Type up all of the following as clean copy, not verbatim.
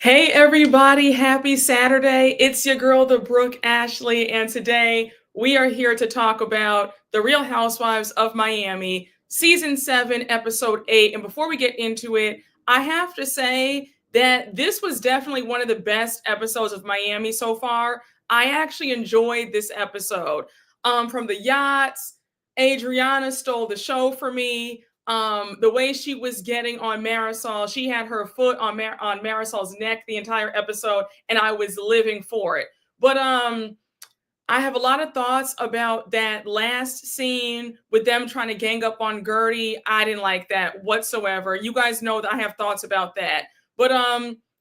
Hey everybody, happy Saturday. It's your girl, the Brooke Ashley, and today we are here to talk about The Real Housewives of Miami, Season 7, Episode 8. And before we get into it, I have to say that this was definitely one of the best episodes of Miami so far. I actually enjoyed this episode. From the yachts, Adriana stole the show for me. The way she was getting on Marisol, she had her foot on Marisol's neck the entire episode, and I was living for it. But I have a lot of thoughts about that last scene with them trying to gang up on Guerdy. I didn't like that whatsoever. You guys know that I have thoughts about that. But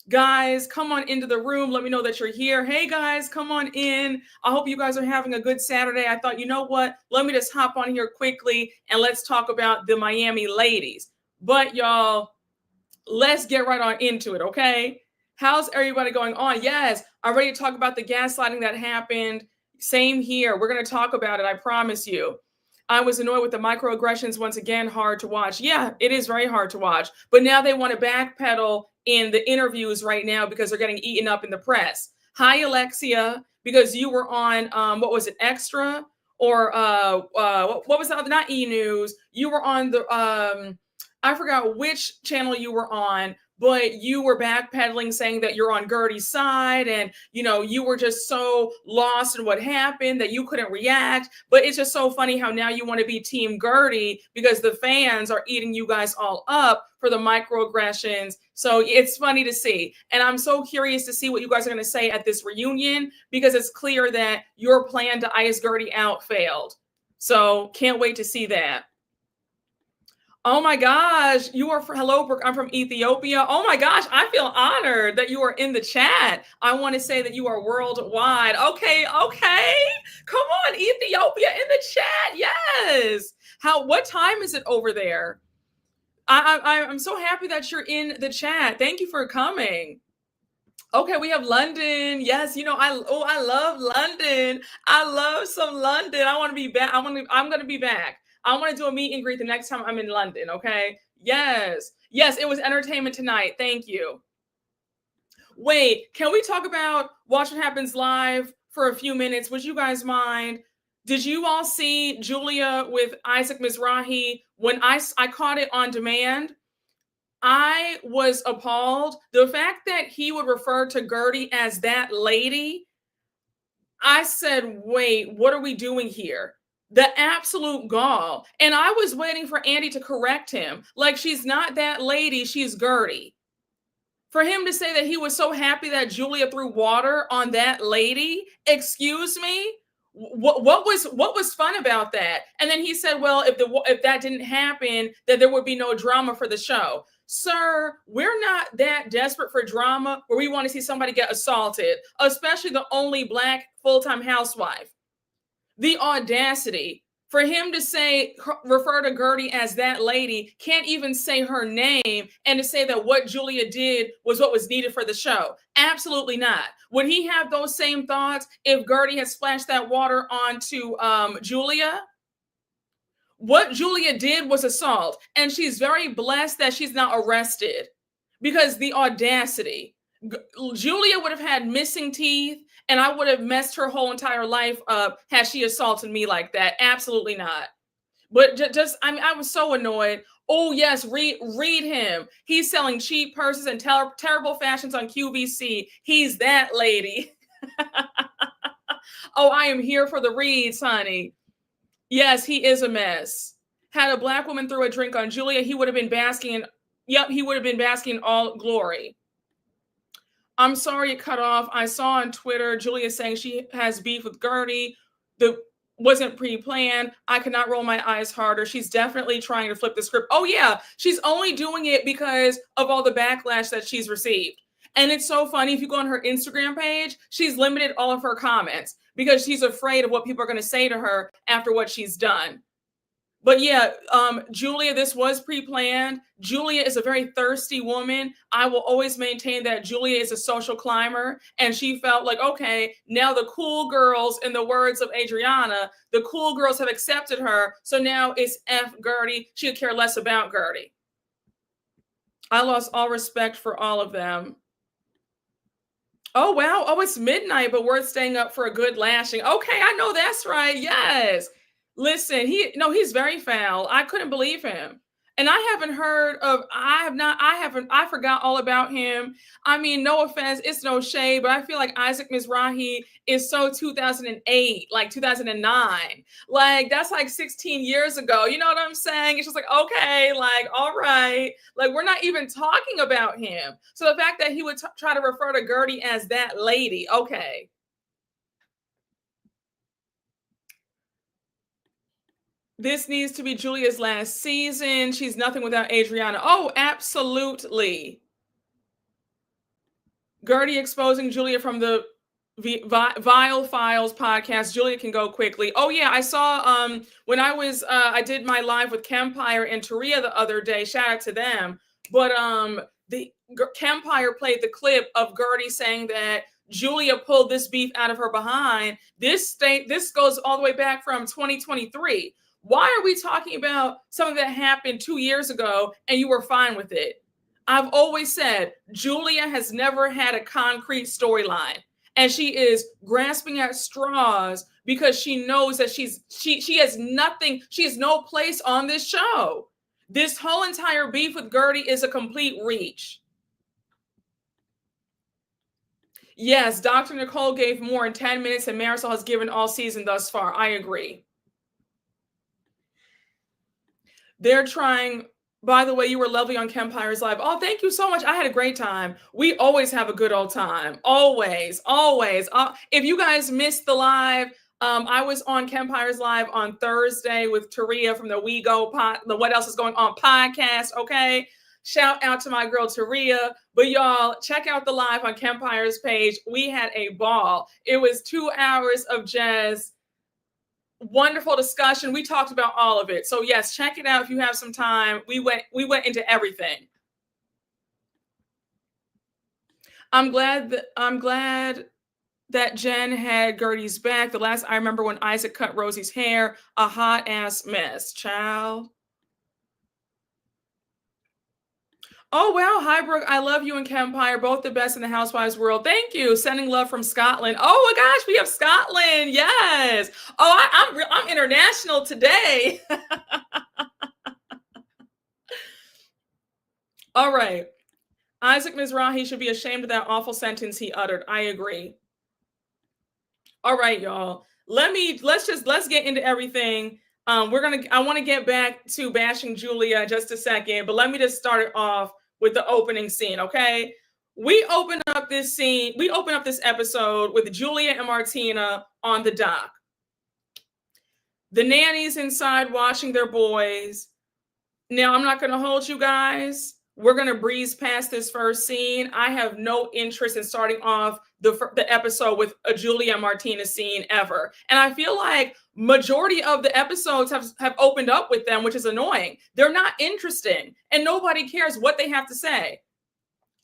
guys, come on into the room. Let me know that you're here. Hey guys, come on in. I hope you guys are having a good Saturday. I thought, you know what? Let me just hop on here quickly and let's talk about the Miami ladies. But y'all, let's get right on into it, okay? How's everybody going on? Yes, I'm ready to talk about the gaslighting that happened. Same here. We're going to talk about it, I promise you. I was annoyed with the microaggressions. Once again, hard to watch. Yeah, it is very hard to watch. But now they want to backpedal in the interviews right now because they're getting eaten up in the press. Hi, Alexia, because you were on, what was it, Extra? Or what was the other, not E! News. You were on the, I forgot which channel you were on, but you were backpedaling saying that you're on Guerdy's side and, you know, you were just so lost in what happened that you couldn't react. But it's just so funny how now you want to be Team Guerdy because the fans are eating you guys all up for the microaggressions. So it's funny to see. And I'm so curious to see what you guys are going to say at this reunion because it's clear that your plan to ice Guerdy out failed. So can't wait to see that. Oh my gosh, you are hello, Brooke. I'm from Ethiopia. Oh my gosh, I feel honored that you are in the chat. I want to say that you are worldwide. Okay. Come on, Ethiopia in the chat. Yes. What time is it over there? I'm so happy that you're in the chat. Thank you for coming. Okay, we have London. Yes, you know, I love London. I love some London. I want to be back. I'm gonna be back. I want to do a meet and greet the next time I'm in London. Okay. Yes. Yes, it was entertainment tonight. Thank you. Wait, can we talk about Watch What Happens Live for a few minutes? Would you guys mind? Did you all see Julia with Isaac Mizrahi? When I caught it on demand, I was appalled. The fact that he would refer to Guerdy as that lady, I said, wait, what are we doing here? The absolute gall. And I was waiting for Andy to correct him. Like, she's not that lady, she's Guerdy. For him to say that he was so happy that Julia threw water on that lady, excuse me? What was fun about that? And then he said, well, if that didn't happen, that there would be no drama for the show. Sir, we're not that desperate for drama where we want to see somebody get assaulted, especially the only Black full-time housewife. The audacity for him to refer to Guerdy as that lady, can't even say her name, and to say that what Julia did was what was needed for the show. Absolutely not. Would he have those same thoughts if Guerdy had splashed that water onto Julia? What Julia did was assault, and she's very blessed that she's not arrested because the audacity. Julia would have had missing teeth, and I would have messed her whole entire life up had she assaulted me like that. Absolutely not. But I was so annoyed. Oh yes, read him. He's selling cheap purses and terrible fashions on QVC. He's that lady. Oh, I am here for the reads, honey. Yes, he is a mess. Had a Black woman throw a drink on Julia, he would have been basking in, he would have been basking in all glory. I'm sorry it cut off. I saw on Twitter Julia saying she has beef with Guerdy. The wasn't pre-planned. I could not roll my eyes harder. She's definitely trying to flip the script. Oh yeah, she's only doing it because of all the backlash that she's received. And it's so funny, if you go on her Instagram page, she's limited all of her comments because she's afraid of what people are going to say to her after what she's done. But yeah, Julia, this was pre-planned. Julia is a very thirsty woman. I will always maintain that Julia is a social climber. And she felt like, okay, now the cool girls, in the words of Adriana, the cool girls have accepted her. So now it's F Guerdy. She could care less about Guerdy. I lost all respect for all of them. Oh, wow. Oh, it's midnight, but worth staying up for a good lashing. Okay, I know that's right. Yes. Listen, he's very foul. I couldn't believe him. And I haven't heard of, I have not, I haven't, I forgot all about him. I mean, no offense, it's no shade, but I feel like Isaac Mizrahi is so 2008, like 2009. Like, that's like 16 years ago. You know what I'm saying? It's just like, okay, like, all right. Like, we're not even talking about him. So the fact that he would try to refer to Guerdy as that lady, okay. This needs to be Julia's last season. She's nothing without Adriana. Oh, absolutely. Guerdy exposing Julia from the Vile Files podcast. Julia can go quickly. Oh yeah, I saw when I did my live with Kempire and Taria the other day. Shout out to them. But the Kempire played the clip of Guerdy saying that Julia pulled this beef out of her behind. This goes all the way back from 2023. Why are we talking about something that happened 2 years ago and you were fine with it? I've always said Julia has never had a concrete storyline, and she is grasping at straws because she knows that she has nothing, she has no place on this show. This whole entire beef with Guerdy is a complete reach. Yes, Dr. Nicole gave more in 10 minutes than Marisol has given all season thus far. I agree. They're trying. By the way, you were lovely on Kempire's Live. Oh, thank you so much. I had a great time. We always have a good old time. Always, always. If you guys missed the live, I was on Kempire's Live on Thursday with Taria from the the What Else Is Going On podcast. Okay. Shout out to my girl Taria. But y'all, check out the live on Kempire's page. We had a ball. It was 2 hours of just wonderful discussion. We talked about all of it. So yes, check it out if you have some time. We went into everything. I'm glad that Jen had Guerdy's back. The last I remember when Isaac cut Rosie's hair, a hot ass mess. Child. Oh, wow. Hi, Brooke. I love you and Kempire. Both the best in the Housewives world. Thank you. Sending love from Scotland. Oh, my gosh. We have Scotland. Yes. Oh, I'm international today. All right. Isaac Mizrahi should be ashamed of that awful sentence he uttered. I agree. All right, y'all. Let's get into everything. I want to get back to bashing Julia in just a second, but let me just start it off with the opening scene, okay? We open up this episode with Julia and Martina on the dock. The nanny's inside watching their boys. Now, I'm not going to hold you guys. We're going to breeze past this first scene. I have no interest in starting off the episode with a Julia and Martina scene ever. And I feel like majority of the episodes have opened up with them, which is annoying. They're not interesting and nobody cares what they have to say.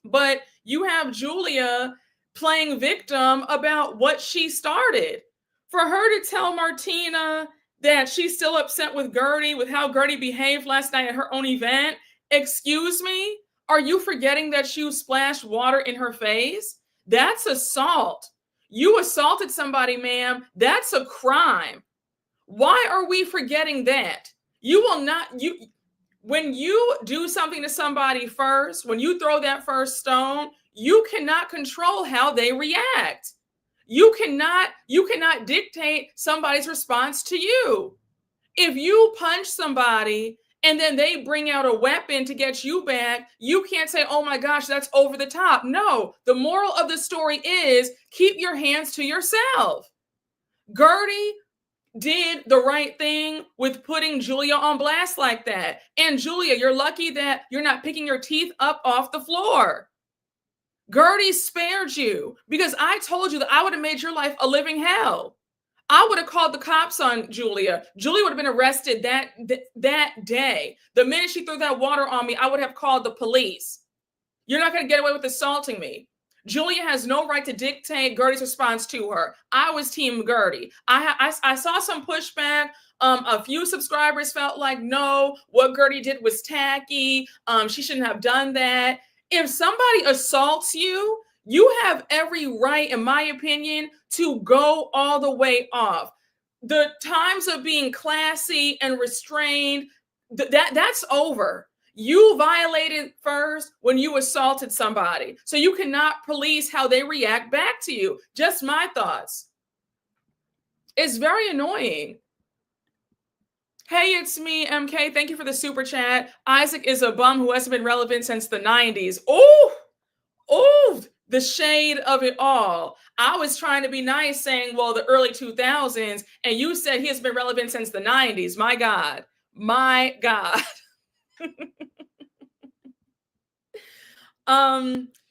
But you have Julia playing victim about what she started. For her to tell Martina that she's still upset with Guerdy, with how Guerdy behaved last night at her own event. Excuse me? Are you forgetting that you splashed water in her face? That's assault. You assaulted somebody, ma'am. That's a crime. Why are we forgetting that? When you do something to somebody first, when you throw that first stone, you cannot control how they react. You cannot dictate somebody's response to you. If you punch somebody and then they bring out a weapon to get you back, you can't say, oh my gosh, that's over the top. No, the moral of the story is keep your hands to yourself. Guerdy did the right thing with putting Julia on blast like that. And Julia, you're lucky that you're not picking your teeth up off the floor. Guerdy spared you because I told you that I would have made your life a living hell. I would have called the cops on Julia. Julia would have been arrested that day. The minute she threw that water on me, I would have called the police. You're not going to get away with assaulting me. Julia has no right to dictate Guerdy's response to her. I was team Guerdy. I saw some pushback. A few subscribers felt like, no, what Guerdy did was tacky. She shouldn't have done that. If somebody assaults you, You have every right, in my opinion, to go all the way off. The times of being classy and restrained, that's over. You violated first when you assaulted somebody. So you cannot police how they react back to you. Just my thoughts. It's very annoying. Hey, it's me, MK. Thank you for the super chat. Isaac is a bum who hasn't been relevant since the 90s. Oh, the shade of it all. I was trying to be nice saying, well, the early 2000s, and you said he has been relevant since the 90s. My God. My God.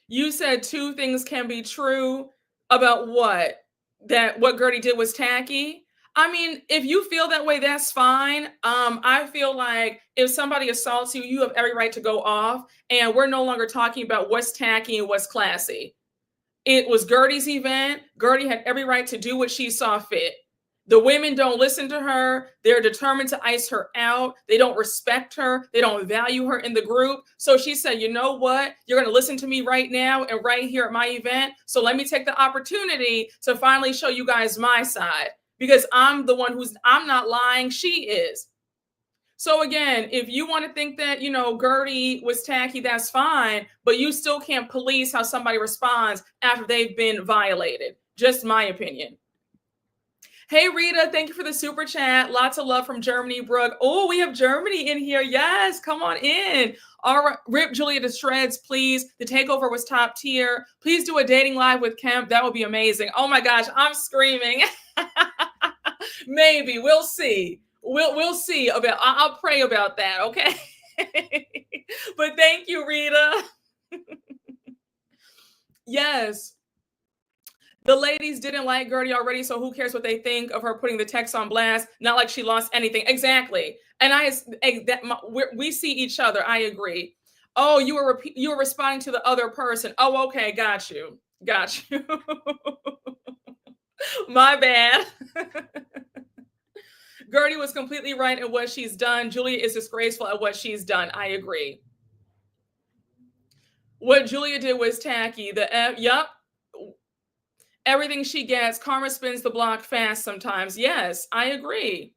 You said two things can be true about what? That what Guerdy did was tacky. I mean, if you feel that way, that's fine. I feel like if somebody assaults you, you have every right to go off. And we're no longer talking about what's tacky and what's classy. It was Guerdy's event. Guerdy had every right to do what she saw fit. The women don't listen to her. They're determined to ice her out. They don't respect her. They don't value her in the group. So she said, you know what? You're going to listen to me right now and right here at my event. So let me take the opportunity to finally show you guys my side, because I'm the one I'm not lying. She is. So again, if you want to think that, Guerdy was tacky, that's fine, but you still can't police how somebody responds after they've been violated. Just my opinion. Hey, Rita, thank you for the super chat. Lots of love from Germany, Brooke. Oh, we have Germany in here. Yes, come on in. All right, rip Julia to shreds, please. The takeover was top tier. Please do a dating live with Kemp. That would be amazing. Oh my gosh, I'm screaming. Maybe, we'll see. We'll see about. I'll pray about that, okay? But thank you, Rita. Yes. The ladies didn't like Guerdy already, so who cares what they think of her putting the text on blast? Not like she lost anything. Exactly. And we see each other. I agree. Oh, you were responding to the other person. Oh, okay, got you. My bad. Guerdy was completely right in what she's done. Julia is disgraceful at what she's done. I agree. What Julia did was tacky. Yup. Everything she gets, karma spins the block fast sometimes. Yes, I agree.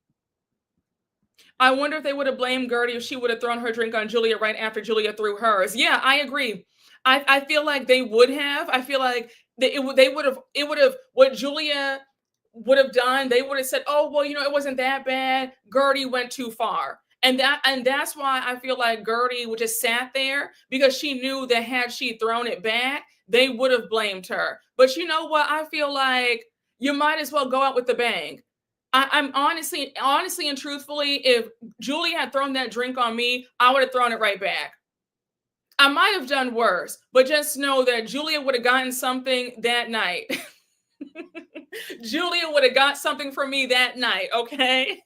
I wonder if they would have blamed Guerdy if she would have thrown her drink on Julia right after Julia threw hers. Yeah, I agree. I feel like they would have. I feel like it would have what Julia would have done. They would have said, oh, well, it wasn't that bad. Guerdy went too far. And that's why I feel like Guerdy would just sat there, because she knew that had she thrown it back, they would have blamed her. But you know what? I feel like you might as well go out with the bang. I'm honestly and truthfully, if Julie had thrown that drink on me, I would have thrown it right back. I might have done worse, but just know that Julia would have gotten something that night. Julia would have got something from me that night, okay?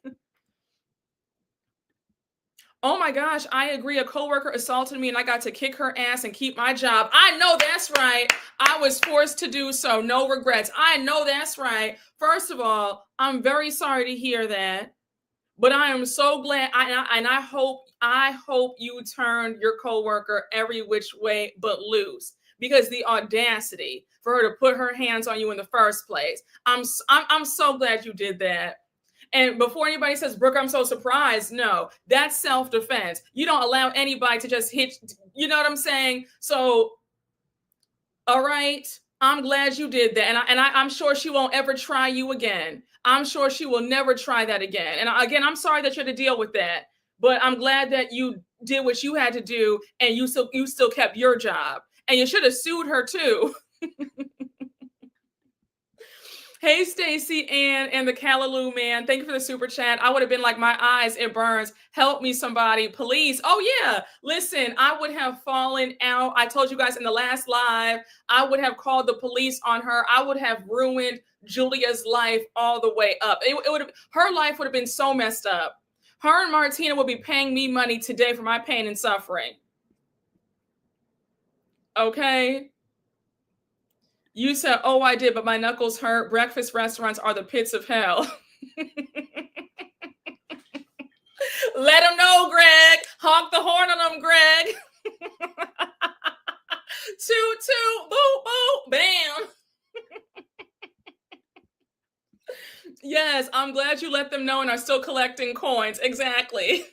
Oh my gosh, I agree. A coworker assaulted me and I got to kick her ass and keep my job. I know that's right. I was forced to do so. No regrets. I know that's right. First of all, I'm very sorry to hear that, but I am so glad. I hope you turned your coworker every which way but loose, because the audacity for her to put her hands on you in the first place. I'm so glad you did that. And before anybody says, Brooke, I'm so surprised. No, that's self-defense. You don't allow anybody to just hit, you know what I'm saying? So, all right, I'm glad you did that. And I'm sure she won't ever try you again. I'm sure she will never try that again. And again, I'm sorry that you had to deal with that, but I'm glad that you did what you had to do and you still kept your job. And you should have sued her too. Hey, Stacy and the Callaloo man. Thank you for the super chat. I would have been like, my eyes, it burns. Help me, somebody, police. Oh, yeah. Listen, I would have fallen out. I told you guys in the last live, I would have called the police on her. I would have ruined Julia's life all the way up. Her life would have been so messed up. Her and Martina would be paying me money today for my pain and suffering. Okay. You said, oh, I did, but my knuckles hurt. Breakfast restaurants are the pits of hell. Let them know, Greg. Honk the horn on them, Greg. Toot toot, boo boo, bam. Yes, I'm glad you let them know and are still collecting coins. Exactly.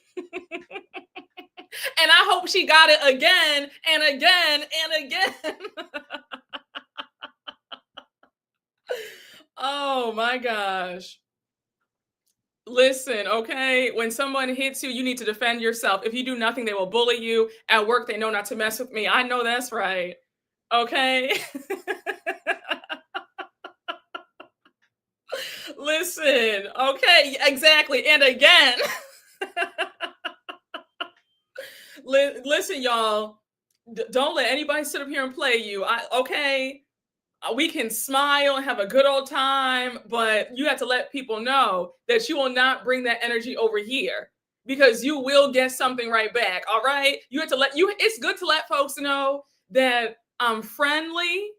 And I hope she got it again and again and again. Oh my gosh. Listen, okay? When someone hits you, you need to defend yourself. If you do nothing, they will bully you. At work, they know not to mess with me. I know that's right. Okay? Listen, okay? Exactly. And again. Listen, y'all. Don't let anybody sit up here and play you. Okay? We can smile and have a good old time, but you have to let people know that you will not bring that energy over here because you will get something right back. All right. You have to it's good to let folks know that I'm friendly,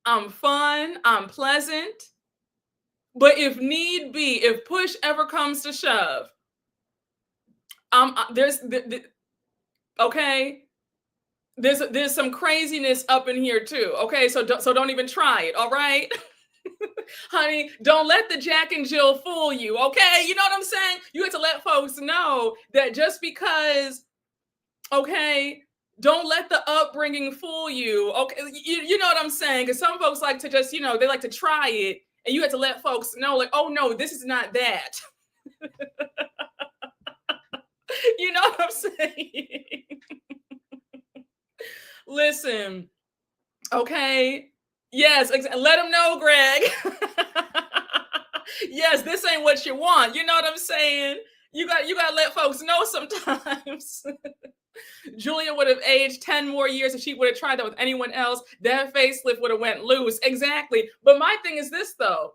I'm fun, I'm pleasant. But if need be, if push ever comes to shove, okay. There's some craziness up in here too. Okay, so don't even try it. All right. Honey, don't let the Jack and Jill fool you, okay? You know what I'm saying? You have to let folks know that just because, okay, don't let the upbringing fool you, okay? You know what I'm saying? Because some folks like to just, they like to try it, and you have to let folks know, like, oh no, this is not that. You know what I'm saying? Listen, okay? Yes, let them know, Greg. Yes, this ain't what you want. You know what I'm saying? You got to let folks know sometimes. Julia would have aged 10 more years if she would have tried that with anyone else. That facelift would have went loose. Exactly. But my thing is this though.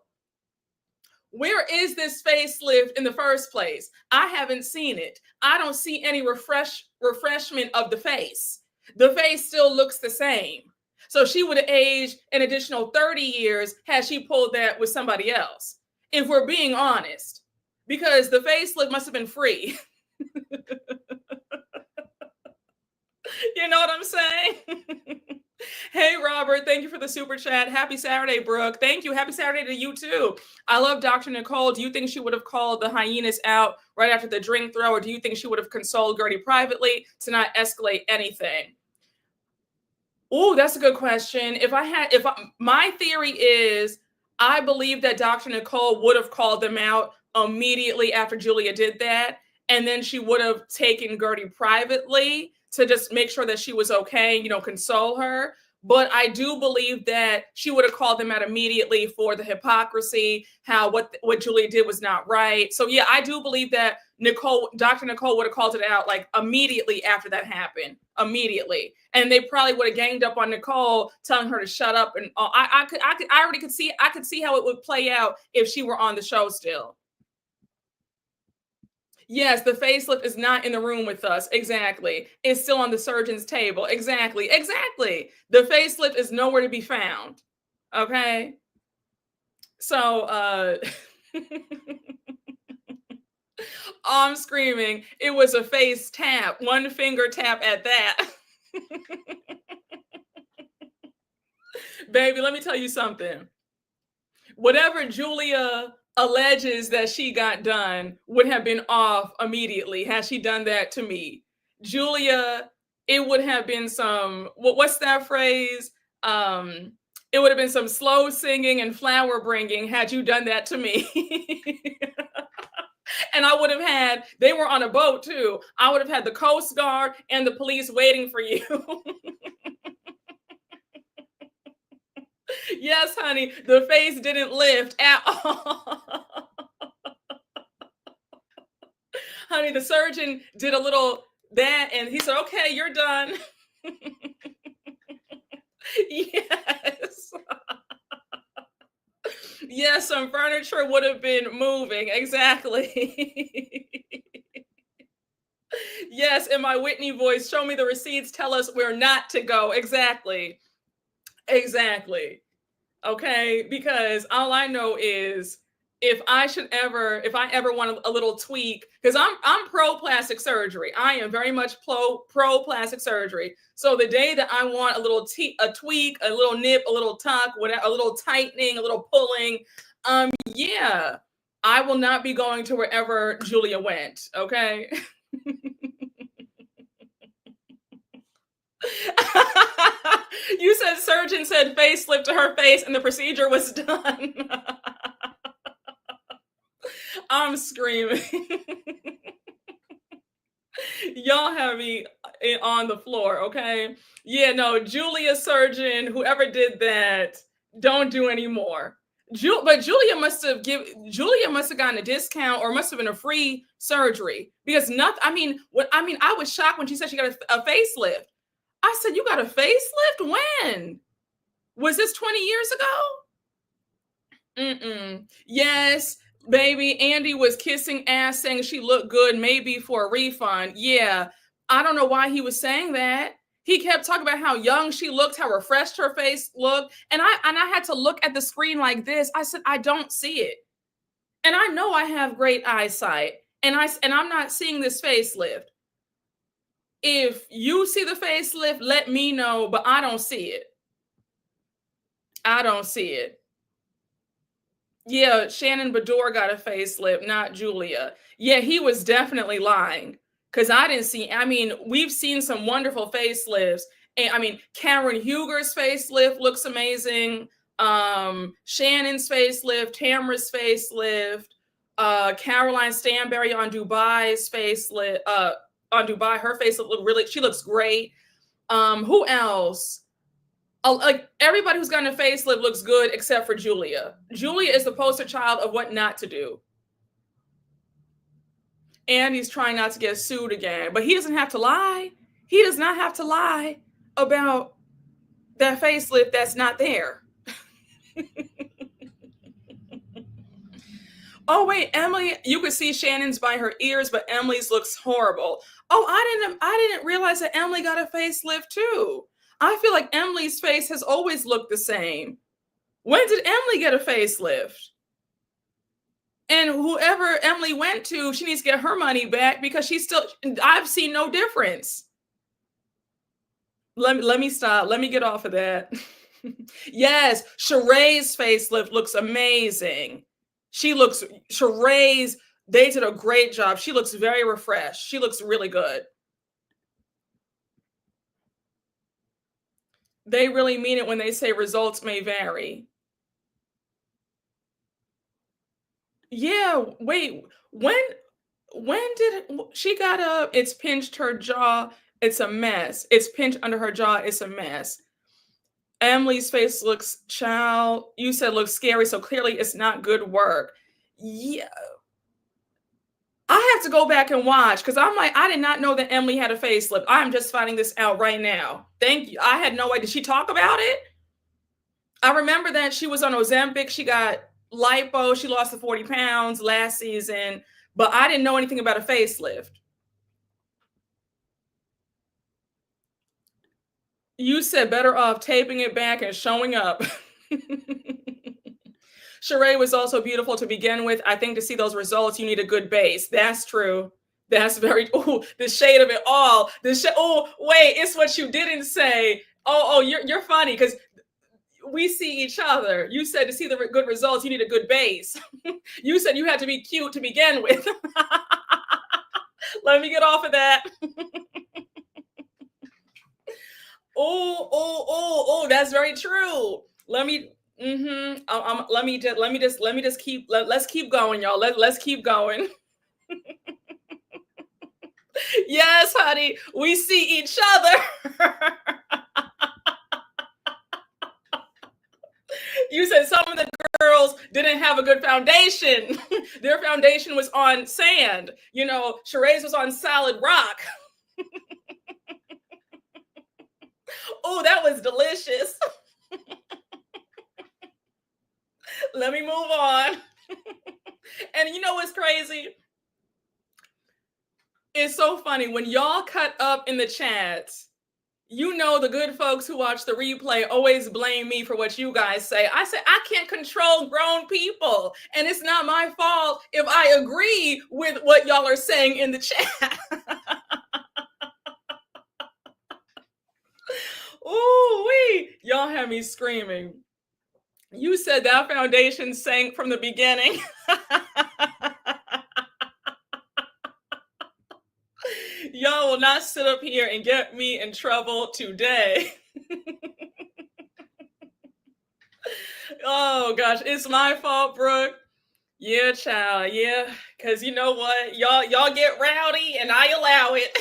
Where is this facelift in the first place? I haven't seen it. I don't see any refreshment of the face. The face still looks the same. So she would have aged an additional 30 years had she pulled that with somebody else. If we're being honest, because the facelift must have been free. You know what I'm saying? Hey, Robert, thank you for the super chat. Happy Saturday, Brooke. Thank you. Happy Saturday to you, too. I love Dr. Nicole. Do you think she would have called the hyenas out right after the drink throw, or do you think she would have consoled Guerdy privately to not escalate anything? Oh, that's a good question. My theory is I believe that Dr. Nicole would have called them out immediately after Julia did that. And then she would have taken Guerdy privately to just make sure that she was okay, console her. But I do believe that she would have called them out immediately for the hypocrisy, how what Julia did was not right. So yeah, I do believe that Dr. Nicole would have called it out like immediately after that happened, immediately, and they probably would have ganged up on Nicole, telling her to shut up. And I could see how it would play out if she were on the show still. Yes, the facelift is not in the room with us. Exactly. It's still on the surgeon's table. Exactly. Exactly. The facelift is nowhere to be found. Okay. So I'm screaming. It was a face tap, one finger tap at that. Baby, let me tell you something. Whatever Julia alleges that she got done would have been off immediately had she done that to me. Julia, it would have been some, what's that phrase? It would have been some slow singing and flower bringing had you done that to me. And I would have they were on a boat too. I would have had the Coast Guard and the police waiting for you. Yes, honey, the face didn't lift at all. Honey, the surgeon did a little that and he said, okay, you're done. Yes. Yes, some furniture would have been moving. Exactly. Yes, in my Whitney voice, show me the receipts, tell us where not to go. Exactly. Exactly. Okay, because all I know is if I ever want a little tweak, because I'm pro plastic surgery. I am very much pro plastic surgery. So the day that I want a little a tweak, a little nip, a little tuck, whatever, a little tightening, a little pulling, yeah, I will not be going to wherever Julia went. Okay. You said surgeon said facelift to her face and the procedure was done. I'm screaming. Y'all have me on the floor, okay? Yeah, no, Julia surgeon, whoever did that, don't do anymore. But Julia must have gotten a discount or must have been a free surgery because nothing. I was shocked when she said she got a facelift. I said, "You got a facelift? When? Was this 20 years ago?" Yes, baby. Andy was kissing ass, saying she looked good, maybe for a refund. Yeah, I don't know why he was saying that. He kept talking about how young she looked, how refreshed her face looked, and I had to look at the screen like this. I said, I don't see it, and I know I have great eyesight, and I'm not seeing this facelift. If you see the facelift, let me know, but I don't see it. I don't see it. Yeah, Shannon Bedore got a facelift, not Julia. Yeah, he was definitely lying because I didn't see. We've seen some wonderful facelifts, and Karen Huger's facelift looks amazing. Shannon's facelift, Tamara's facelift, Caroline Stanberry on Dubai's facelift. On Dubai, her facelift she looks great. Who else? Like everybody who's gotten a facelift looks good except for Julia. Julia is the poster child of what not to do. And he's trying not to get sued again, but he doesn't have to lie. He does not have to lie about that facelift that's not there. Oh wait, Emily, you could see Shannon's by her ears, but Emily's looks horrible. Oh, I didn't realize that Emily got a facelift too. I feel like Emily's face has always looked the same. When did Emily get a facelift? And whoever Emily went to, she needs to get her money back because I've seen no difference. Let me stop. Let me get off of that. Yes, Sheree's facelift looks amazing. Sheree's, they did a great job. She looks very refreshed. She looks really good. They really mean it when they say results may vary. Yeah, wait, when did she got up? It's pinched her jaw. It's a mess. It's pinched under her jaw. It's a mess. Emily's face looks, child, you said looks scary, so clearly it's not good work. Yeah. I have to go back and watch because I'm like, I did not know that Emily had a facelift. I'm just finding this out right now. Thank you. I had no idea. Did she talk about it? I remember that she was on Ozempic. She got lipo. She lost the 40 pounds last season, but I didn't know anything about a facelift. You said better off taping it back and showing up. Sheree was also beautiful to begin with. I think to see those results, you need a good base. That's true. That's very, oh, the shade of it all. Oh, wait, it's what you didn't say. Oh, you're funny because we see each other. You said to see the good results, you need a good base. You said you had to be cute to begin with. Let me get off of that. Oh, that's very true. Let's keep going, y'all. Let's keep going. Yes, honey, we see each other. You said some of the girls didn't have a good foundation. Their foundation was on sand. Sheree's was on solid rock. Oh, that was delicious. Let me move on. And you know what's crazy? It's so funny when y'all cut up in the chats. You know, the good folks who watch the replay always blame me for what you guys say. I say I can't control grown people, and it's not my fault if I agree with what y'all are saying in the chat. Ooh-wee, y'all have me screaming. You said that foundation sank from the beginning. Y'all will not sit up here and get me in trouble today. Oh gosh, it's my fault, Brooke. Yeah, child. Yeah, because you know what, y'all get rowdy, and I allow it.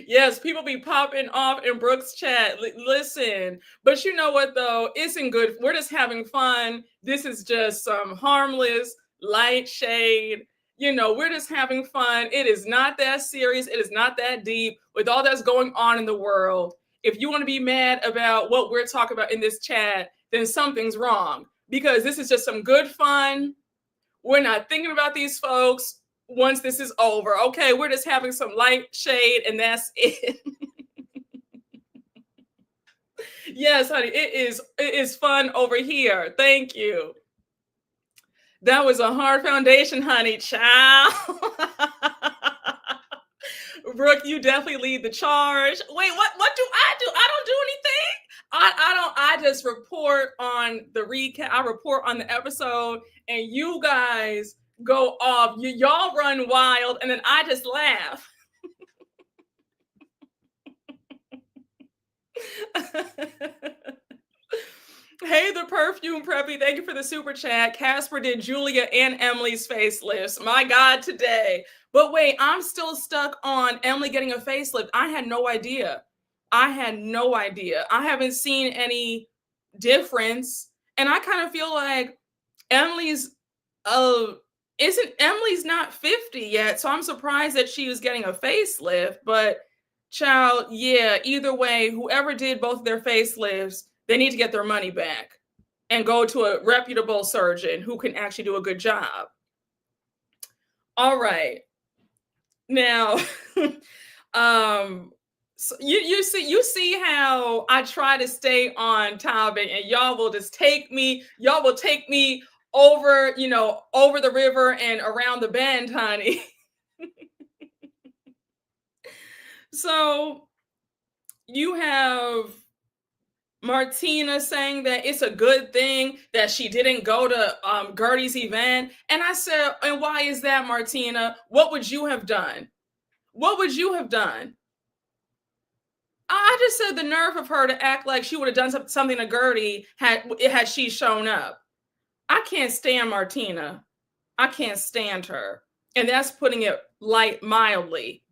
Yes, people be popping off in Brooke's chat. Listen, but you know what though? It's in good. We're just having fun. This is just some harmless, light shade. You know, we're just having fun. It is not that serious. It is not that deep. With all that's going on in the world, if you want to be mad about what we're talking about in this chat, then something's wrong. Because this is just some good fun. We're not thinking about these folks once this is over. Okay, we're just having some light shade, and that's it. Yes, honey, it is fun over here. Thank you. That was a hard foundation, honey. Child. Brooke, you definitely lead the charge. Wait, what do I do? I don't do anything. I just report on the recap. I report on the episode, and you guys go off. Y'all run wild, and then I just laugh. Hey, the perfume preppy, thank you for the super chat. Casper did Julia and Emily's facelifts. My God, today. But wait, I'm still stuck on Emily getting a facelift. I had no idea. I haven't seen any difference. And I kind of feel like Emily's Emily's not 50 yet. So I'm surprised that she was getting a facelift. But child, yeah, either way, whoever did both of their facelifts, they need to get their money back and go to a reputable surgeon who can actually do a good job. All right. Now, so you see how I try to stay on topic, and y'all will take me over, over the river and around the bend, honey. So you have Martina saying that it's a good thing that she didn't go to Guerdy's event. And I said, and why is that, Martina? What would you have done? What would you have done? I just said the nerve of her to act like she would have done something to Guerdy had she shown up. I can't stand Martina. I can't stand her. And that's putting it mildly.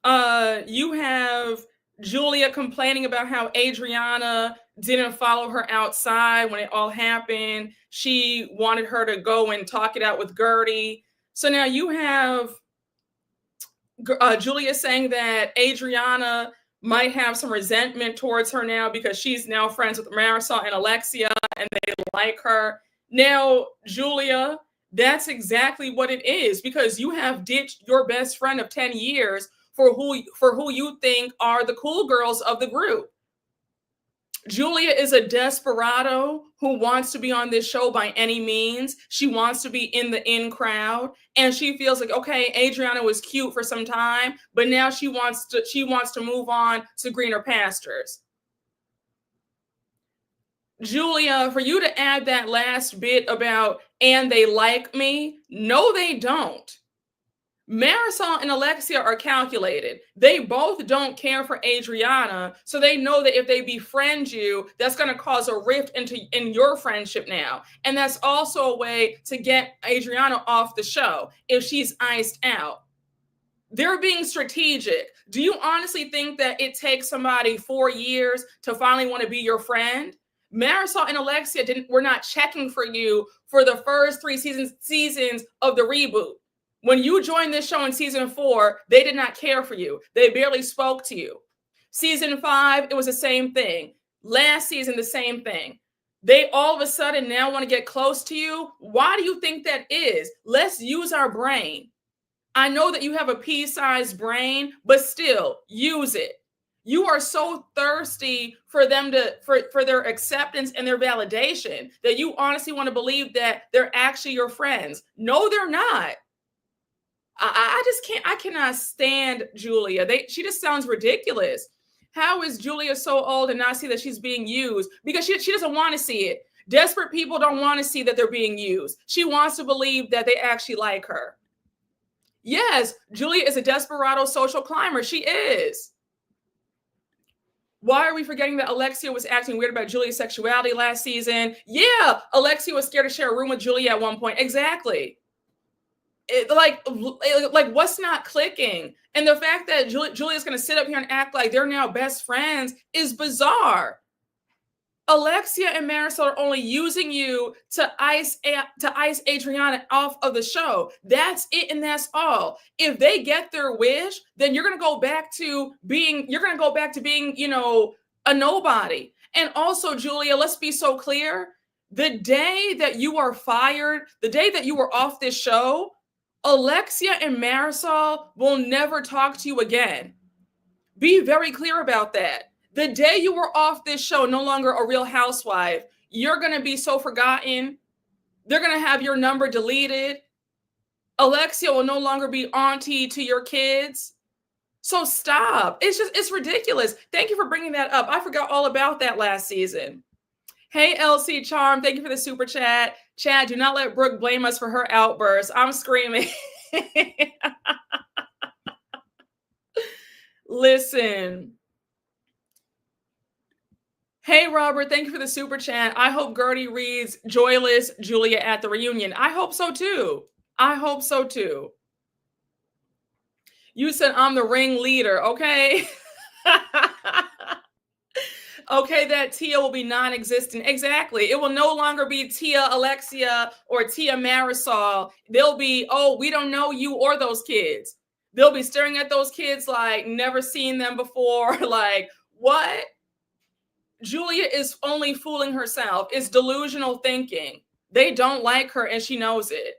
You have Julia complaining about how Adriana didn't follow her outside when it all happened. She wanted her to go and talk it out with Guerdy. So now you have Julia saying that Adriana might have some resentment towards her now because she's now friends with Marisol and Alexia and they like her. Now, Julia, that's exactly what it is, because you have ditched your best friend of 10 years for who you think are the cool girls of the group. Julia is a desperado who wants to be on this show by any means. She wants to be in the in crowd, and she feels like, okay, Adriana was cute for some time, but now she wants to move on to greener pastures. Julia, for you to add that last bit about, and they like me, no, they don't. Marisol and Alexia are calculated. They both don't care for Adriana, so they know that if they befriend you, that's going to cause a rift in your friendship now. And that's also a way to get Adriana off the show if she's iced out. They're being strategic. Do you honestly think that it takes somebody 4 years to finally want to be your friend? Marisol and Alexia were not checking for you for the first 3 seasons of the reboot. When you joined this show in season 4, they did not care for you. They barely spoke to you. Season 5, it was the same thing. Last season, the same thing. They all of a sudden now want to get close to you. Why do you think that is? Let's use our brain. I know that you have a pea-sized brain, but still use it. You are so thirsty for them for their acceptance and their validation that you honestly want to believe that they're actually your friends. No, they're not. I just can't. I cannot stand Julia. She just sounds ridiculous. How is Julia so old and not see that she's being used? Because she doesn't want to see it. Desperate people don't want to see that they're being used. She wants to believe that they actually like her. Yes, Julia is a desperado social climber. She is. Why are we forgetting that Alexia was acting weird about Julia's sexuality last season? Yeah, Alexia was scared to share a room with Julia at one point. Exactly. Like what's not clicking? And the fact that Julia's going to sit up here and act like they're now best friends is bizarre. Alexia and Marisol are only using you to ice Adriana off of the show. That's it, and that's all. If they get their wish, then you're going to go back to being, you know, a nobody. And also, Julia, let's be so clear. The day that you are fired, the day that you were off this show, Alexia and Marisol will never talk to you again. Be very clear about that. The day you were off this show, no longer a real housewife, you're going to be so forgotten. They're going to have your number deleted. Alexia will no longer be auntie to your kids. So stop. It's ridiculous. Thank you for bringing that up. I forgot all about that last season. Hey, LC Charm, thank you for the super chat. Chad, do not let Brooke blame us for her outburst. I'm screaming. Listen. Hey, Robert, thank you for the super chat. I hope Guerdy reads Joyless Julia at the reunion. I hope so, too. I hope so, too. You said I'm the ring leader, okay? Okay, that Tia will be non-existent. Exactly. It will no longer be Tia Alexia or Tia Marisol. They'll be, oh, we don't know you or those kids. They'll be staring at those kids like never seen them before. Like, what? Julia is only fooling herself. It's delusional thinking. They don't like her and she knows it.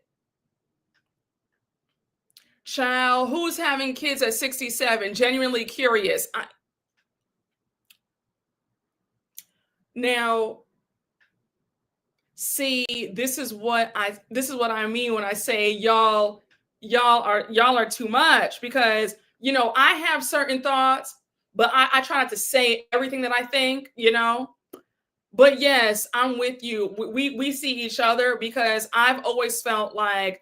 Child, who's having kids at 67? Genuinely curious. Now, see, this is what I mean when I say y'all are too much, because, you know, I have certain thoughts, but I try not to say everything that I think, you know. But yes, I'm with you. We see each other, because I've always felt like,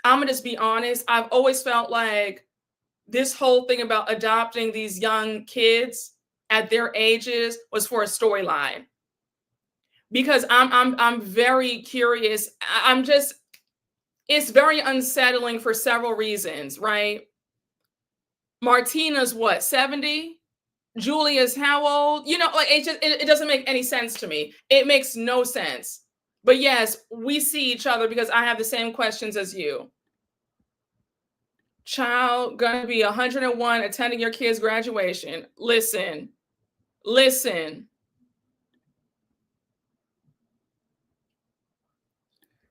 I'm gonna just be honest, I've always felt like this whole thing about adopting these young kids at their ages was for a storyline. Because I'm very curious. It's very unsettling for several reasons, right? Martina's what, 70? Julia's how old? You know, like it doesn't make any sense to me. It makes no sense. But yes, we see each other because I have the same questions as you. Child, gonna be 101 attending your kid's graduation. Listen.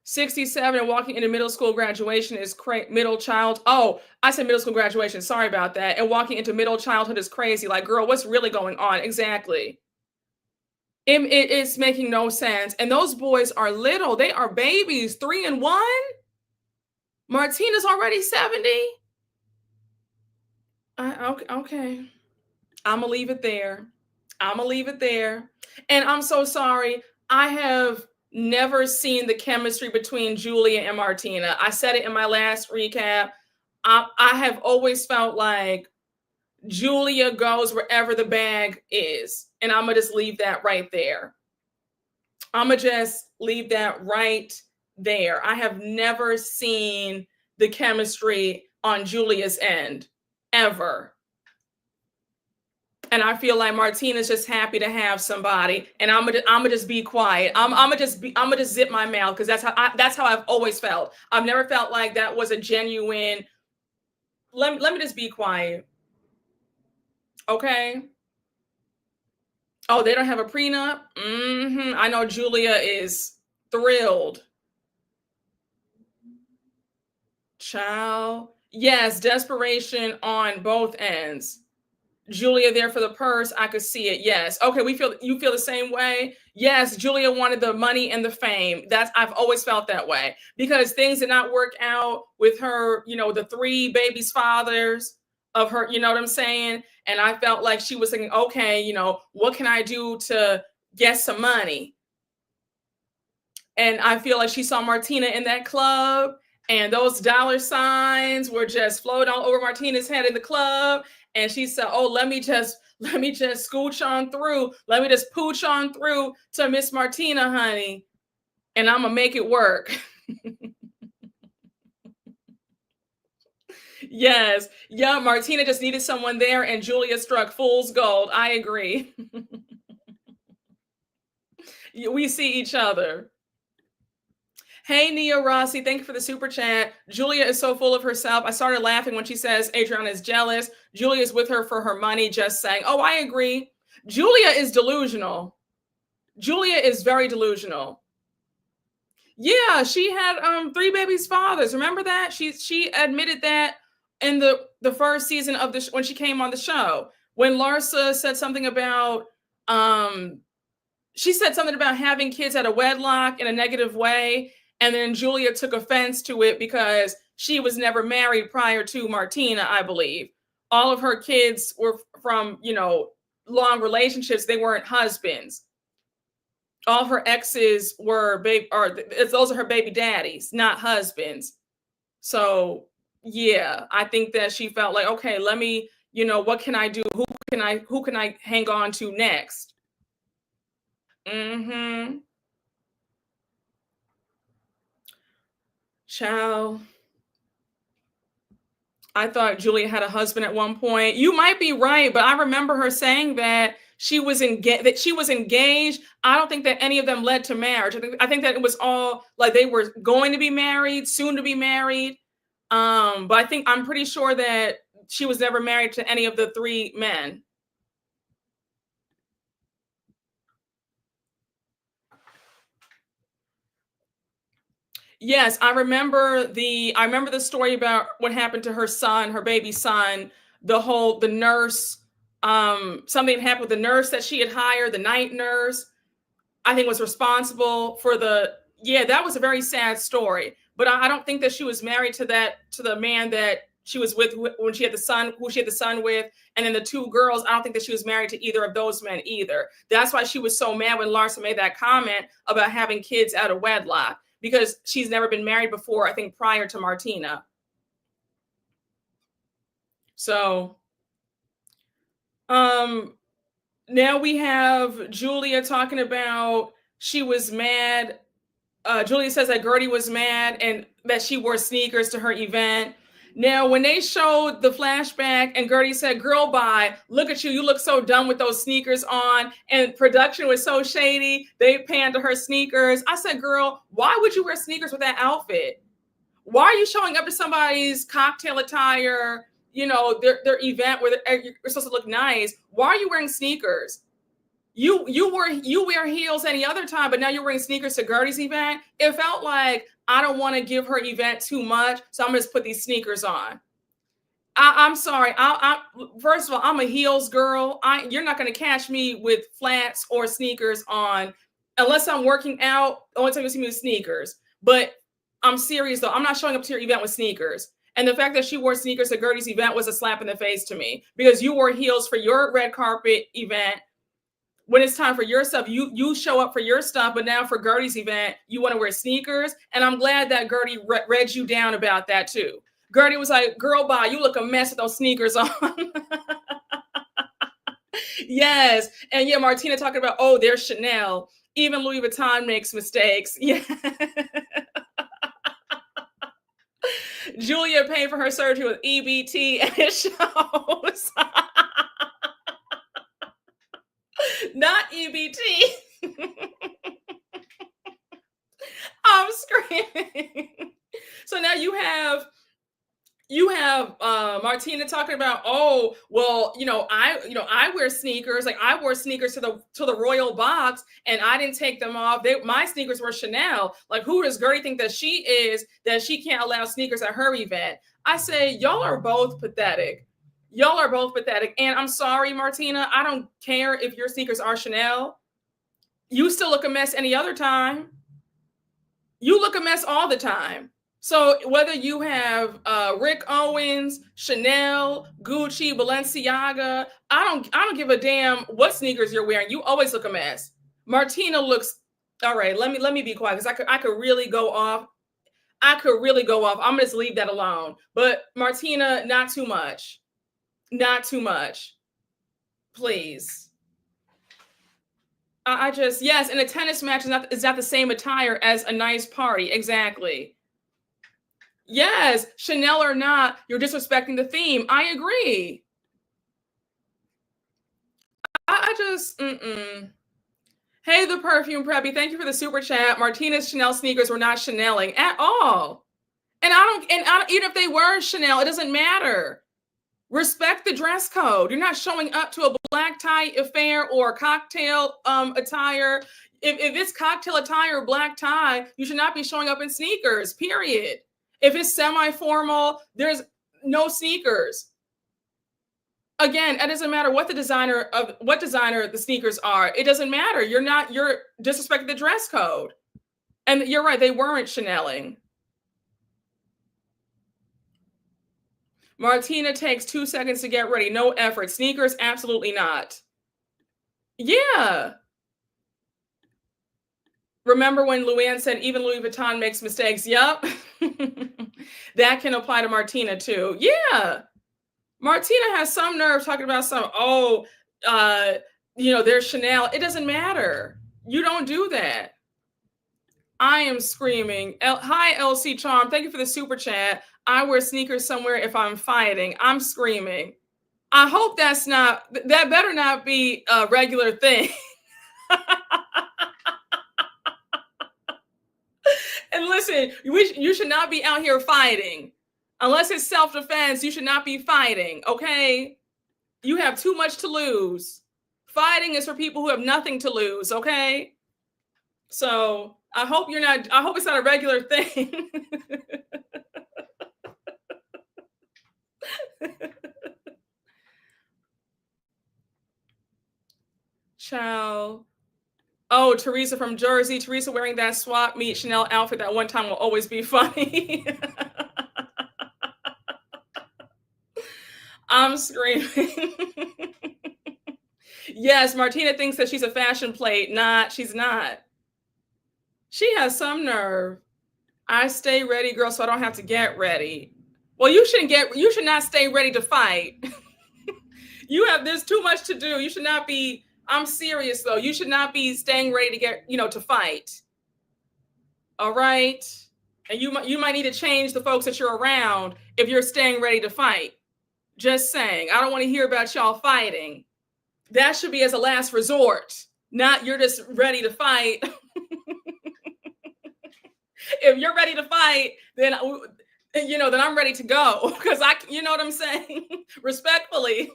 67 and walking into middle school graduation is middle child. Oh, I said middle school graduation. Sorry about that. And walking into middle childhood is crazy. Like, girl, what's really going on? Exactly. It's making no sense. And those boys are little. They are babies, 3 and 1. Martina's already 70. Okay. I'm gonna leave it there. And I'm so sorry. I have never seen the chemistry between Julia and Martina. I said it in my last recap. I have always felt like Julia goes wherever the bag is. And I'm going to just leave that right there. I have never seen the chemistry on Julia's end, ever. And I feel like Martina's just happy to have somebody, and I'm gonna just be quiet. I'm gonna just zip my mouth, because that's how I've always felt. I've never felt like that was a genuine. Let me just be quiet, okay? Oh, they don't have a prenup. I know Julia is thrilled. Child. Yes, desperation on both ends. Julia there for the purse. I could see it. Yes. Okay, you feel the same way? Yes, Julia wanted the money and the fame. I've always felt that way because things did not work out with her, the three babies' fathers of her, you know what I'm saying? And I felt like she was thinking, okay, what can I do to get some money? And I feel like she saw Martina in that club, and those dollar signs were just floating all over Martina's head in the club. And she said, "Oh, let me just scooch on through. Let me just pooch on through to Miss Martina, honey, and I'm gonna make it work." Yes, yeah. Martina just needed someone there, and Julia struck fool's gold. I agree. We see each other. Hey, Nia Rossi, thank you for the super chat. Julia is so full of herself. I started laughing when she says Adriana is jealous. Julia is with her for her money, just saying. Oh, I agree. Julia is delusional. Julia is very delusional. Yeah, she had three babies' fathers. Remember that? She admitted that in the first season of when she came on the show. When Larsa said something about she said something about having kids out of wedlock in a negative way. And then Julia took offense to it because she was never married prior to Martina, I believe. All of her kids were from, long relationships. They weren't husbands. All her exes were those are her baby daddies, not husbands. So yeah, I think that she felt like, okay, let me, what can I do? Who can I hang on to next? Mm-hmm. Child. I thought Julia had a husband at one point. You might be right, but I remember her saying that she was engaged. I don't think that any of them led to marriage. I think that it was all like they were going to be married, soon to be married. But I'm pretty sure that she was never married to any of the three men. Yes, I remember the story about what happened to her son, her baby son, the nurse, something happened with the nurse that she had hired, the night nurse, I think was responsible for yeah, that was a very sad story. But I don't think that she was married to the man that she was with when she had the son, who she had the son with, and then the two girls. I don't think that she was married to either of those men either. That's why she was so mad when Larsa made that comment about having kids out of wedlock, because she's never been married before, I think prior to Martina. So, now we have Julia talking about she was mad. Julia says that Guerdy was mad and that she wore sneakers to her event. Now, when they showed the flashback and Guerdy said, "Girl, bye, look at you. You look so dumb with those sneakers on." And production was so shady. They panned to her sneakers. I said, "Girl, why would you wear sneakers with that outfit? Why are you showing up to somebody's cocktail attire, their event where you're supposed to look nice? Why are you wearing sneakers? You wear heels any other time, but now you're wearing sneakers to Guerdy's event." It felt like, I don't want to give her event too much, so I'm gonna just put these sneakers on. I'm sorry. First of all, I'm a heels girl. You're not gonna catch me with flats or sneakers on unless I'm working out. Only time you see me with sneakers. But I'm serious though. I'm not showing up to your event with sneakers. And the fact that she wore sneakers to Guerdy's event was a slap in the face to me, because you wore heels for your red carpet event. When it's time for your stuff, you show up for your stuff, but now for Guerdy's event, you want to wear sneakers. And I'm glad that Guerdy read you down about that too. Guerdy was like, "Girl, bye, you look a mess with those sneakers on." Yes. And yeah, Martina talking about, oh, there's Chanel. Even Louis Vuitton makes mistakes. Yeah. Julia paid for her surgery with EBT, and it shows. Not EBT. I'm screaming. So now you have You have Martina talking about, oh, well, I wear sneakers. Like I wore sneakers to the Royal Box, and I didn't take them off. My sneakers were Chanel. Like, who does Guerdy think that she is, that she can't allow sneakers at her event? I say, y'all are both pathetic. Y'all are both pathetic. And I'm sorry, Martina. I don't care if your sneakers are Chanel. You still look a mess any other time. You look a mess all the time. So whether you have Rick Owens, Chanel, Gucci, Balenciaga, I don't give a damn what sneakers you're wearing. You always look a mess. Martina looks all right. Let me be quiet because I could really go off. I could really go off. I'm gonna just leave that alone. But Martina, not too much. Not too much. Please. I just, yes, and a tennis match is not the same attire as a nice party. Exactly. Yes, Chanel or not, you're disrespecting the theme. I agree. I just, Hey, the perfume preppy, thank you for the super chat. Martina's Chanel sneakers were not Chaneling at all. And even if they were Chanel, it doesn't matter. Respect the dress code. You're not showing up to a black tie affair or cocktail attire. If it's cocktail attire or black tie, you should not be showing up in sneakers, period. If it's semi-formal, there's no sneakers. Again, it doesn't matter what designer the sneakers are. It doesn't matter. You're disrespecting the dress code. And you're right, they weren't Chaneling. Martina takes 2 seconds to get ready. No effort. Sneakers, absolutely not. Yeah. Remember when Luann said even Louis Vuitton makes mistakes? Yep. That can apply to Martina too. Yeah. Martina has some nerve talking about there's Chanel. It doesn't matter. You don't do that. I am screaming. Hi, LC Charm. Thank you for the super chat. I wear sneakers somewhere if I'm fighting. I'm screaming. I hope that better not be a regular thing. And listen, you should not be out here fighting. Unless it's self-defense, you should not be fighting, okay? You have too much to lose. Fighting is for people who have nothing to lose, okay? So I hope it's not a regular thing. Ciao. Oh, Teresa from Jersey. Teresa wearing that swap meet Chanel outfit that one time will always be funny. I'm screaming. Yes, Martina thinks that she's a fashion plate. She's not. She has some nerve. I stay ready, girl, so I don't have to get ready. Well, you should not stay ready to fight. There's too much to do. You should not be, I'm serious though. You should not be staying ready to to fight. All right. And you might need to change the folks that you're around if you're staying ready to fight. Just saying. I don't want to hear about y'all fighting. That should be as a last resort, not you're just ready to fight. If you're ready to fight, then I'm ready to go because you know what I'm saying? Respectfully.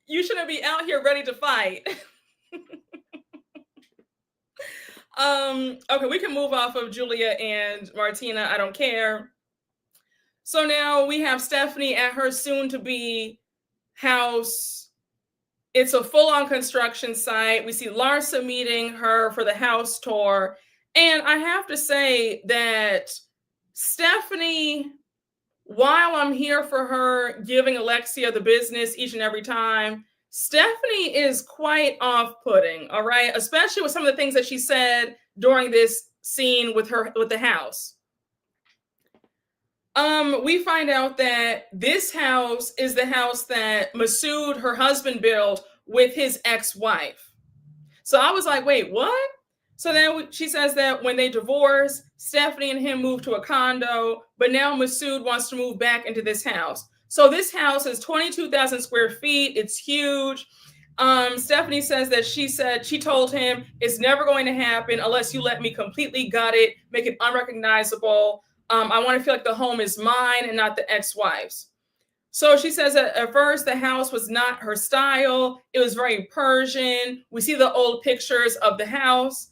You shouldn't be out here ready to fight. Okay, we can move off of Julia and Martina. I don't care. So now we have Stephanie at her soon-to-be house. It's a full-on construction site. We see Larsa meeting her for the house tour. And I have to say that Stephanie, while I'm here for her giving Alexia the business each and every time, Stephanie is quite off-putting, all right? Especially with some of the things that she said during this scene with the house. We find out that this house is the house that Masood, her husband, built with his ex-wife. So I was like, wait, what? So then she says that when they divorced, Stephanie and him moved to a condo, but now Masood wants to move back into this house. So this house is 22,000 square feet. It's huge. Stephanie says that she told him it's never going to happen unless you let me completely gut it, make it unrecognizable. I want to feel like the home is mine and not the ex-wife's. So she says that at first the house was not her style. It was very Persian. We see the old pictures of the house.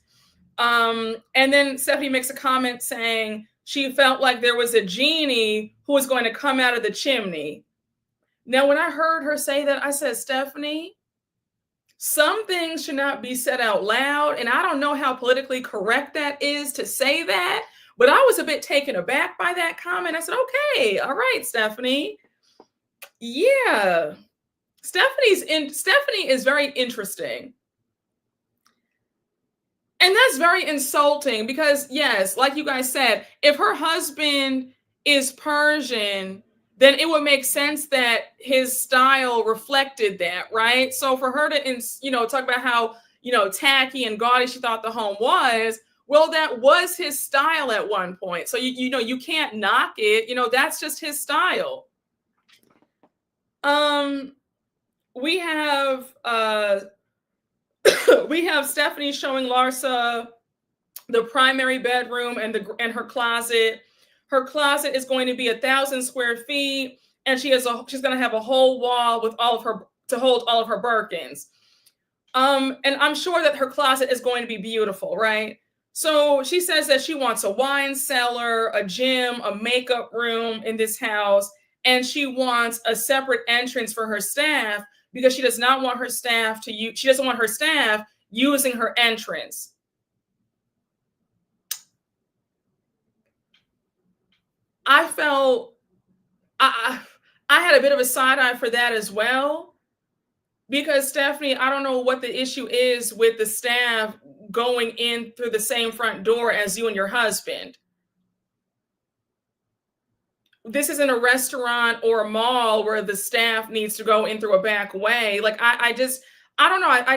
And then Stephanie makes a comment saying she felt like there was a genie who was going to come out of the chimney. Now, when I heard her say that, I said, Stephanie, some things should not be said out loud. And I don't know how politically correct that is to say that, but I was a bit taken aback by that comment. I said, okay, all right, Stephanie. Yeah. Stephanie is very interesting. And that's very insulting because, yes, like you guys said, if her husband is Persian, then it would make sense that his style reflected that, right? So for her to, talk about how, tacky and gaudy she thought the home was, well, that was his style at one point. So, you can't knock it. That's just his style. We have Stephanie showing Larsa the primary bedroom and her closet. Her closet is going to be 1,000 square feet, and she's going to have a whole wall with to hold all of her Birkins. And I'm sure that her closet is going to be beautiful, right? So she says that she wants a wine cellar, a gym, a makeup room in this house, and she wants a separate entrance for her staff because she does not want her staff she doesn't want her staff using her entrance. I felt I had a bit of a side eye for that as well, because Stephanie, I don't know what the issue is with the staff going in through the same front door as you and your husband. This isn't a restaurant or a mall where the staff needs to go in through a back way. Like I don't know. I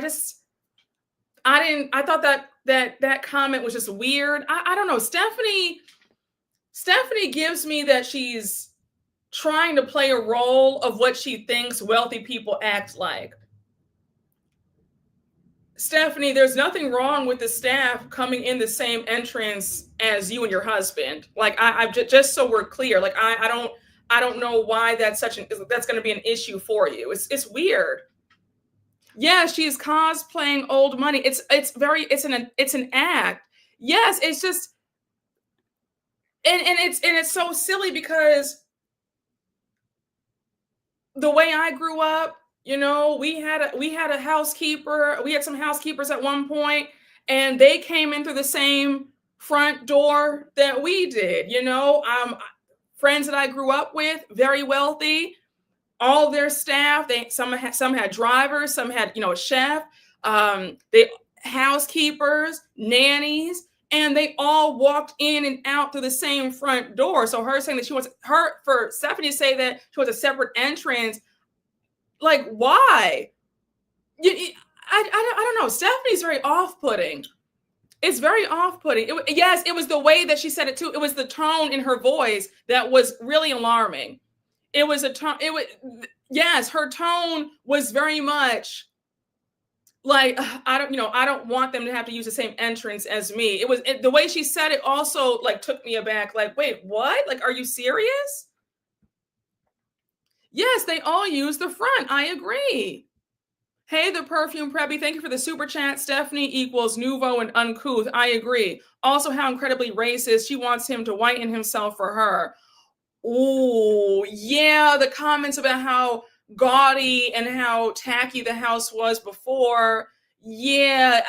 thought that comment was just weird. I don't know. Stephanie gives me that she's trying to play a role of what she thinks wealthy people act like. Stephanie, there's nothing wrong with the staff coming in the same entrance as you and your husband. Like I just so we're clear. Like I don't know why that's going to be an issue for you. It's weird. Yeah, she's cosplaying old money. It's an act. Yes, it's just and it's so silly because the way I grew up, we had a housekeeper. We had some housekeepers at one point, and they came in through the same front door that we did. Friends that I grew up with, very wealthy. All their staff, some had drivers, some had a chef, they housekeepers, nannies, and they all walked in and out through the same front door. So her saying that for Stephanie to say that she wants a separate entrance, like why? I don't know. Stephanie's very off-putting. It's very off-putting. Yes, it was the way that she said it too. It was the tone in her voice that was really alarming. It was a tone. Yes, her tone was very much like I don't want them to have to use the same entrance as me. The way she said it also like took me aback. Like, wait, what? Like, are you serious? Yes, they all use the front. I agree. Hey, the perfume preppy. Thank you for the super chat. Stephanie equals nouveau and uncouth. I agree. Also, how incredibly racist. She wants him to whiten himself for her. Oh, yeah. The comments about how gaudy and how tacky the house was before. Yeah,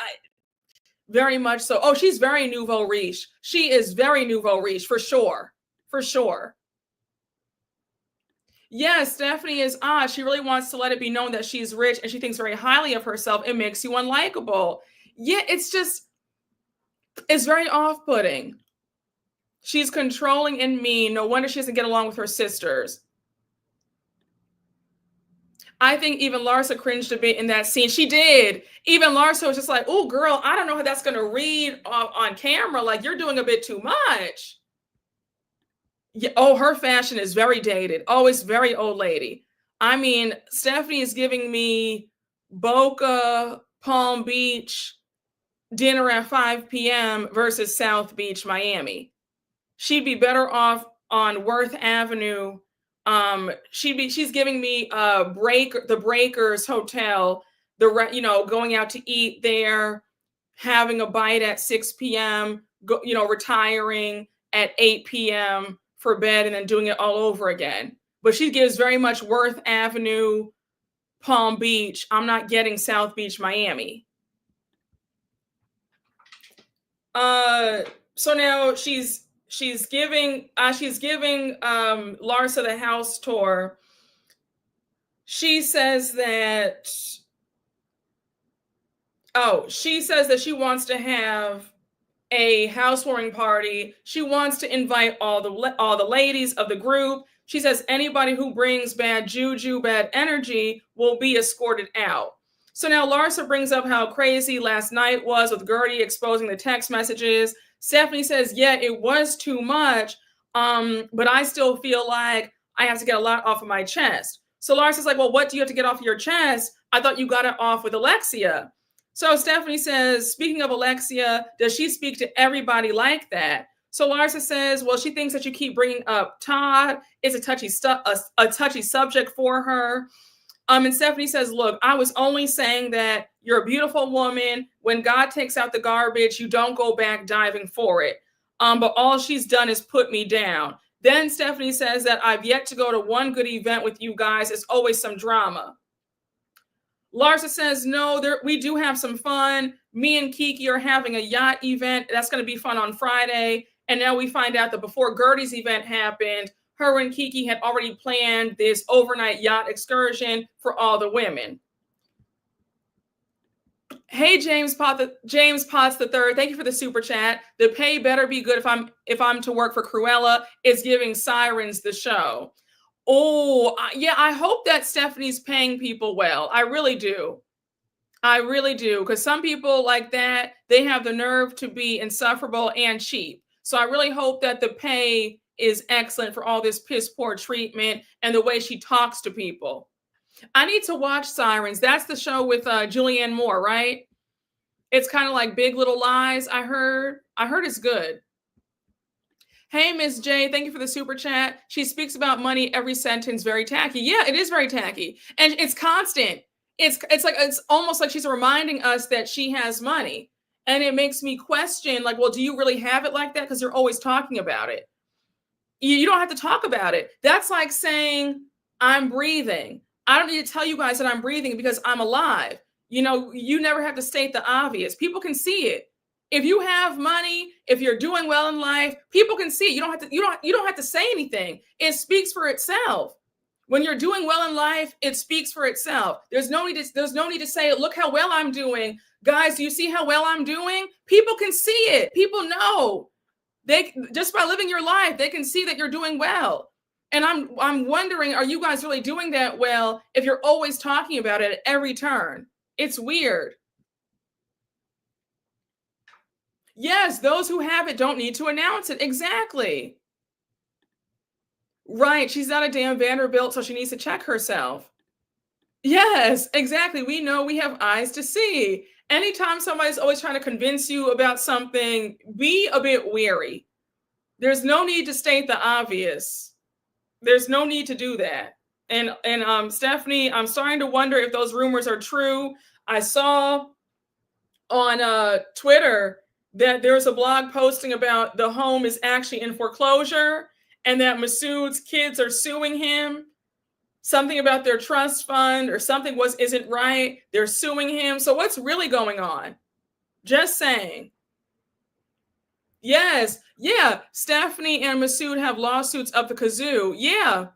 very much so. Oh, she's very nouveau riche. She is very nouveau riche for sure. For sure. Yes, Stephanie is odd. She really wants to let it be known that she's rich and she thinks very highly of herself. It makes you unlikable. Yeah, it's very off-putting. She's controlling and mean. No wonder she doesn't get along with her sisters. I think even Larsa cringed a bit in that scene. She did. Even Larsa was just like, oh, girl, I don't know how that's going to read on camera. Like, you're doing a bit too much. Yeah. Oh, her fashion is very dated. Oh, it's very old lady. I mean, Stephanie is giving me Boca, Palm Beach, dinner at 5 p.m. versus South Beach, Miami. She'd be better off on Worth Avenue. She's giving me the Breakers Hotel, going out to eat there, having a bite at 6 p.m., retiring at 8 p.m. for bed, and then doing it all over again. But she gives very much Worth Avenue, Palm Beach. I'm not getting South Beach, Miami. So now she's giving Larsa the house tour. She says that she wants to have a housewarming party. She wants to invite all the ladies of the group. She says anybody who brings bad juju, bad energy will be escorted out. So now Larsa brings up how crazy last night was with Guerdy exposing the text messages. Stephanie says, yeah, it was too much, but I still feel like I have to get a lot off of my chest. So Larsa's like, well, what do you have to get off your chest? I thought you got it off with Alexia. So Stephanie says, speaking of Alexia, does she speak to everybody like that? So Larsa says, well, she thinks that you keep bringing up Todd. It's a touchy subject for her. And Stephanie says, look, I was only saying that you're a beautiful woman. When God takes out the garbage, you don't go back diving for it. But all she's done is put me down. Then Stephanie says that I've yet to go to one good event with you guys. It's always some drama. Larsa says, no, we do have some fun. Me and Kiki are having a yacht event. That's going to be fun on Friday. And now we find out that before Guerdy's event happened, her and Kiki had already planned this overnight yacht excursion for all the women. Hey, James Potts III, thank you for the super chat. The pay better be good if I'm to work for Cruella. It's giving Sirens the show. Oh, yeah, I hope that Stephanie's paying people well. I really do. Because some people like that, they have the nerve to be insufferable and cheap. So I really hope that the pay is excellent for all this piss poor treatment and the way she talks to people. I need to watch Sirens. That's the show with Julianne Moore, right? It's kind of like Big Little Lies, I heard. I heard it's good. Hey, Miss J, thank you for the super chat. She speaks about money every sentence, very tacky. Yeah, it is very tacky. And it's constant. It's almost like she's reminding us that she has money. And it makes me question, like, well, do you really have it like that? Because you're always talking about it. You don't have to talk about it. That's like saying, I'm breathing. I don't need to tell you guys that I'm breathing because I'm alive. You never have to state the obvious. People can see it. If you have money, if you're doing well in life, people can see it. You don't have to say anything. It speaks for itself. When you're doing well in life, it speaks for itself. There's no need to say, look how well I'm doing. Guys, do you see how well I'm doing? People can see it. People know. They just by living your life, they can see that you're doing well. And I'm wondering, are you guys really doing that well if you're always talking about it at every turn? It's weird. Yes, those who have it don't need to announce it. Exactly. Right. She's not a damn Vanderbilt, so she needs to check herself. Yes, exactly. We know we have eyes to see. Anytime somebody's always trying to convince you about something, be a bit wary. There's no need to state the obvious. There's no need to do that. And Stephanie, I'm starting to wonder if those rumors are true. I saw on Twitter that there's a blog posting about the home is actually in foreclosure and that Masood's kids are suing him. Something about their trust fund or something isn't right. They're suing him. So what's really going on? Just saying. Yes. Yeah. Stephanie and Masood have lawsuits up the kazoo. Yeah.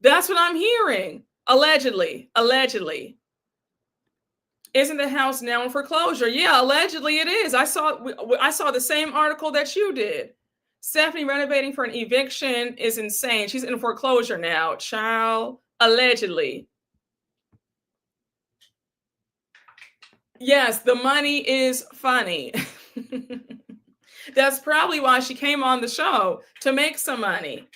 That's what I'm hearing. Allegedly. Isn't the house now in foreclosure? Yeah, allegedly it is. I saw the same article that you did. Stephanie renovating for an eviction is insane. She's in foreclosure now. Child, allegedly. Yes, the money is funny. That's probably why she came on the show, to make some money.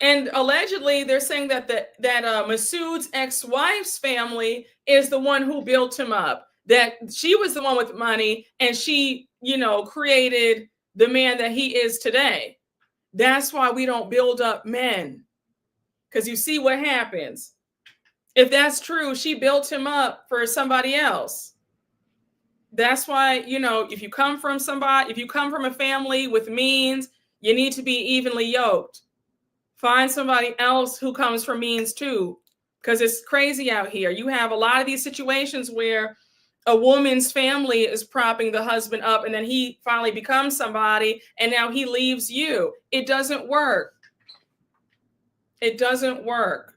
And allegedly, they're saying that Masood's ex-wife's family is the one who built him up. That she was the one with money, and she, created the man that he is today. That's why we don't build up men, because you see what happens. If that's true, she built him up for somebody else. That's why, if you come from a family with means, you need to be evenly yoked. Find somebody else who comes from means too, because it's crazy out here. You have a lot of these situations where a woman's family is propping the husband up, and then he finally becomes somebody, and now he leaves you. It doesn't work. It doesn't work.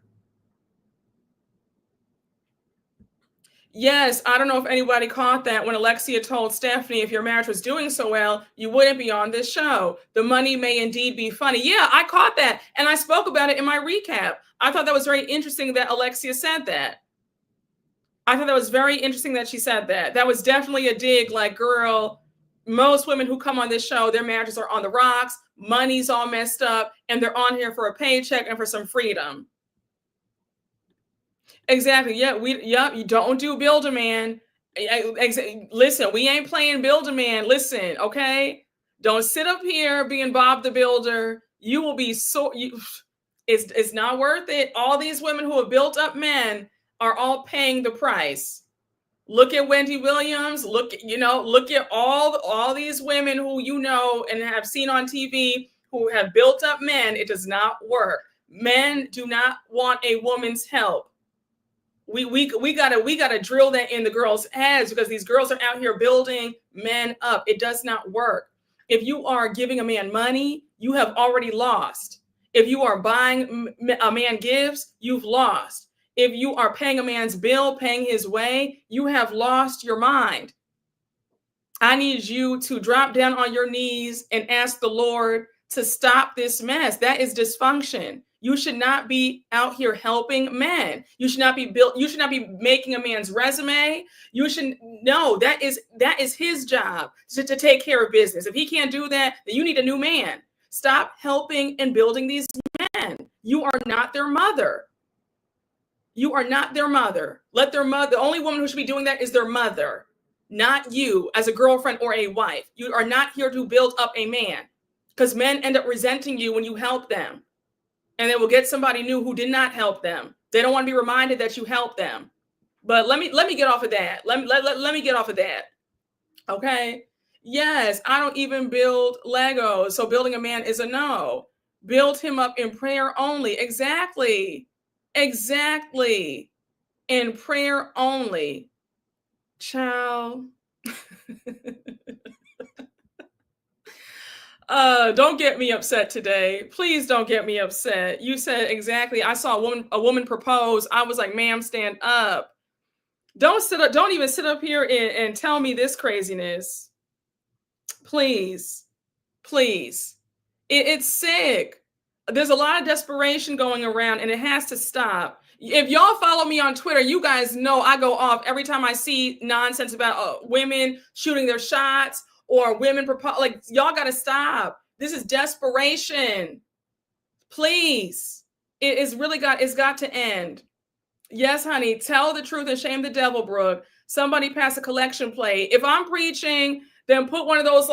Yes, I don't know if anybody caught that when Alexia told Stephanie, if your marriage was doing so well, you wouldn't be on this show. The money may indeed be funny. Yeah, I caught that. And I spoke about it in my recap. I thought that was very interesting that Alexia said that. I thought that was very interesting that she said that. That was definitely a dig, like, girl, most women who come on this show, their marriages are on the rocks, money's all messed up, and they're on here for a paycheck and for some freedom. Exactly. Yeah, you don't do Build-A-Man. Listen, we ain't playing Build-A-Man. Listen, okay? Don't sit up here being Bob the Builder. You will be it's not worth it. All these women who have built up men are all paying the price. Look at Wendy Williams. Look at all these women who and have seen on TV who have built up men. It does not work. Men do not want a woman's help. We gotta drill that in the girls' heads, because these girls are out here building men up. It does not work. If you are giving a man money, you have already lost. If you are buying a man gifts, you've lost. If you are paying a man's bill, paying his way, you have lost your mind. I need you to drop down on your knees and ask the Lord to stop this mess. That is dysfunction. You should not be out here helping men. You should not be making a man's resume. That is his job to take care of business. If he can't do that, then you need a new man. Stop helping and building these men. You are not their mother. You are not their mother. Let their mother, the only woman who should be doing that is their mother, not you as a girlfriend or a wife. You are not here to build up a man, because men end up resenting you when you help them. And they will get somebody new who did not help them. They don't want to be reminded that you helped them. But let me get off of that. Let me get off of that. Okay. Yes, I don't even build Legos. So building a man is a no. Build him up in prayer only. Exactly. In prayer only. Child. Don't get me upset today. Please don't get me upset. You said exactly. I saw a woman propose. I was like, ma'am, stand up. Don't even sit up here and tell me this craziness. Please. It's sick. There's a lot of desperation going around, and it has to stop. If y'all follow me on Twitter, you guys know I go off every time I see nonsense about women shooting their shots or women propose. Like, y'all got to stop. This is desperation. Please. It's got to end. Yes, honey. Tell the truth and shame the devil, Brooke. Somebody pass a collection plate. If I'm preaching, then put one of those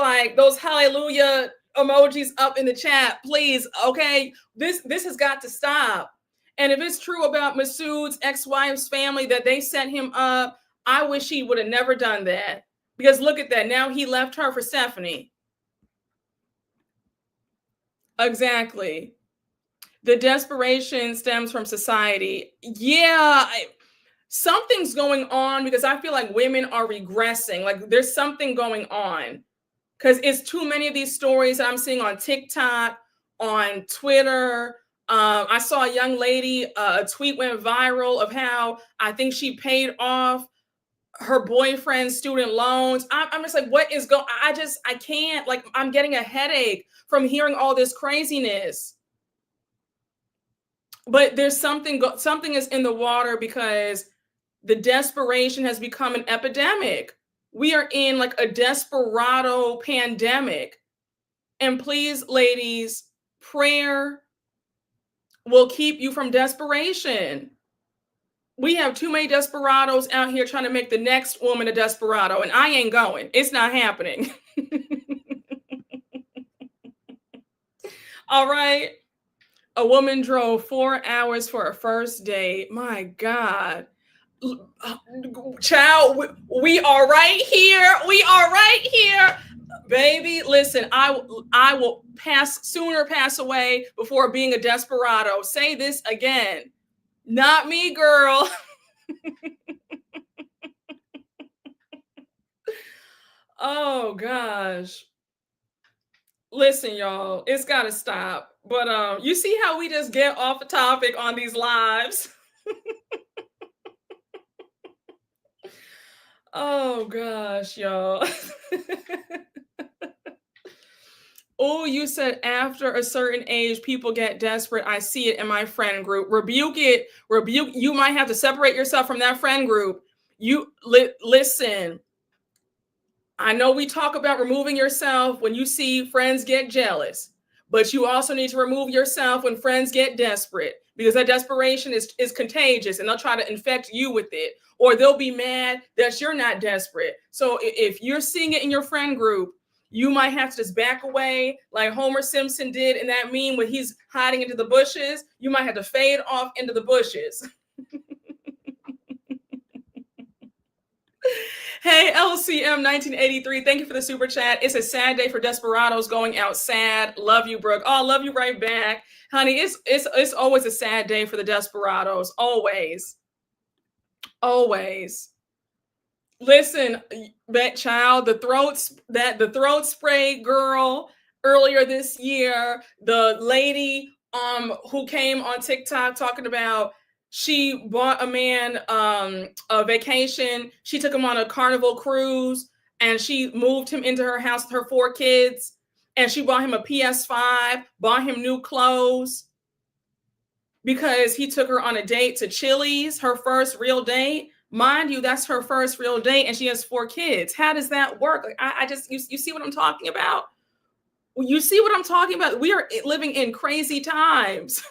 hallelujah emojis up in the chat, please. Okay. This has got to stop. And if it's true about Masood's ex-wife's family that they set him up, I wish he would have never done that. Because look at that. Now he left her for Stephanie. Exactly. The desperation stems from society. Yeah, something's going on, because I feel like women are regressing. Like, there's something going on, because it's too many of these stories that I'm seeing on TikTok, on Twitter. I saw a young lady, a tweet went viral of how I think she paid off her boyfriend's student loans. I'm just like, what is going? I can't. Like, I'm getting a headache from hearing all this craziness. But there's something is in the water, because the desperation has become an epidemic. We are in like a desperado pandemic. And please, ladies, prayer will keep you from desperation. We have too many desperados out here trying to make the next woman a desperado, and I ain't going. It's not happening. All right. A woman drove 4 hours for a first date. My God. Child, we are right here. We are right here. Baby, listen, I will sooner pass away before being a desperado. Say this again. Not me, girl. Oh gosh. Listen, y'all, it's gotta stop. But you see how we just get off the topic on these lives? Oh gosh, y'all. Oh, you said after a certain age, people get desperate. I see it in my friend group. Rebuke it. Rebuke. You might have to separate yourself from that friend group. Listen. I know we talk about removing yourself when you see friends get jealous, but you also need to remove yourself when friends get desperate, because that desperation is contagious and they'll try to infect you with it, or they'll be mad that you're not desperate. So if you're seeing it in your friend group, you might have to just back away like Homer Simpson did in that meme when he's hiding into the bushes. You might have to fade off into the bushes. Hey, LCM 1983, thank you for the super chat. It's a sad day for desperados going out sad. Love you, Brooke. Oh, love you right back. Honey, it's always a sad day for the desperados. Always. Always. Listen, that child, the throat spray girl earlier this year, the lady who came on TikTok talking about she bought a man a vacation. She took him on a Carnival cruise and she moved him into her house with her 4 kids. And she bought him a PS5, bought him new clothes because he took her on a date to Chili's, her first real date. Mind you, that's her first real date and she has 4 kids. How does that work? Like, I just, you see what I'm talking about? You see what I'm talking about? We are living in crazy times.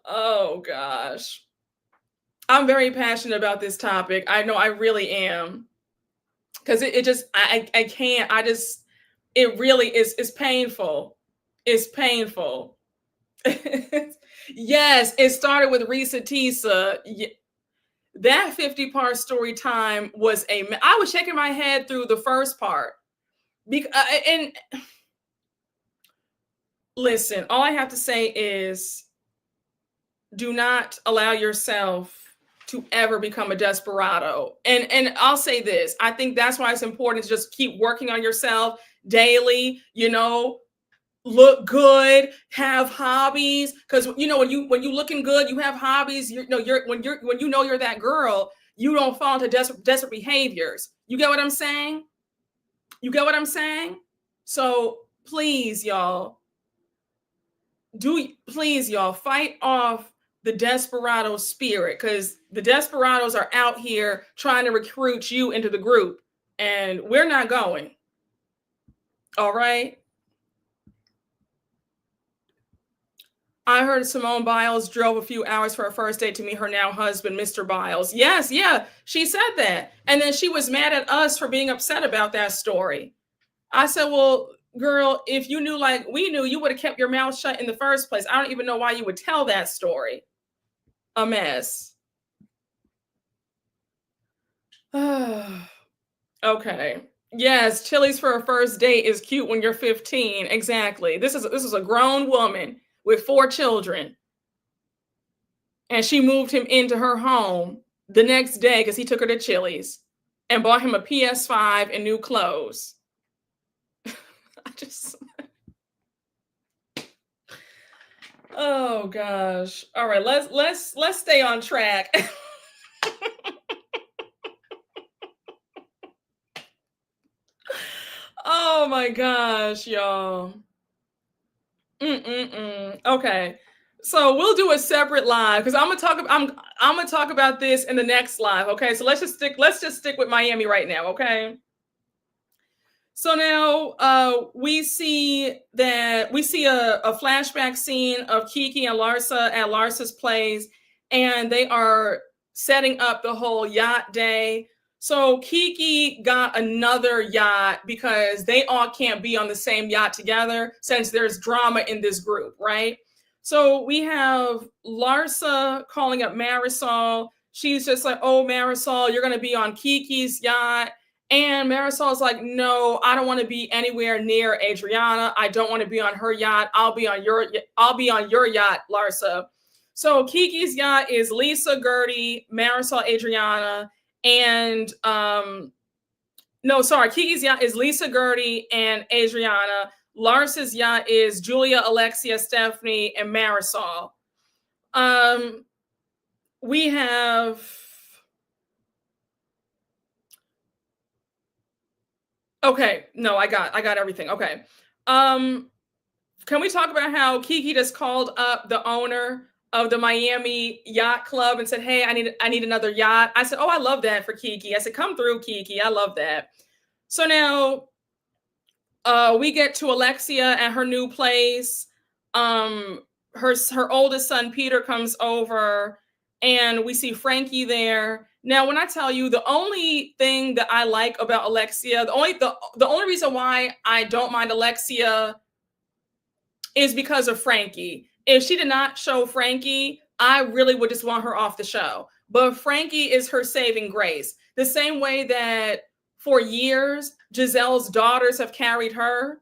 Oh gosh. I'm very passionate about this topic. I know I really am. Because it just, I can't, it really is painful. It's painful. Yes, it started with Risa Tisa. That 50-part story time was I was shaking my head through the first part. And listen, all I have to say is, do not allow yourself to ever become a desperado. And I'll say this, I think that's why it's important to just keep working on yourself daily, look good, have hobbies. Because when you looking good, you have hobbies, when you're that girl, you don't fall into desperate behaviors. You get what I'm saying? So please, y'all, fight off the desperado spirit, because the desperados are out here trying to recruit you into the group, and we're not going. All right. I heard Simone Biles drove a few hours for her first date to meet her now husband, Mr. Biles. Yes, yeah, she said that. And then she was mad at us for being upset about that story. I said, well, girl, if you knew like we knew, you would have kept your mouth shut in the first place. I don't even know why you would tell that story. A mess. Okay. Yes, Chili's for a first date is cute when you're 15. Exactly. This is a grown woman with 4 children. And she moved him into her home the next day because he took her to Chili's and bought him a PS5 and new clothes. Oh gosh. All right, let's stay on track. Oh my gosh, y'all. Okay. So we'll do a separate live because I'm gonna talk about this in the next live. Okay. So let's just stick with Miami right now. Okay. So now we see a flashback scene of Kiki and Larsa at Larsa's place, and they are setting up the whole yacht day. So Kiki got another yacht because they all can't be on the same yacht together since there's drama in this group, right? So we have Larsa calling up Marisol. She's just like, "Oh, Marisol, you're going to be on Kiki's yacht." And Marisol's like, "No, I don't want to be anywhere near Adriana. I don't want to be on her yacht. I'll be on your yacht, Larsa." So Kiki's yacht is Lisa, Guerdy, Marisol, Adriana, and Kiki's yacht is Lisa, Guerdy, and Adriana. Larsa's yacht is Julia, Alexia, Stephanie, and Marisol. We have Okay, no, I got everything. Okay. Can we talk about how Kiki just called up the owner of the Miami Yacht Club and said, "Hey, I need another yacht." I said, "Oh, I love that for Kiki." I said, "Come through, Kiki. I love that." So now we get to Alexia at her new place. Her oldest son Peter comes over, and we see Frankie there. Now, when I tell you, the only thing that I like about Alexia, the only reason why I don't mind Alexia is because of Frankie. If she did not show Frankie, I really would just want her off the show. But Frankie is her saving grace. The same way that for years, Giselle's daughters have carried her,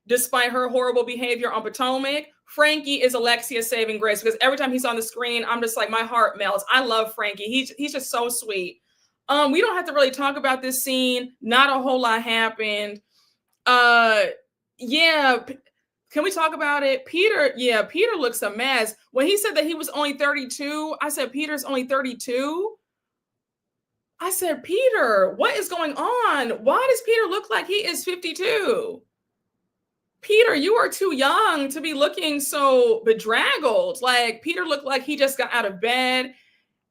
despite her horrible behavior on Potomac. Frankie is Alexia's saving grace because every time he's on the screen, I'm just like, my heart melts. I love Frankie. He's just so sweet. We don't have to really talk about this scene. Not a whole lot happened. Yeah. Can we talk about it? Peter looks a mess. When he said that he was only 32, I said, Peter's only 32? I said, Peter, what is going on? Why does Peter look like he is 52? Peter, you are too young to be looking so bedraggled. Like, Peter looked like he just got out of bed.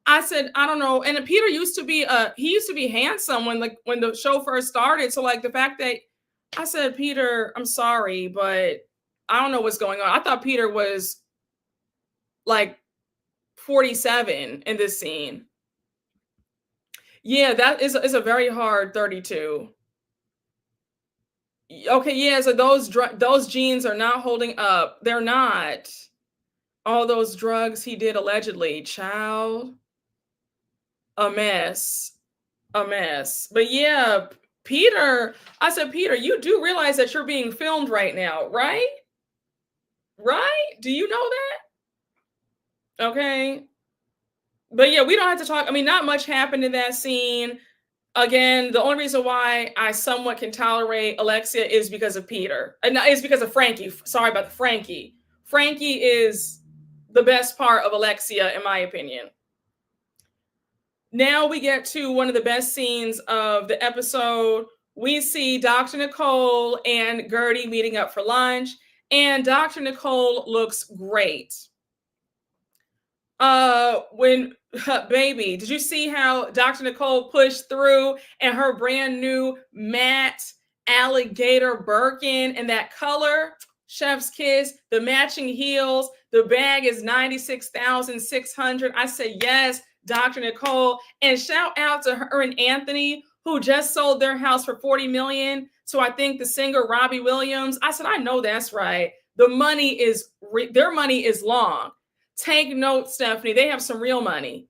I said, I don't know. And Peter used to be handsome when the show first started. So like the fact that I said, Peter, I'm sorry, but I don't know what's going on. I thought Peter was like 47 in this scene. Yeah, that is a very hard 32. Okay, yeah, so those jeans are not holding up. They're not. All those drugs he did allegedly, child. A mess. But yeah, Peter, I said, Peter, you do realize that you're being filmed right now, right? Right? Do you know that? Okay. But yeah, we don't have to talk. I mean, not much happened in that scene. Again, the only reason why I somewhat can tolerate Alexia is because of Peter. And it's because of Frankie. Sorry about Frankie. Frankie is the best part of Alexia, in my opinion. Now we get to one of the best scenes of the episode. We see Dr. Nicole and Guerdy meeting up for lunch, and Dr. Nicole looks great. Baby, did you see how Dr. Nicole pushed through and her brand new matte alligator Birkin in that color? Chef's kiss, the matching heels, the bag is $96,600. I said, yes, Dr. Nicole. And shout out to her and Anthony, who just sold their house for $40 million. So I think the singer Robbie Williams. I said, I know that's right. Their money is long. Take note, Stephanie. They have some real money.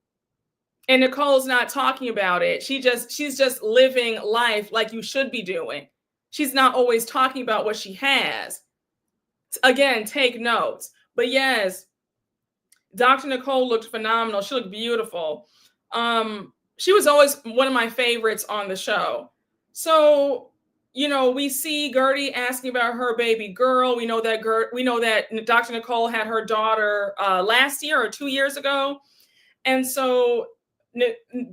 And Nicole's not talking about it. She's just living life like you should be doing. She's not always talking about what she has. Again, take notes. But yes, Dr. Nicole looked phenomenal. She looked beautiful. She was always one of my favorites on the show. So, we see Guerdy asking about her baby girl. We know that Dr. Nicole had her daughter last year or 2 years ago. And so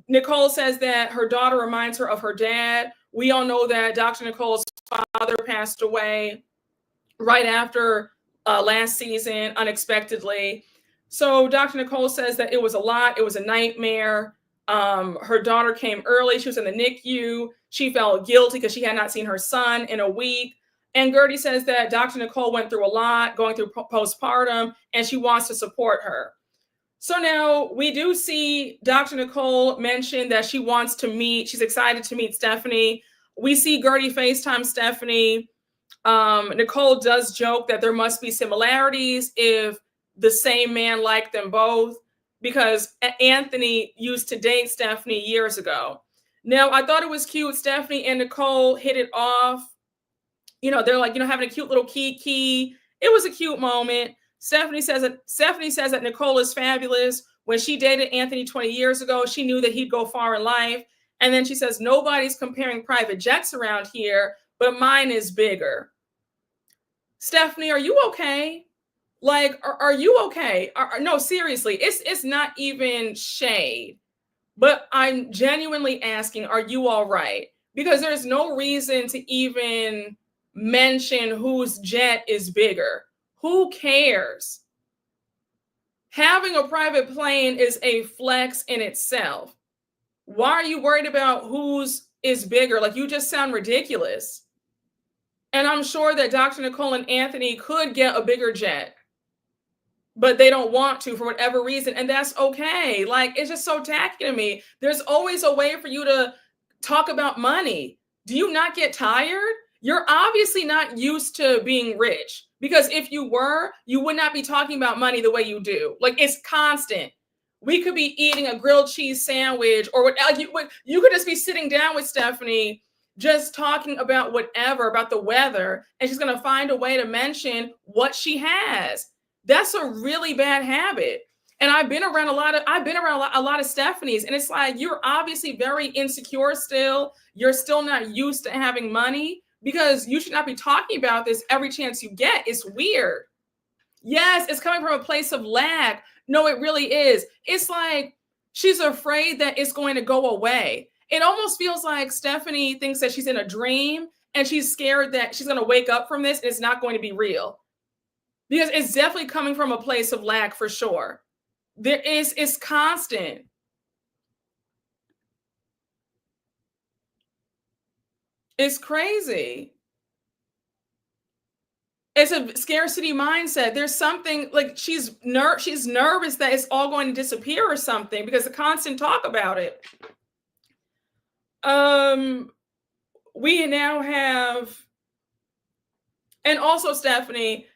Nicole says that her daughter reminds her of her dad. We all know that Dr. Nicole's father passed away right after last season, unexpectedly. So Dr. Nicole says that it was a lot. It was a nightmare. Her daughter came early. She was in the NICU. She felt guilty because she had not seen her son in a week. And Guerdy says that Dr. Nicole went through a lot, going through postpartum, and she wants to support her. So now we do see Dr. Nicole mention that she wants to meet, she's excited to meet Stephanie. We see Guerdy FaceTime Stephanie. Nicole does joke that there must be similarities if the same man liked them both, because Anthony used to date Stephanie years ago. Now, I thought it was cute. Stephanie and Nicole hit it off. They're like, having a cute little kiki. It was a cute moment. Stephanie says that Nicole is fabulous. When she dated Anthony 20 years ago, she knew that he'd go far in life. And then she says, nobody's comparing private jets around here, but mine is bigger. Stephanie, are you okay? Like, are you okay? No, seriously, it's not even shade, but I'm genuinely asking, are you all right? Because there's no reason to even mention whose jet is bigger. Who cares? Having a private plane is a flex in itself. Why are you worried about whose is bigger? Like, you just sound ridiculous. And I'm sure that Dr. Nicole and Anthony could get a bigger jet, but they don't want to for whatever reason. And that's okay. Like, it's just so tacky to me. There's always a way for you to talk about money. Do you not get tired? You're obviously not used to being rich, because if you were, you would not be talking about money the way you do. Like, it's constant. We could be eating a grilled cheese sandwich, or whatever. You could just be sitting down with Stephanie, just talking about whatever, about the weather, and she's going to find a way to mention what she has. That's a really bad habit. And I've been around a lot of Stephanies, and it's like, you're obviously very insecure still. You're still not used to having money, because you should not be talking about this every chance you get. It's weird. Yes, it's coming from a place of lack. No, it really is. It's like she's afraid that it's going to go away. It almost feels like Stephanie thinks that she's in a dream, and she's scared that she's going to wake up from this and it's not going to be real. Because it's definitely coming from a place of lack for sure. It's constant. It's crazy. It's a scarcity mindset. There's something like she's nervous that it's all going to disappear or something, because the constant talk about it. We now have, and also Stephanie,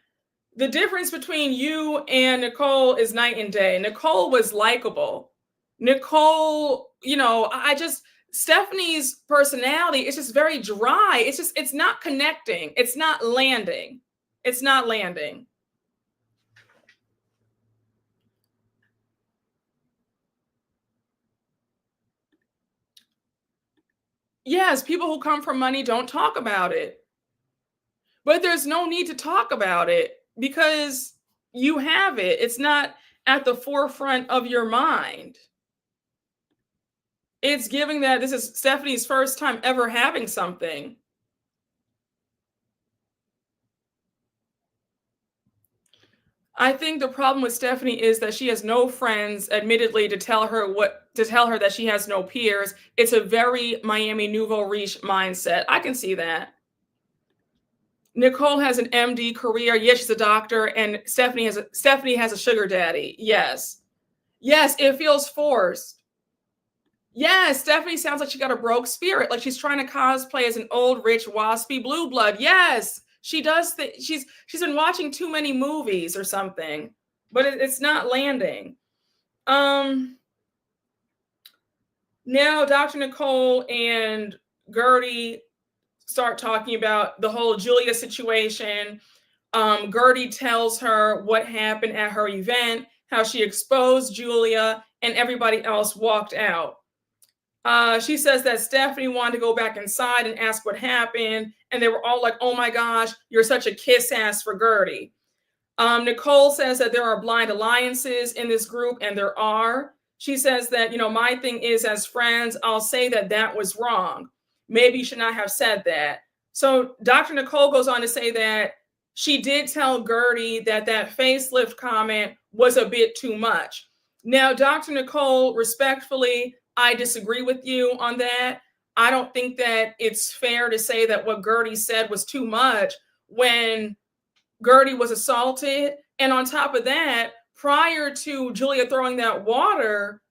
the difference between you and Nicole is night and day. Nicole was likable. Nicole, Stephanie's personality is just very dry. It's not connecting. It's not landing. It's not landing. Yes, people who come from money don't talk about it. But there's no need to talk about it, because you have it. It's not at the forefront of your mind. It's giving that this is Stephanie's first time ever having something. I think the problem with Stephanie is that she has no friends, admittedly, to tell her that she has no peers. It's a very Miami Nouveau Riche mindset. I can see that. Nicole has an MD career. Yes, she's a doctor, and Stephanie has a sugar daddy. Yes, it feels forced. Yes, Stephanie sounds like she got a broke spirit, like she's trying to cosplay as an old, rich, waspy blue blood. Yes, she does. She's been watching too many movies or something, but it's not landing. Now Dr. Nicole and Guerdy start talking about the whole Julia situation. Guerdy tells her what happened at her event, how she exposed Julia and everybody else walked out. She says that Stephanie wanted to go back inside and ask what happened, and they were all like, oh my gosh, you're such a kiss ass for Guerdy. Nicole says that there are blind alliances in this group, and there are. She says that, my thing is, as friends, I'll say that was wrong. Maybe you should not have said that. So Dr. Nicole goes on to say that she did tell Guerdy that facelift comment was a bit too much. Now, Dr. Nicole respectfully I disagree with you on that. I don't think that it's fair to say that what Guerdy said was too much when Guerdy was assaulted. And on top of that, prior to Julia throwing that water,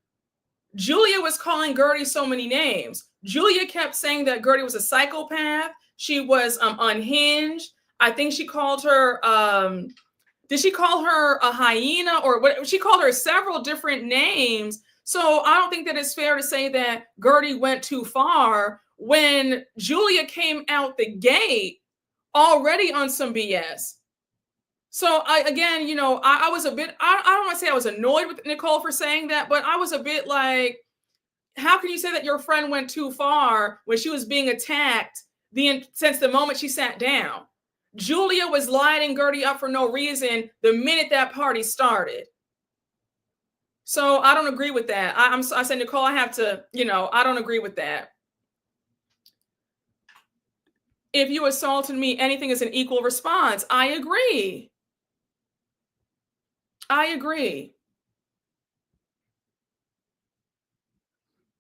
Julia was calling Guerdy so many names. Julia kept saying that Guerdy was a psychopath. She was unhinged. I think she called her, did she call her a hyena or what? She called her several different names. So I don't think that it's fair to say that Guerdy went too far when Julia came out the gate already on some BS. So again, I was a bit, I don't want to say I was annoyed with Nicole for saying that, but I was a bit like, how can you say that your friend went too far when she was being attacked since the moment she sat down? Julia was lighting Guerdy up for no reason the minute that party started. So I don't agree with that. I said, Nicole, I have to, I don't agree with that. If you assaulted me, anything is an equal response. I agree. I agree.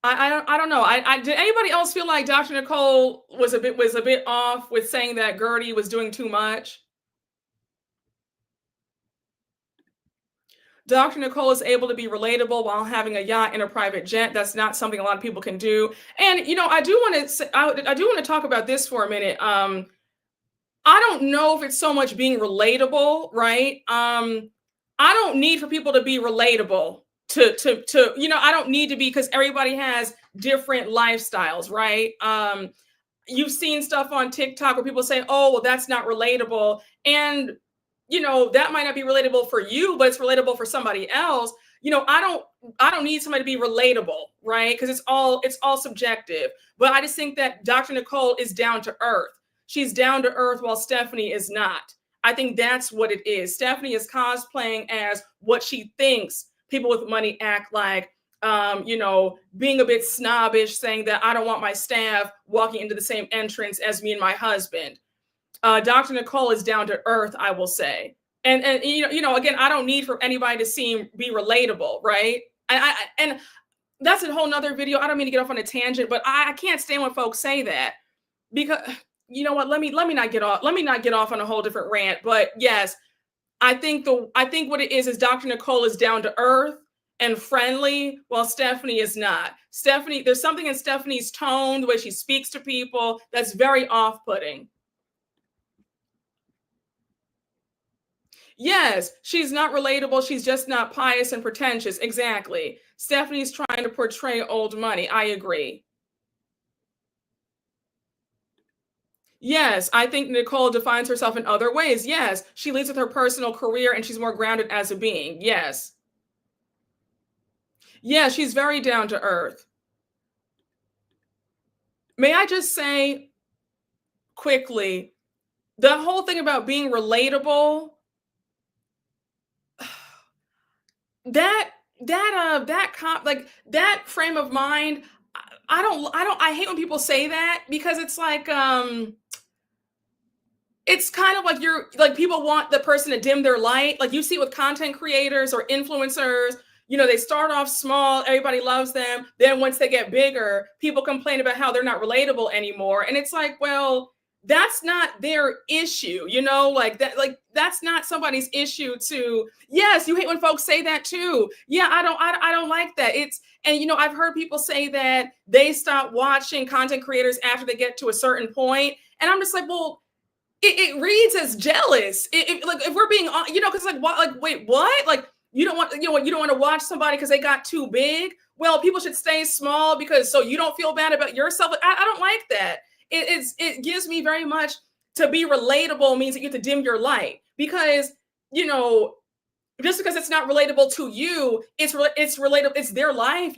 I don't know. Did anybody else feel like Dr. Nicole was a bit off with saying that Guerdy was doing too much? Dr. Nicole is able to be relatable while having a yacht and a private jet. That's not something a lot of people can do. And I do want to talk about this for a minute. I don't know if it's so much being relatable, right? I don't need for people to be relatable to I don't need to be, because everybody has different lifestyles, right? You've seen stuff on TikTok where people say, oh, well, that's not relatable. And that might not be relatable for you, but it's relatable for somebody else. I don't need somebody to be relatable, right? Because it's all subjective. But I just think that Dr. Nicole is down to earth. She's down to earth while Stephanie is not. I think that's what it is. Stephanie is cosplaying as what she thinks people with money act like, being a bit snobbish, saying that I don't want my staff walking into the same entrance as me and my husband. Dr. Nicole is down to earth, I will say. And again, I don't need for anybody to be relatable, right? And that's a whole nother video. I don't mean to get off on a tangent, but I can't stand when folks say that, because you know what? Let me not get off. Let me not get off on a whole different rant. But yes, I think what it is Dr. Nicole is down to earth and friendly, while Stephanie is not. There's something in Stephanie's tone, the way she speaks to people, that's very off-putting. Yes, she's not relatable. She's just not pious and pretentious. Exactly. Stephanie's trying to portray old money. I agree. Yes, I think Nicole defines herself in other ways. Yes, she leads with her personal career and she's more grounded as a being. Yes. Yeah, she's very down to earth. May I just say quickly, the whole thing about being relatable, that frame of mind, I hate when people say that, because it's like, it's kind of like people want the person to dim their light. Like you see with content creators or influencers, they start off small, everybody loves them. Then once they get bigger, people complain about how they're not relatable anymore. And it's like, well, that's not their issue, that's not somebody's issue to, yes, you hate when folks say that too. Yeah, I don't like that. And I've heard people say that they stop watching content creators after they get to a certain point. And I'm just like, well, it reads as jealous. If we're being, because wait, what? Like, you don't want to watch somebody because they got too big. Well, people should stay small so you don't feel bad about yourself. I don't like that. It gives me very much, to be relatable means that you have to dim your light, because, just because it's not relatable to you, it's relatable. It's their life,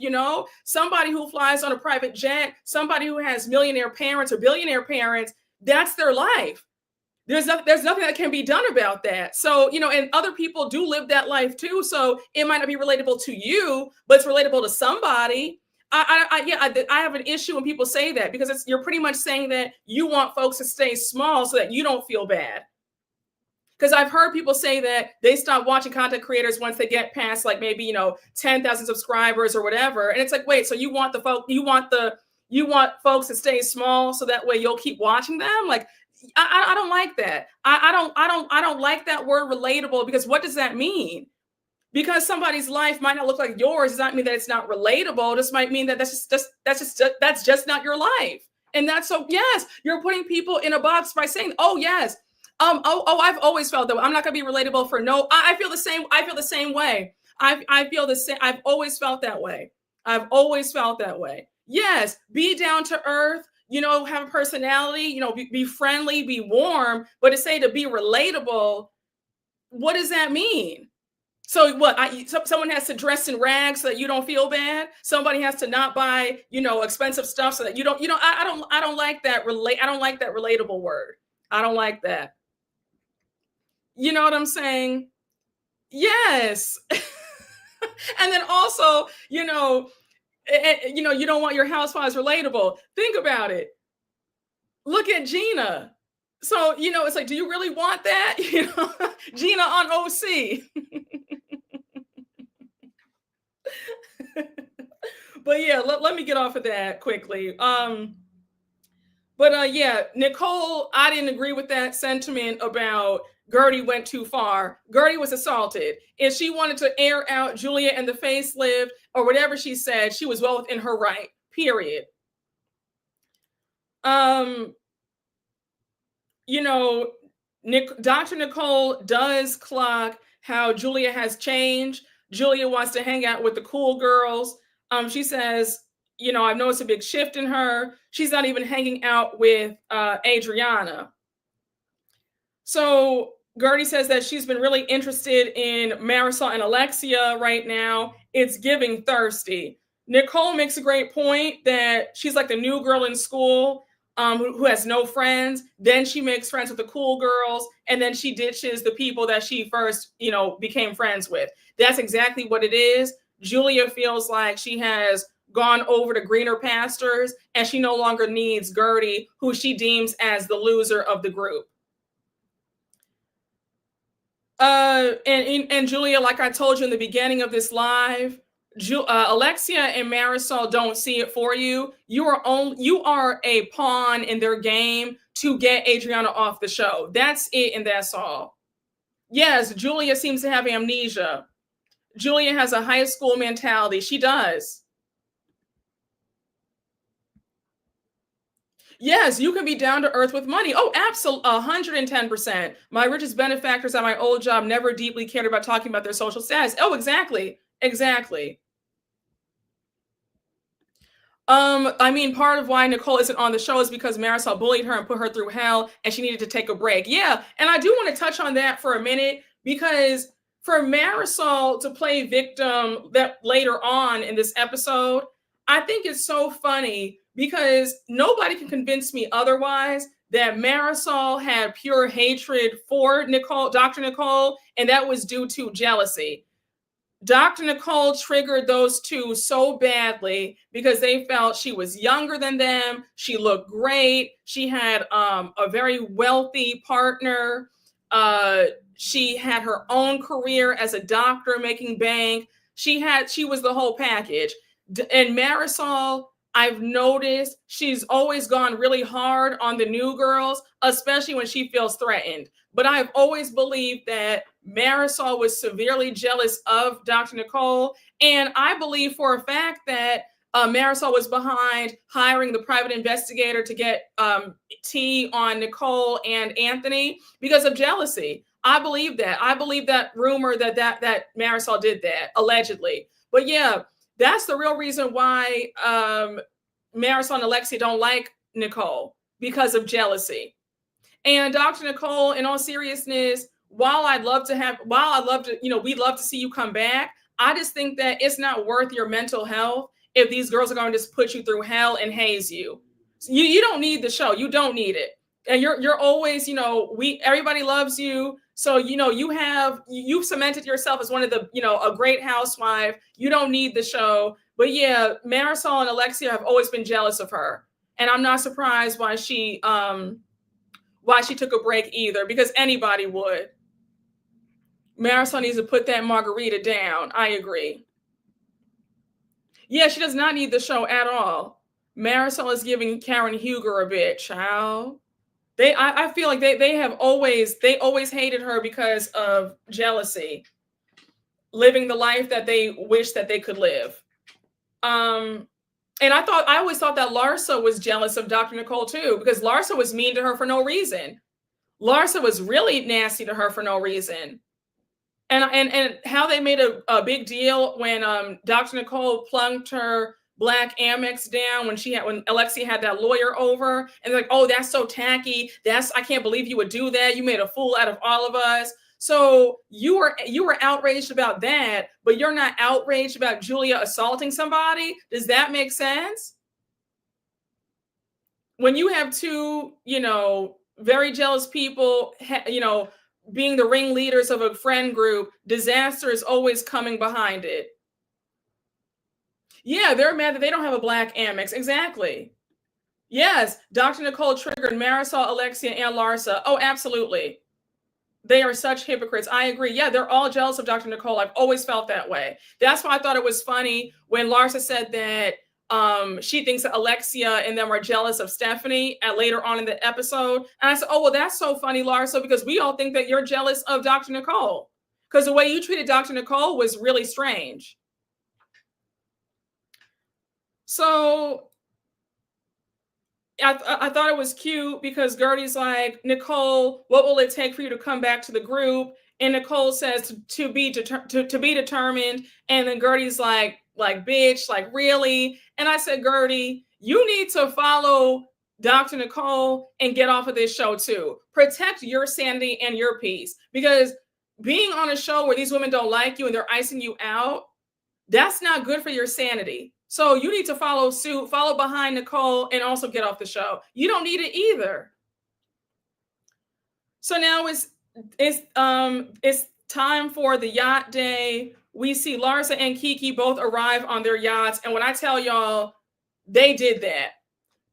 somebody who flies on a private jet, somebody who has millionaire parents or billionaire parents, that's their life. There's nothing that can be done about that. So, and other people do live that life too. So it might not be relatable to you, but it's relatable to somebody. I have an issue when people say that, because you're pretty much saying that you want folks to stay small so that you don't feel bad. Because I've heard people say that they stop watching content creators once they get past like maybe 10,000 subscribers or whatever, and it's like, wait, so you want folks to stay small so that way you'll keep watching them? Like, I don't like that. I don't like that word relatable, because what does that mean? Because somebody's life might not look like yours does not mean that it's not relatable. This might mean that that's just not your life. And that's so, yes, you're putting people in a box by saying, oh yes, I've always felt that way. I'm not gonna be relatable for no. I feel the same. I feel the same way. I feel the same. I've always felt that way. I've always felt that way. Yes, be down to earth. Have a personality. Be friendly, be warm. But to say to be relatable, what does that mean? So what? Someone has to dress in rags so that you don't feel bad. Somebody has to not buy, expensive stuff so that you don't. I don't like that. I don't like that relatable word. I don't like that. You know what I'm saying? Yes. And then also, you don't want your housewives relatable. Think about it. Look at Gina. So, it's like, do you really want that? Gina on OC. But yeah, let me get off of that quickly. Yeah, Nicole, I didn't agree with that sentiment about Guerdy went too far. Guerdy was assaulted. If she wanted to air out Julia and the facelift or whatever she said, she was well within her right, period. Dr. Nicole does clock how Julia has changed. Julia wants to hang out with the cool girls. She says, I've noticed a big shift in her. She's not even hanging out with Adriana. So Guerdy says that she's been really interested in Marisol and Alexia right now. It's giving thirsty. Nicole makes a great point that she's like the new girl in school who has no friends. Then she makes friends with the cool girls, and then she ditches the people that she first, became friends with. That's exactly what it is. Julia feels like she has gone over to greener pastures, and she no longer needs Guerdy, who she deems as the loser of the group. And Julia, like I told you in the beginning of this live, Alexia and Marisol don't see it for you. You are a pawn in their game to get Adriana off the show. That's it, and that's all. Yes, Julia seems to have amnesia. Julia has a high school mentality. She does. Yes, you can be down to earth with money. Oh, absolutely, 110%. My richest benefactors at my old job never deeply cared about talking about their social status. Oh, exactly. Part of why Nicole isn't on the show is because Marisol bullied her and put her through hell, and she needed to take a break. Yeah, and I do want to touch on that for a minute, because for Marisol to play victim that later on in this episode, I think it's so funny, because nobody can convince me otherwise that Marisol had pure hatred for Nicole, Dr. Nicole, and that was due to jealousy. Dr. Nicole triggered those two so badly because they felt she was younger than them. She looked great. She had a very wealthy partner. She had her own career as a doctor making bank. She was the whole package. And Marisol, I've noticed she's always gone really hard on the new girls, especially when she feels threatened. But I've always believed that Marisol was severely jealous of Dr. Nicole. And I believe for a fact that Marisol was behind hiring the private investigator to get tea on Nicole and Anthony because of jealousy. I believe that. I believe that rumor that Marisol did that, allegedly. But yeah, that's the real reason why Marisol and Alexia don't like Nicole, because of jealousy. And Dr. Nicole, in all seriousness, while we'd love to see you come back, I just think that it's not worth your mental health if these girls are going to just put you through hell and haze you. You don't need the show. You don't need it. And you're always, everybody loves you. So, you've cemented yourself as one of the, a great housewife. You don't need the show. But yeah, Marisol and Alexia have always been jealous of her. And I'm not surprised why she took a break either, because anybody would. Marisol needs to put that margarita down. I agree. Yeah, she does not need the show at all. Marisol is giving Karen Huger a bit, child. I feel like they always hated her because of jealousy, living the life that they wish that they could live. And I always thought that Larsa was jealous of Dr. Nicole too, because Larsa was mean to her for no reason. Larsa was really nasty to her for no reason. And how they made a big deal when Dr. Nicole plunked her black Amex down when Alexia had that lawyer over, and they're like, oh, that's so tacky. I can't believe you would do that. You made a fool out of all of us. So you were outraged about that, but you're not outraged about Julia assaulting somebody. Does that make sense? When you have two, very jealous people, being the ringleaders of a friend group, disaster is always coming behind it. Yeah, they're mad that they don't have a black Amex. Exactly. Yes, Dr. Nicole triggered Marisol, Alexia, and Larsa. Oh, absolutely. They are such hypocrites. I agree. Yeah, they're all jealous of Dr. Nicole. I've always felt that way. That's why I thought it was funny when Larsa said that she thinks that Alexia and them are jealous of Stephanie later on in the episode. And I said, oh, well, that's so funny, Larsa, because we all think that you're jealous of Dr. Nicole. Because the way you treated Dr. Nicole was really strange. So I thought it was cute because Guerdy's like, Nicole, what will it take for you to come back to the group? And Nicole says to be determined. And then Guerdy's like, bitch, like, really? And I said, Guerdy, you need to follow Dr. Nicole and get off of this show too. Protect your sanity and your peace, because being on a show where these women don't like you and they're icing you out, that's not good for your sanity. So you need to follow suit, follow behind Nicole, and also get off the show. You don't need it either. So now it's time for the yacht day. We see Larsa and Kiki both arrive on their yachts. And when I tell y'all, they did that.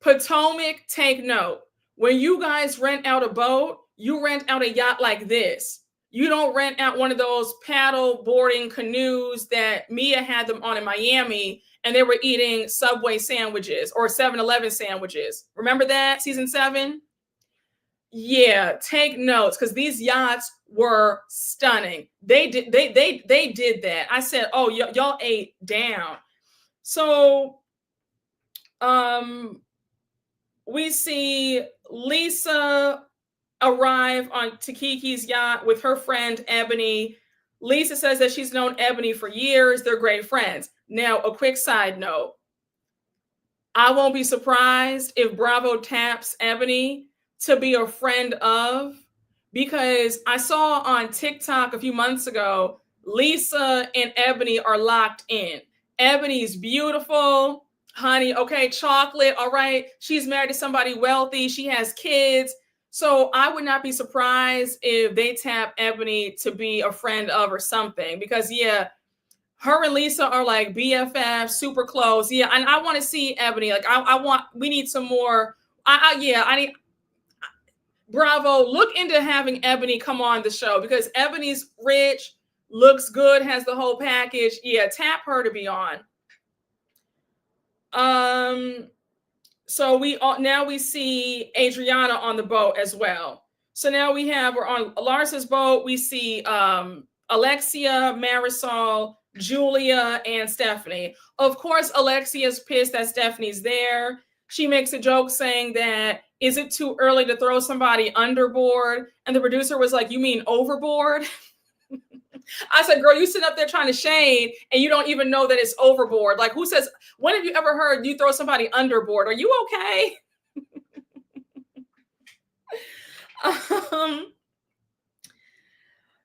Potomac, take note. When you guys rent out a boat, you rent out a yacht like this. You don't rent out one of those paddle boarding canoes that Mia had them on in Miami, and they were eating Subway sandwiches or 7-Eleven sandwiches. Remember that, season 7? Yeah, take notes, because these yachts were stunning. They did that. I said, oh, y'all ate down. So we see Lisa arrive on Kiki's yacht with her friend Ebony. Lisa says that she's known Ebony for years. They're great friends. Now, a quick side note. I won't be surprised if Bravo taps Ebony to be a friend of, because I saw on TikTok a few months ago, Lisa and Ebony are locked in. Ebony's beautiful, honey. Okay, chocolate. All right. She's married to somebody wealthy. She has kids. So I would not be surprised if they tap Ebony to be a friend of or something, because yeah, her and Lisa are like BFF, super close. Yeah, and I want to see Ebony. Like we need some more. I need Bravo, look into having Ebony come on the show, because Ebony's rich, looks good, has the whole package. Yeah, tap her to be on. So now we see Adriana on the boat as well. So now we're on Larsa's boat. We see Alexia, Marisol, Julia, and Stephanie. Of course, Alexia's pissed that Stephanie's there. She makes a joke saying that, is it too early to throw somebody underboard? And the producer was like, you mean overboard? I said, girl, you sit up there trying to shade and you don't even know that it's overboard. Like, who says, when have you ever heard you throw somebody underboard? Are you okay?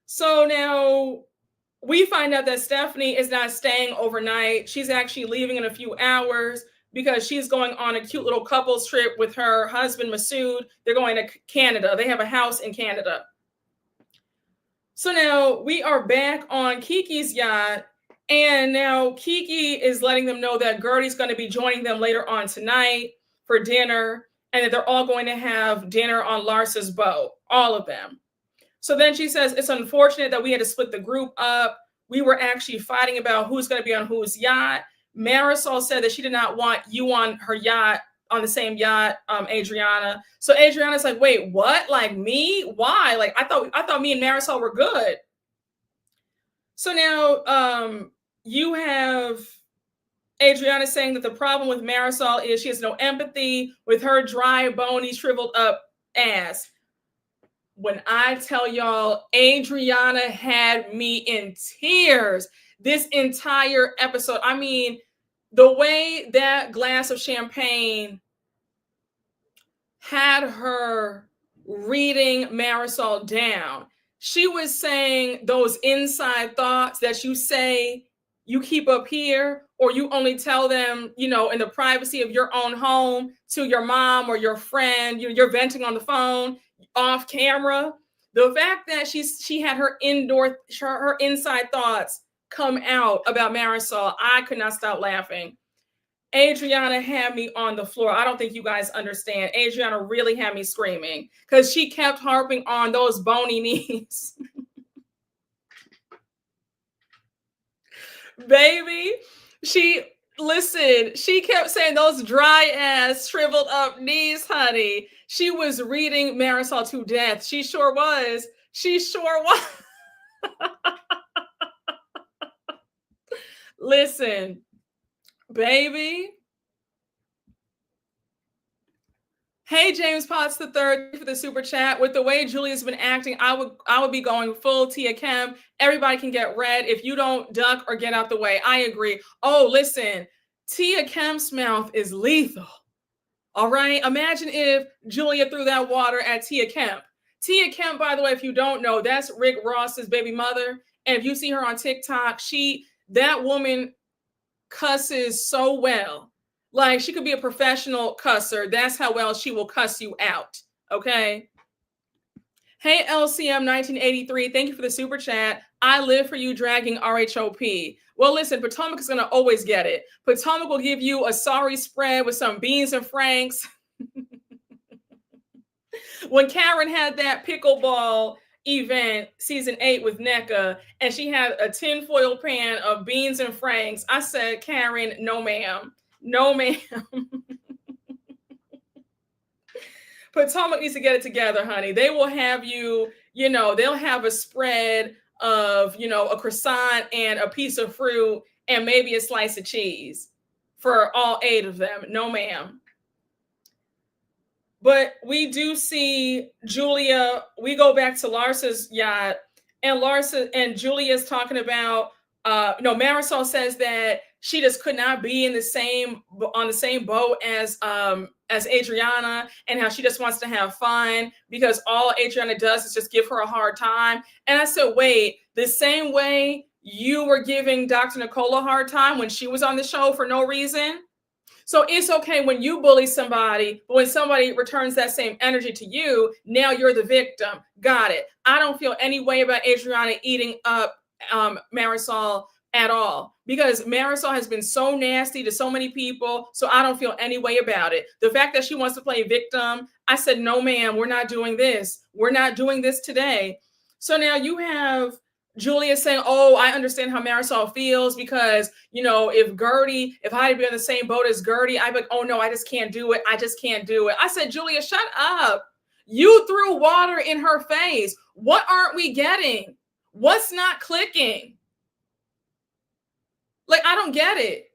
So now we find out that Stephanie is not staying overnight. She's actually leaving in a few hours, because she's going on a cute little couples trip with her husband, Masood. They're going to Canada. They have a house in Canada. So now we are back on Kiki's yacht, and now Kiki is letting them know that Guerdy's going to be joining them later on tonight for dinner, and that they're all going to have dinner on Larsa's boat, all of them. So then she says, it's unfortunate that we had to split the group up. We were actually fighting about who's going to be on whose yacht. Marisol said that she did not want you on her yacht, on the same yacht, Adriana. So Adriana's like, wait, what? Like me? Why? Like I thought me and Marisol were good. So now you have Adriana saying that the problem with Marisol is she has no empathy with her dry, bony, shriveled up ass. When I tell y'all, Adriana had me in tears this entire episode. I mean, the way that glass of champagne had her reading Marisol down. She was saying those inside thoughts that you say you keep up here, or you only tell them, you know, in the privacy of your own home to your mom or your friend. You're venting on the phone off camera. The fact that she had her inside thoughts come out about Marisol, I could not stop laughing. Adriana had me on the floor. I don't think you guys understand. Adriana really had me screaming because she kept harping on those bony knees. Baby, she kept saying those dry ass, shriveled up knees, honey. She was reading Marisol to death. She sure was. She sure was. Listen, baby. Hey, James Potts III for the super chat. With the way Julia's been acting, I would be going full Tia Kemp. Everybody can get red if you don't duck or get out the way. I agree. Oh, listen, Tia Kemp's mouth is lethal. All right. Imagine if Julia threw that water at Tia Kemp. Tia Kemp, by the way, if you don't know, that's Rick Ross's baby mother. And if you see her on TikTok, that woman cusses so well. Like, she could be a professional cusser. That's how well she will cuss you out. Okay. Hey, LCM 1983. Thank you for the super chat. I live for you dragging RHOP. Well, listen, Potomac is going to always get it. Potomac will give you a sorry spread with some beans and franks. When Karen had that pickleball event, season 8 with NECA, and she had a tinfoil pan of beans and franks, I said, Karen, no, ma'am. No, ma'am. Potomac needs to get it together, honey. They will have you, they'll have a spread of, a croissant and a piece of fruit and maybe a slice of cheese for all 8 of them. No, ma'am. But we do see Julia, we go back to Larsa's yacht, and Larsa and Julia's talking about, Marisol says that she just could not be on the same boat as Adriana, and how she just wants to have fun because all Adriana does is just give her a hard time. And I said, wait, the same way you were giving Dr. Nicole a hard time when she was on the show for no reason. So it's okay when you bully somebody, but when somebody returns that same energy to you, now you're the victim. Got it. I don't feel any way about Adriana eating up Marisol at all, because Marisol has been so nasty to so many people. So I don't feel any way about it. The fact that she wants to play victim, I said, no, ma'am, we're not doing this. We're not doing this today. So now you have Julia saying, oh, I understand how Marisol feels because, if I had to be on the same boat as Guerdy, I'd be like, oh no, I just can't do it. I just can't do it. I said, Julia, shut up. You threw water in her face. What aren't we getting? What's not clicking? Like, I don't get it.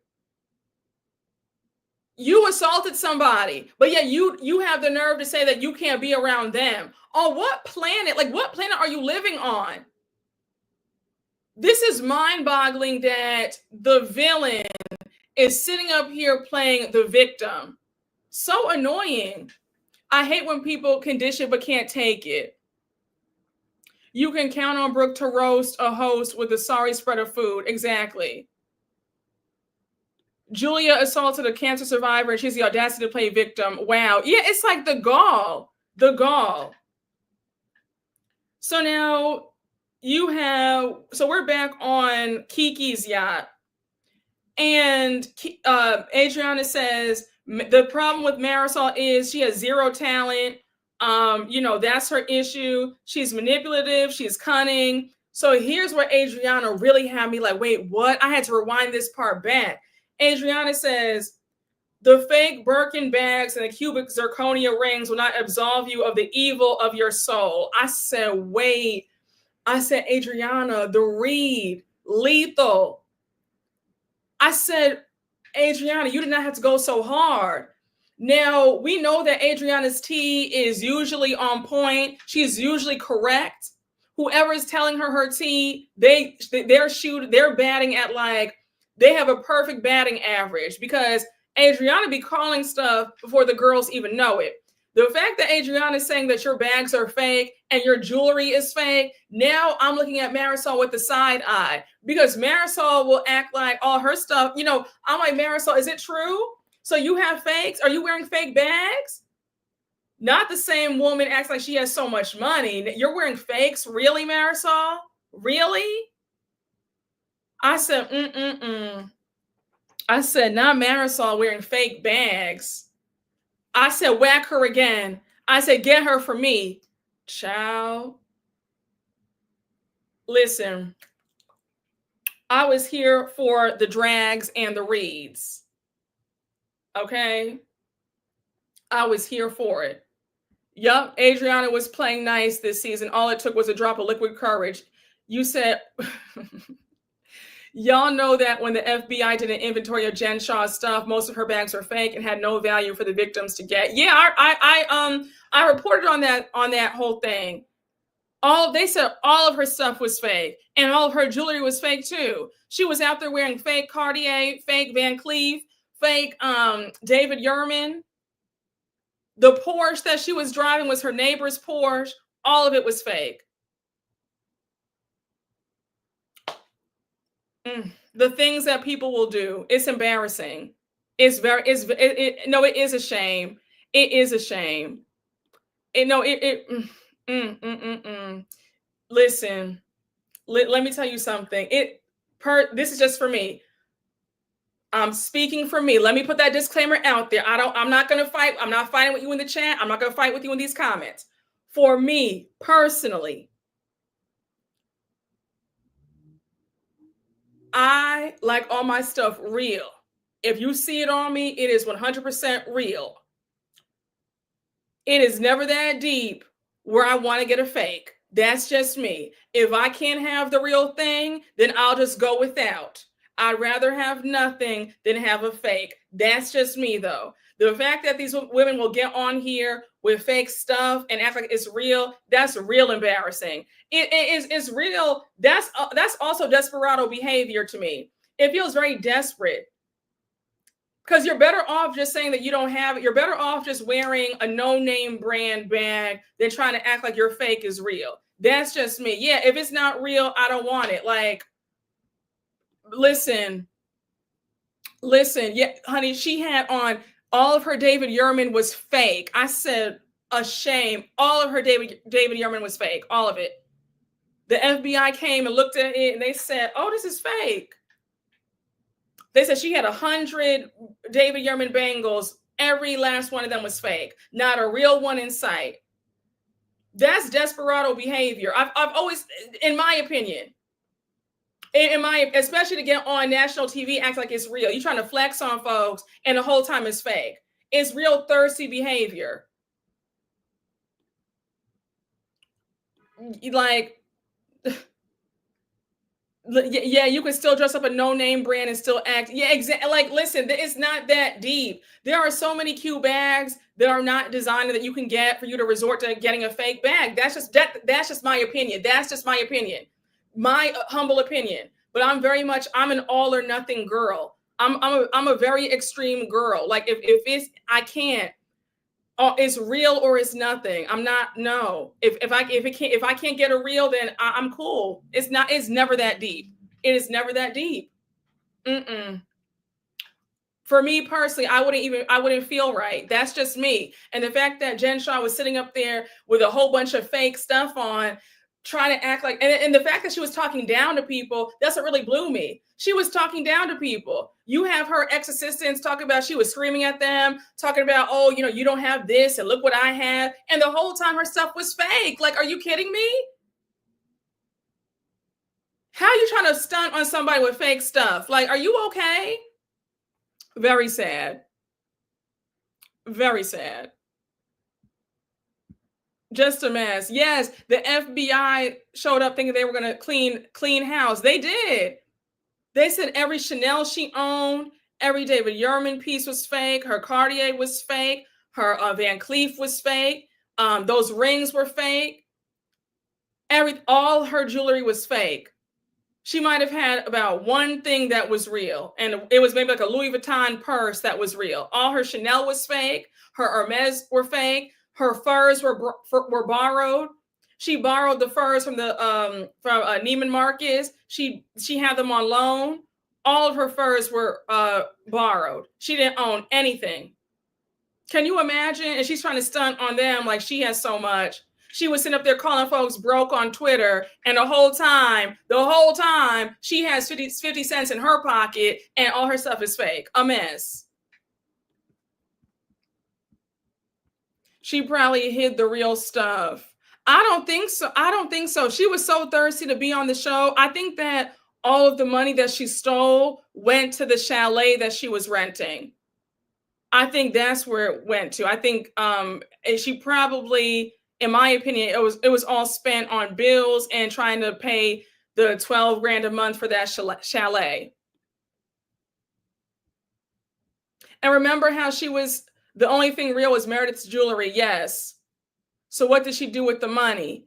You assaulted somebody, but yet you have the nerve to say that you can't be around them. On what planet? Like, what planet are you living on? This is mind-boggling that the villain is sitting up here playing the victim. So annoying. I hate when people can dish it but can't take it. You can count on Brooke to roast a host with a sorry spread of food. Exactly. Julia assaulted a cancer survivor and she has the audacity to play victim. Wow. Yeah, it's like the gall. The gall. So now so we're back on Kiki's yacht. And Adriana says the problem with Marisol is she has zero talent. That's her issue. She's manipulative. She's cunning. So here's where Adriana really had me like, wait, what? I had to rewind this part back. Adriana says, the fake Birkin bags and the cubic zirconia rings will not absolve you of the evil of your soul. I said, wait. I said, Adriana, the read, lethal. I said, Adriana, you did not have to go so hard. Now, we know that Adriana's tea is usually on point. She's usually correct. Whoever is telling her tea, they're batting at like, they have a perfect batting average because Adriana be calling stuff before the girls even know it. The fact that Adriana is saying that your bags are fake and your jewelry is fake, now I'm looking at Marisol with the side eye because Marisol will act like all her stuff, I'm like, Marisol, is it true? So you have fakes? Are you wearing fake bags? Not the same woman acts like she has so much money. You're wearing fakes? Really, Marisol? Really? I said, I said, not Marisol wearing fake bags. I said, whack her again. I said, get her for me. Child. Listen, I was here for the drags and the reads. Okay? I was here for it. Yup, Adriana was playing nice this season. All it took was a drop of liquid courage. You said... Y'all know that when the FBI did an inventory of Jen Shah's stuff, most of her bags were fake and had no value for the victims to get. Yeah, I reported on that whole thing. They said all of her stuff was fake and all of her jewelry was fake too. She was out there wearing fake Cartier, fake Van Cleef, fake David Yurman. The Porsche that she was driving was her neighbor's Porsche. All of it was fake. The things that people will do, it's embarrassing. It is a shame. It is a shame. Listen, let me tell you something. This is just for me. I'm speaking for me. Let me put that disclaimer out there. I'm not going to fight. I'm not fighting with you in the chat. I'm not going to fight with you in these comments. For me personally, I like all my stuff real. If you see it on me, it is 100% real. It is never that deep where I want to get a fake. That's just me. If I can't have the real thing, then I'll just go without. I'd rather have nothing than have a fake. That's just me, though. The fact that these women will get on here with fake stuff and act like it's real, that's real embarrassing. It's real. That's also desperado behavior to me. It feels very desperate because you're better off just saying that you don't have it. You're better off just wearing a no-name brand bag than trying to act like your fake is real. That's just me. Yeah, if it's not real, I don't want it. Like, listen. Yeah, honey, she had on all of her David Yurman was fake. I said, a shame. All of her David Yurman was fake. All of it. The FBI came and looked at it and they said, oh, this is fake. They said she had 100 David Yurman bangles. Every last one of them was fake. Not a real one in sight. That's desperado behavior. I've always, in my opinion, especially to get on national TV, act like it's real. You're trying to flex on folks and the whole time it's fake. It's real thirsty behavior. Like, yeah, you can still dress up a no-name brand and still act. Yeah, exactly. Like, listen, it's not that deep. There are so many cute bags that are not designed that you can get for you to resort to getting a fake bag. That's just my opinion. That's just my opinion. My humble opinion. But I'm an all or nothing girl. I'm a very extreme girl. Like if I can't. Oh, it's real or it's nothing. I'm not. No. If I can't get a real, then I'm cool. It's never that deep. It is never that deep. For me personally, I wouldn't feel right. That's just me. And the fact that Jen Shah was sitting up there with a whole bunch of fake stuff on, trying to act like, and the fact that she was talking down to people, that's what really blew me. She was talking down to people. You have her ex-assistants talking about, she was screaming at them, talking about, oh, you don't have this, and look what I have. And the whole time her stuff was fake. Like, are you kidding me? How are you trying to stunt on somebody with fake stuff? Like, are you okay? Very sad. Very sad. Just a mess. Yes, the FBI showed up thinking they were going to clean house. They did. They said every Chanel she owned, every David Yurman piece was fake. Her Cartier was fake. Her Van Cleef was fake. Those rings were fake. All her jewelry was fake. She might have had about one thing that was real, and it was maybe like a Louis Vuitton purse that was real. All her Chanel was fake. Her Hermes were fake. Her furs were borrowed. She borrowed the furs from Neiman Marcus. She had them on loan. All of her furs were borrowed. She didn't own anything. Can you imagine? And she's trying to stunt on them like she has so much. She was sitting up there calling folks broke on Twitter, and the whole time, she has 50 cents in her pocket, and all her stuff is fake. A mess. She probably hid the real stuff. I don't think so. She was so thirsty to be on the show. I think that all of the money that she stole went to the chalet that she was renting. I think that's where it went to. I think she probably, in my opinion, it was all spent on bills and trying to pay the $12,000 a month for that chalet. And remember how she was, the only thing real was Meredith's jewelry. Yes. So what did she do with the money?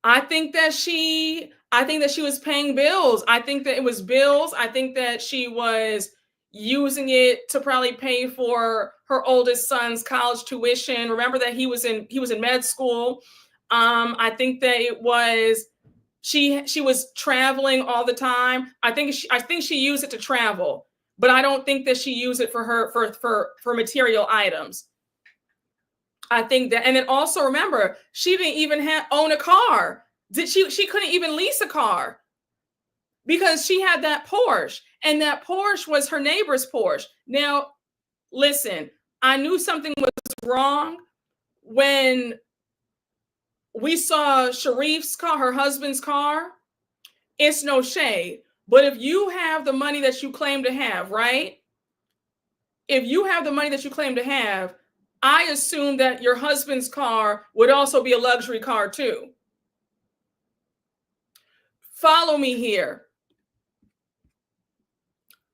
I think that she was paying bills. I think that it was bills. I think that she was using it to probably pay for her oldest son's college tuition. Remember that he was in med school. I think that it was she was traveling all the time. I think she used it to travel, but I don't think that she used it for material items. I think that, and then also remember, she didn't even own a car. She couldn't even lease a car because she had that Porsche, and that Porsche was her neighbor's Porsche. Now, listen, I knew something was wrong when we saw Sharif's car, her husband's car. It's no shade, but if you have the money that you claim to have, right? If you have the money that you claim to have, I assume that your husband's car would also be a luxury car too. Follow me here.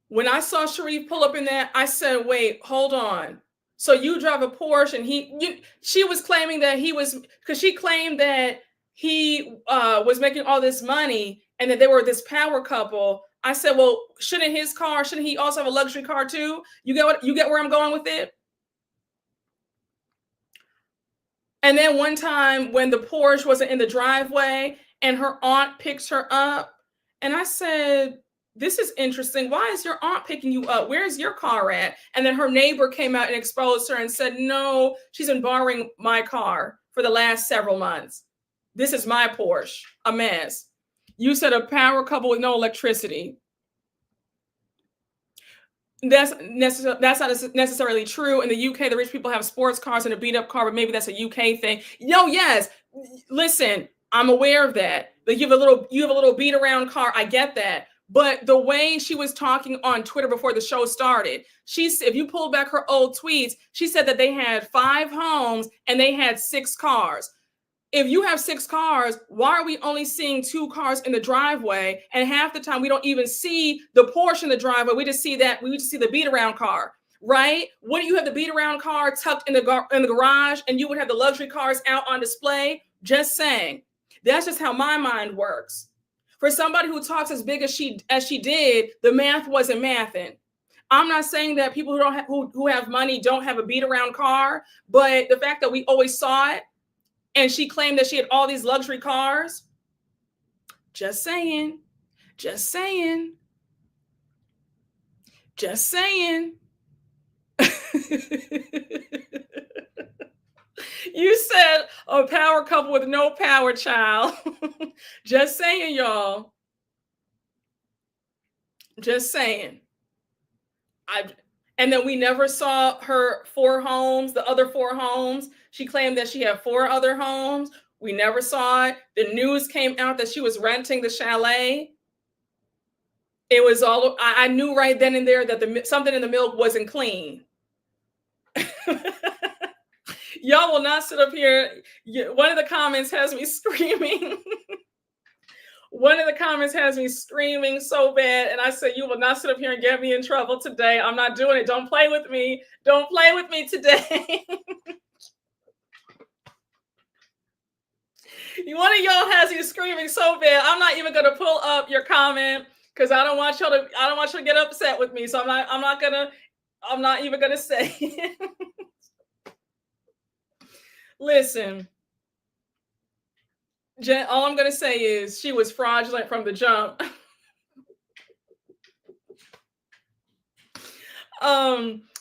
When I saw Sharif pull up in that, I said, wait, hold on. So you drive a Porsche, and she was claiming that because she claimed that he was making all this money and that they were this power couple. I said, well, shouldn't he also have a luxury car too? You get where I'm going with it? And then one time when the Porsche wasn't in the driveway and her aunt picks her up, and I said, this is interesting. Why is your aunt picking you up? Where's your car at? And then her neighbor came out and exposed her and said, no, she's been borrowing my car for the last several months. This is my Porsche. A mess. You said a power couple with no electricity. That's not necessarily true. In the UK, the rich people have sports cars and a beat up car, but maybe that's a UK thing. Yes. Listen, I'm aware of that. Like you have a little beat around car. I get that. But the way she was talking on Twitter before the show started, if you pull back her old tweets, she said that they had 5 homes and they had 6 cars. If you have 6 cars, why are we only seeing 2 cars in the driveway? And half the time we don't even see the Porsche in the driveway. We just see the beat around car, right? Wouldn't you have the beat around car tucked in the garage, and you would have the luxury cars out on display? Just saying. That's just how my mind works. For somebody who talks as big as she did, the math wasn't mathing. I'm not saying that people who have money don't have a beat around car, but the fact that we always saw it, and she claimed that she had all these luxury cars. Just saying. Just saying. You said a power couple with no power, child. Just saying, y'all. Just saying. I and then we never saw her 4 homes, the other 4 homes. She claimed that she had 4 other homes. We never saw it. The news came out that she was renting the chalet. It was all I knew right then and there that something in the milk wasn't clean. Y'all will not sit up here. One of the comments has me screaming. One of the comments has me screaming so bad. And I said, you will not sit up here and get me in trouble today. I'm not doing it. Don't play with me. Don't play with me today. One of y'all has you screaming so bad. I'm not even gonna pull up your comment because I don't want y'all to get upset with me. So I'm not even gonna say it. Listen, Jen, all I'm gonna say is she was fraudulent from the jump.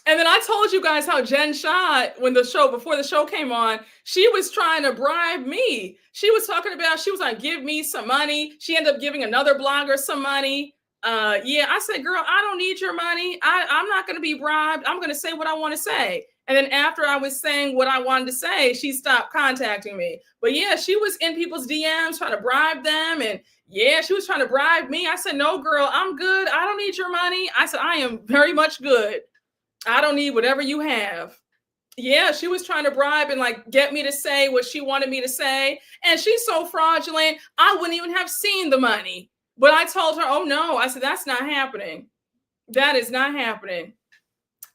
And then I told you guys how Jen Shah, before the show came on, she was trying to bribe me. She was like, give me some money. She ended up giving another blogger some money. Yeah, I said, girl, I don't need your money. I'm not going to be bribed. I'm going to say what I want to say. And then after I was saying what I wanted to say, she stopped contacting me. But yeah, she was in people's DMs trying to bribe them. And yeah, she was trying to bribe me. I said, no, girl, I'm good. I don't need your money. I said, I am very much good. I don't need whatever you have. Yeah, she was trying to bribe and like get me to say what she wanted me to say. And she's so fraudulent, I wouldn't even have seen the money. But I told her, oh no, I said, that's not happening. That is not happening.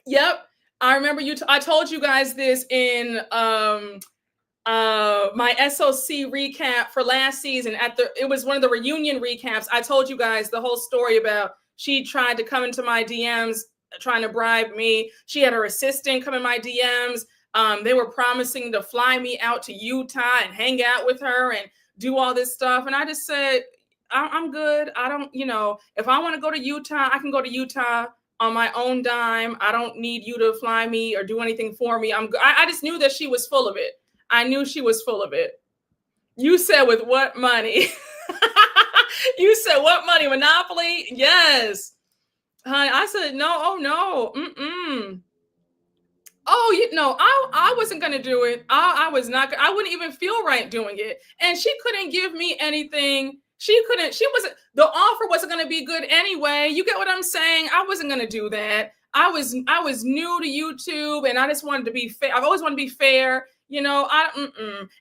Yep. I remember I told you guys this in my SOC recap for last season. It was one of the reunion recaps. I told you guys the whole story about she tried to come into my DMs trying to bribe me. She had her assistant come in my DMs. They were promising to fly me out to Utah and hang out with her and do all this stuff. And I just said, I'm good. I don't, if I want to go to Utah, I can go to Utah on my own dime. I don't need you to fly me or do anything for me. I just knew that she was full of it. I knew she was full of it. You said with what money? You said what money? Monopoly? Yes. Honey, I said, no, oh no. Oh, I wasn't going to do it. I was not, I wouldn't even feel right doing it. And she couldn't give me anything. The offer wasn't going to be good anyway. You get what I'm saying? I wasn't going to do that. I was new to YouTube and I just wanted to be fair. I've always wanted to be fair. And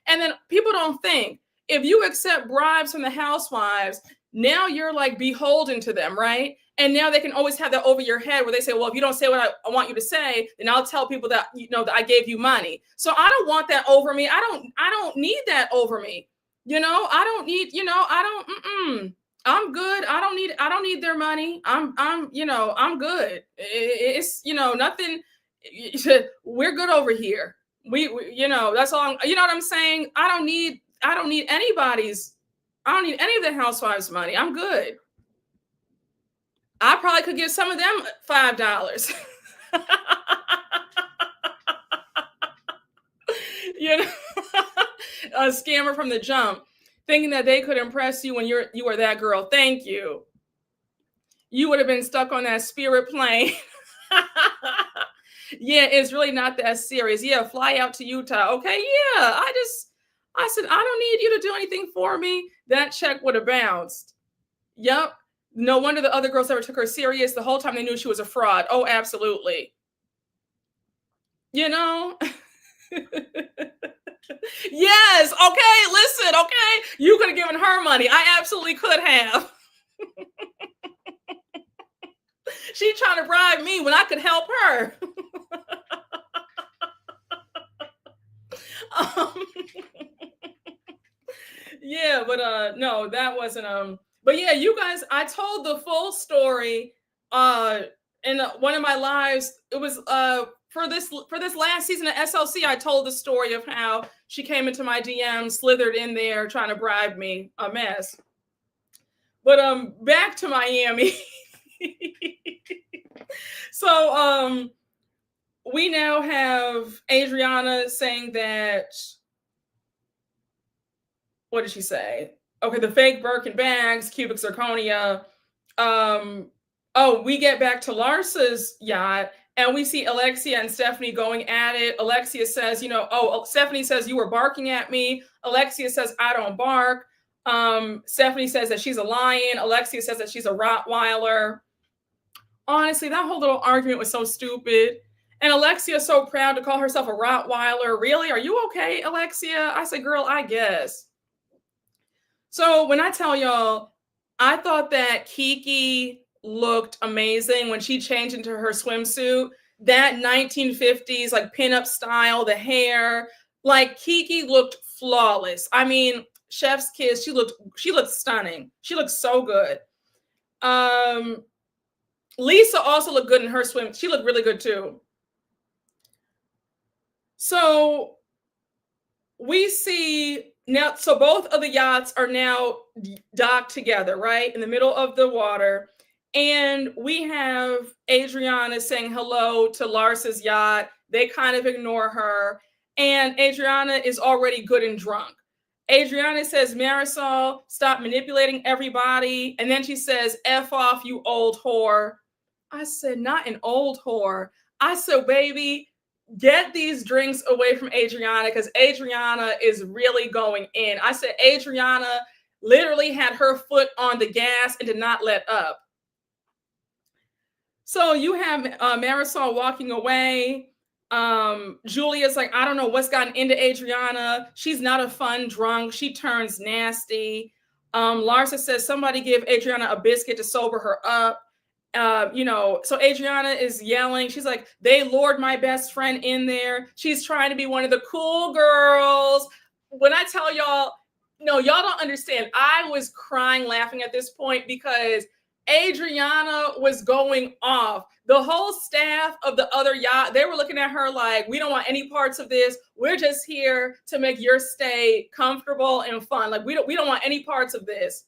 then people don't think if you accept bribes from the housewives, now you're like beholden to them, right? And now they can always have that over your head where they say, well, if you don't say what I want you to say, then I'll tell people that, that I gave you money. So I don't want that over me. I don't need that over me. I don't need, I'm good. I don't need their money. I'm good. It's, nothing. We're good over here. We that's all. You know what I'm saying? I don't need any of the housewives' money. I'm good. I probably could give some of them $5. A scammer from the jump, thinking that they could impress you when you were that girl. Thank you. You would have been stuck on that spirit plane. Yeah, it's really not that serious. Yeah, fly out to Utah. Okay, yeah. I said, I don't need you to do anything for me. That check would have bounced. Yep. No wonder the other girls ever took her serious. The whole time they knew she was a fraud. Oh, absolutely. Yes. Okay. Listen. Okay. You could have given her money. I absolutely could have. She's trying to bribe me when I could help her. Yeah, but no, that wasn't but yeah, you guys, I told the full story in one of my lives. It was for this last season of SLC, I told the story of how she came into my DM, slithered in there trying to bribe me. A mess. But back to Miami. So we now have Adriana saying that, what did she say? Okay, the fake Birkin bags, cubic zirconia. We get back to Larsa's yacht and we see Alexia and Stephanie going at it. Alexia says, Stephanie says, you were barking at me. Alexia says, I don't bark. Stephanie says that she's a lion. Alexia says that she's a Rottweiler. Honestly, that whole little argument was so stupid. And Alexia is so proud to call herself a Rottweiler. Really? Are you okay, Alexia? I said, girl, I guess. So when I tell y'all, I thought that Kiki looked amazing when she changed into her swimsuit. That 1950s, like pinup style, the hair, like Kiki looked flawless. I mean, chef's kiss, she looked stunning. She looked so good. Lisa also looked good in her swim. She looked really good too. So we see now, so both of the yachts are now docked together, right? In the middle of the water. And we have Adriana saying hello to Larsa's yacht. They kind of ignore her. And Adriana is already good and drunk. Adriana says, Marisol, stop manipulating everybody. And then she says, F off, you old whore. I said, not an old whore. I said, baby, get these drinks away from Adriana because Adriana is really going in. I said, Adriana literally had her foot on the gas and did not let up. So you have Marisol walking away. Julia's like, I don't know what's gotten into Adriana. She's not a fun drunk. She turns nasty. Larsa says, somebody give Adriana a biscuit to sober her up. So Adriana is yelling. She's like, they lured my best friend in there. She's trying to be one of the cool girls. When I tell y'all, no, y'all don't understand. I was crying laughing at this point because Adriana was going off. The whole staff of the other yacht, they were looking at her like, we don't want any parts of this. We're just here to make your stay comfortable and fun. Like, we don't want any parts of this.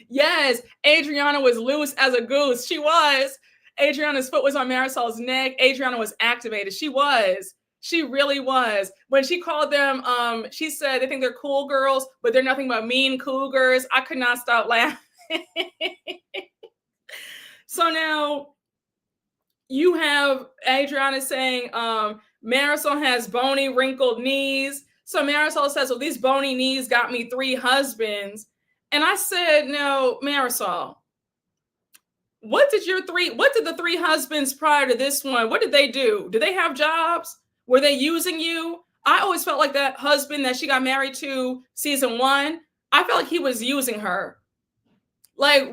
Yes, Adriana was loose as a goose. She was. Adriana's foot was on Marisol's neck. Adriana was activated. She was. She really was. When she called them, she said they think they're cool girls, but they're nothing but mean cougars. I could not stop laughing. So now you have Adriana saying Marisol has bony, wrinkled knees. So Marisol says, well, these bony knees got me 3 husbands. And I said, no, Marisol, what did the 3 husbands prior to this one, what did they do? Did they have jobs? Were they using you? I always felt like that husband that she got married to season 1, I felt like he was using her. Like,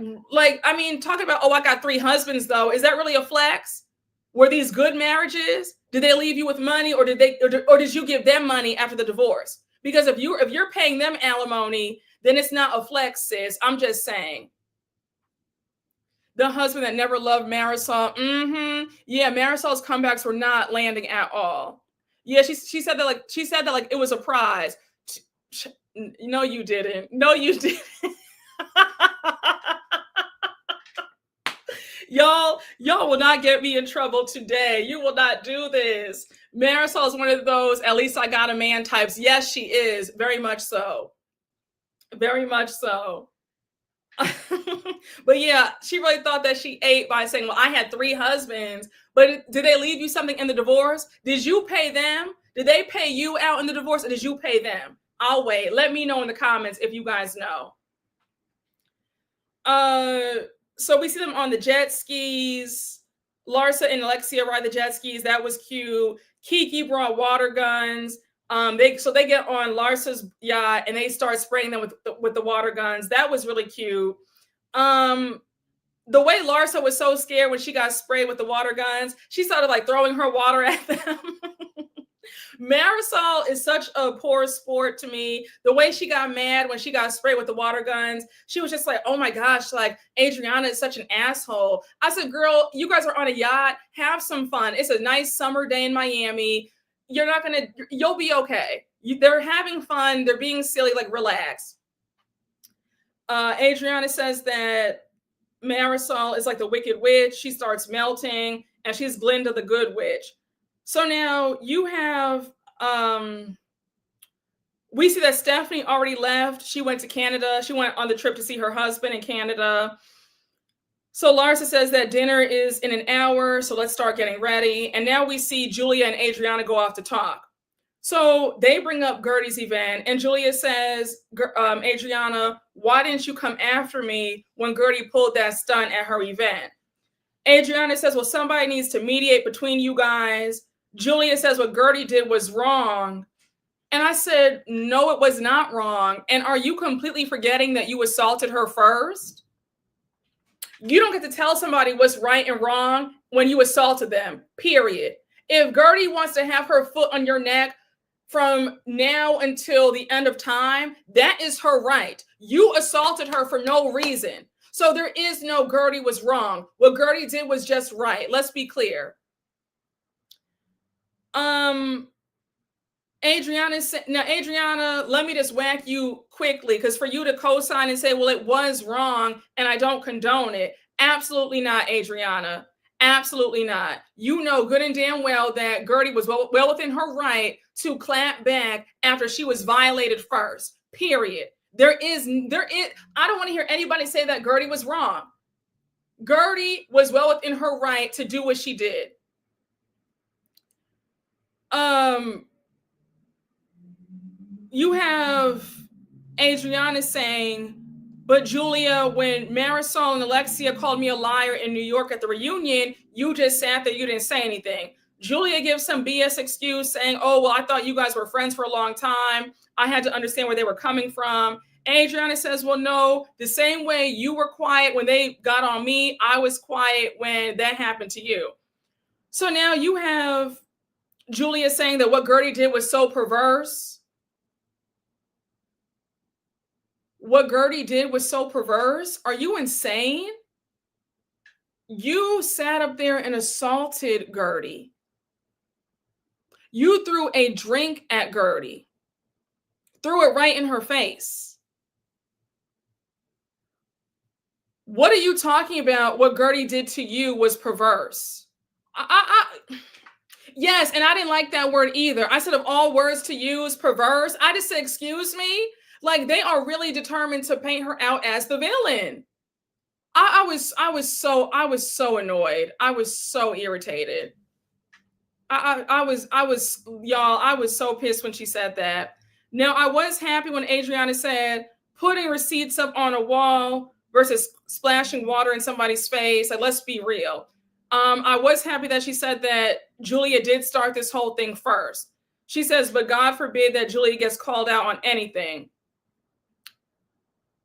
I mean, talking about, oh, I got 3 husbands though. Is that really a flex? Were these good marriages? Did they leave you with money or did you give them money after the divorce? Because if you're paying them alimony, then it's not a flex, sis. I'm just saying. The husband that never loved Marisol. Yeah, Marisol's comebacks were not landing at all. Yeah, she said that like it was a prize. No, you didn't. No, you didn't. Y'all will not get me in trouble today. You will not do this. Marisol is one of those, at least I got a man types. Yes, she is. Very much so. Very much so. But yeah, she really thought that she ate by saying, well, I had 3 husbands. But did they leave you something in the divorce? Did you pay them? Did they pay you out in the divorce or did you pay them? I'll wait. Let me know in the comments if you guys know. So we see them on the jet skis. Larsa and Alexia ride the jet skis. That was cute. Kiki brought water guns. They get on Larsa's yacht and they start spraying them with the water guns. That was really cute. The way Larsa was so scared when she got sprayed with the water guns, she started like throwing her water at them. Marisol is such a poor sport to me. The way she got mad when she got sprayed with the water guns, she was just like, oh my gosh, like Adriana is such an asshole. I said, girl, you guys are on a yacht. Have some fun. It's a nice summer day in Miami. You'll be okay. They're having fun. They're being silly, like relax. Adriana says that Marisol is like the wicked witch. She starts melting and she's Glinda the good witch. So now you have, we see that Stephanie already left. She went to Canada. She went on the trip to see her husband in Canada. So Larsa says that dinner is in an hour, so let's start getting ready. And now we see Julia and Adriana go off to talk. So they bring up Guerdy's event, and Julia says, Adriana, why didn't you come after me when Guerdy pulled that stunt at her event? Adriana says, well, somebody needs to mediate between you guys. Julia says what Guerdy did was wrong. And I said, no, it was not wrong. And are you completely forgetting that you assaulted her first? You don't get to tell somebody what's right and wrong when you assaulted them, period. If Guerdy wants to have her foot on your neck from now until the end of time, that is her right. You assaulted her for no reason. So there is no Guerdy was wrong. What Guerdy did was just right. Let's be clear. Adriana, let me just whack you quickly, because for you to co-sign and say, well, it was wrong and I don't condone it. Absolutely not, Adriana. Absolutely not. You know good and damn well that Guerdy was well within her right to clap back after she was violated first, period. I don't want to hear anybody say that Guerdy was wrong. Guerdy was well within her right to do what she did. You have Adriana saying, but Julia, when Marisol and Alexia called me a liar in New York at the reunion, you just sat there, you didn't say anything. Julia gives some BS excuse saying, oh, well, I thought you guys were friends for a long time. I had to understand where they were coming from. Adriana says, well, no, the same way you were quiet when they got on me, I was quiet when that happened to you. So now you have Julia saying that what Guerdy did was so perverse. What Guerdy did was so perverse. Are you insane? You sat up there and assaulted Guerdy. You threw a drink at Guerdy. Threw it right in her face. What are you talking about? What Guerdy did to you was perverse. Yes, and I didn't like that word either. I said of all words to use, perverse. I just said, excuse me? Like, they are really determined to paint her out as the villain. I was so annoyed. I was so irritated. I was so pissed when she said that. Now, I was happy when Adriana said putting receipts up on a wall versus splashing water in somebody's face. Like, let's be real. I was happy that she said that Julia did start this whole thing first. She says, but God forbid that Julia gets called out on anything.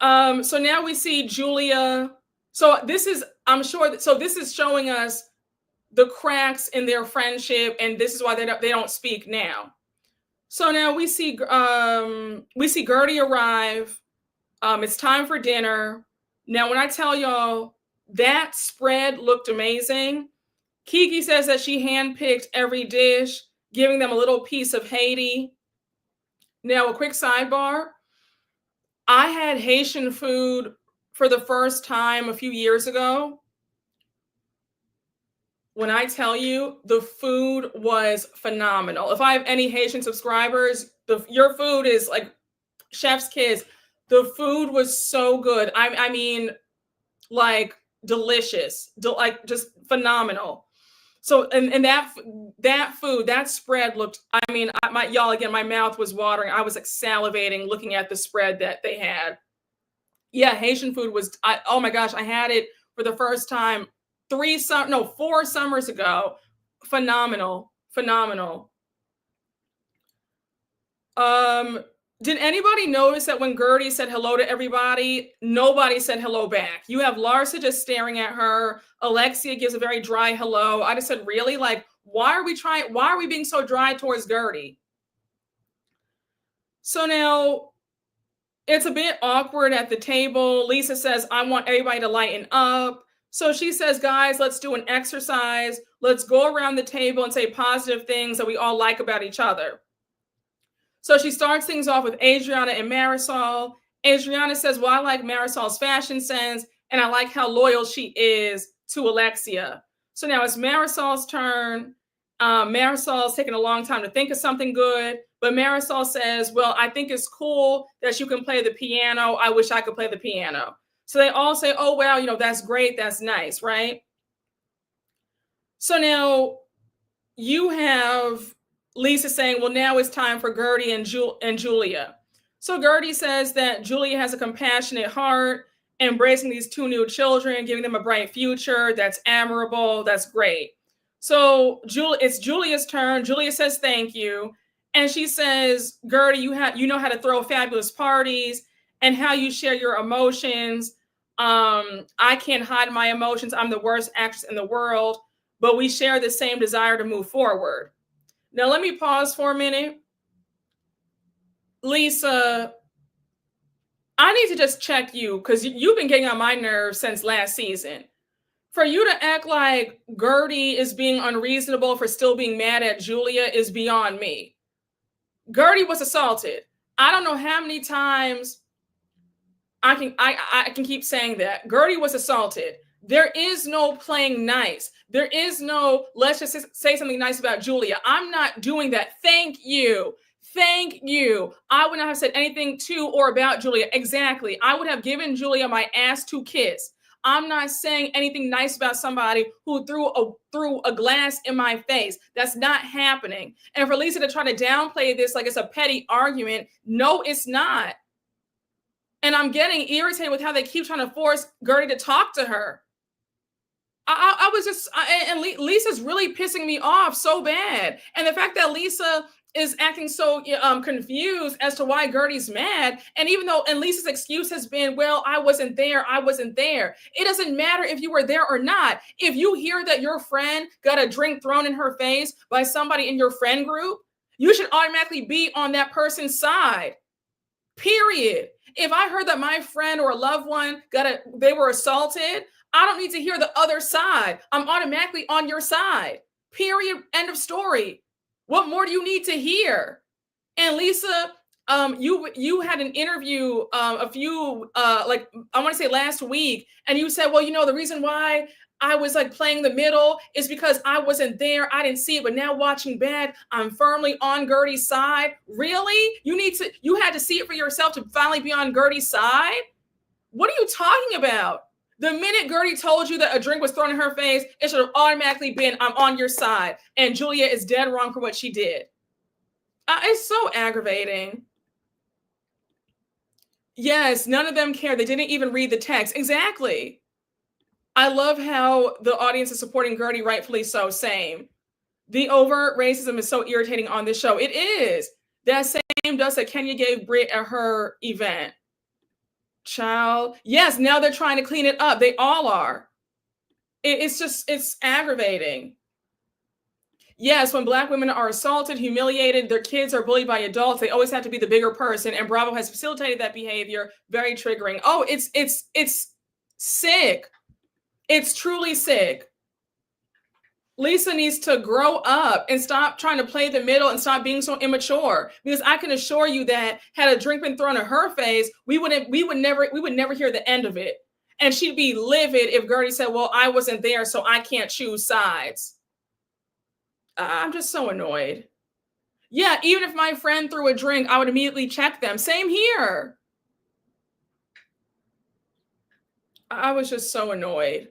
So now we see Julia. So this is showing us the cracks in their friendship, and this is why they don't speak now. So now we see Guerdy arrive. It's time for dinner. Now, when I tell y'all that spread looked amazing, Kiki says that she handpicked every dish, giving them a little piece of Haiti. Now, a quick sidebar. I had Haitian food for the first time a few years ago. When I tell you, the food was phenomenal. If I have any Haitian subscribers, your food is like chef's kiss. The food was so good. I mean, like delicious, like just phenomenal. So, and that food, that spread looked, I mean, my mouth was watering. I was like salivating looking at the spread that they had. Yeah, Haitian food was, oh my gosh, I had it for the first time 4 summers ago. Phenomenal. Did anybody notice that when Guerdy said hello to everybody, nobody said hello back? You have Larsa just staring at her. Alexia gives a very dry hello. I just said, really? Like, why are we being so dry towards Guerdy? So now it's a bit awkward at the table. Lisa says, I want everybody to lighten up. So she says, guys, let's do an exercise. Let's go around the table and say positive things that we all like about each other. So she starts things off with Adriana and Marisol. Adriana says, well, I like Marisol's fashion sense, and I like how loyal she is to Alexia. So now it's Marisol's turn. Marisol's taking a long time to think of something good, but Marisol says, well, I think it's cool that you can play the piano. I wish I could play the piano. So they all say, oh, wow, that's great. That's nice, right? So now you have Lisa saying, well, now it's time for Guerdy and Julia. So Guerdy says that Julia has a compassionate heart, embracing these two new children, giving them a bright future. That's admirable. That's great. So it's Julia's turn. Julia says, thank you. And she says, Guerdy, you know how to throw fabulous parties and how you share your emotions. I can't hide my emotions. I'm the worst actress in the world, but we share the same desire to move forward. Now, let me pause for a minute. Lisa, I need to just check you because you've been getting on my nerves since last season. For you to act like Guerdy is being unreasonable for still being mad at Julia is beyond me. Guerdy was assaulted. I don't know how many times I can keep saying that. Guerdy was assaulted. There is no playing nice. There is no, let's just say something nice about Julia. I'm not doing that. Thank you. Thank you. I would not have said anything to or about Julia. Exactly. I would have given Julia my ass to kiss. I'm not saying anything nice about somebody who threw a glass in my face. That's not happening. And for Lisa to try to downplay this like it's a petty argument, no, it's not. And I'm getting irritated with how they keep trying to force Guerdy to talk to her. I was just, and Lisa's really pissing me off so bad. And the fact that Lisa is acting so confused as to why Guerdy's mad. And even though, and Lisa's excuse has been, well, I wasn't there. It doesn't matter if you were there or not. If you hear that your friend got a drink thrown in her face by somebody in your friend group, you should automatically be on that person's side. Period. If I heard that my friend or a loved one they were assaulted, I don't need to hear the other side. I'm automatically on your side. Period. End of story. What more do you need to hear? And Lisa, you had an interview I want to say last week, and you said, well, the reason why I was like playing the middle is because I wasn't there. I didn't see it, but now watching back, I'm firmly on Guerdy's side. Really? You had to see it for yourself to finally be on Guerdy's side? What are you talking about? The minute Guerdy told you that a drink was thrown in her face, it should have automatically been, I'm on your side. And Julia is dead wrong for what she did. It's so aggravating. Yes, none of them care. They didn't even read the text. Exactly. I love how the audience is supporting Guerdy, rightfully so. Same. The overt racism is so irritating on this show. It is. That same dust that Kenya gave Britt at her event. Child. Yes, now they're trying to clean it up. They all are. It's aggravating. Yes, when Black women are assaulted, humiliated, their kids are bullied by adults, they always have to be the bigger person. And Bravo has facilitated that behavior. Very triggering. Oh, it's sick. It's truly sick. Lisa needs to grow up and stop trying to play the middle and stop being so immature. Because I can assure you that had a drink been thrown in her face, we would never hear the end of it. And she'd be livid if Guerdy said, well, I wasn't there, so I can't choose sides. I'm just so annoyed. Yeah, even if my friend threw a drink, I would immediately check them. Same here. I was just so annoyed.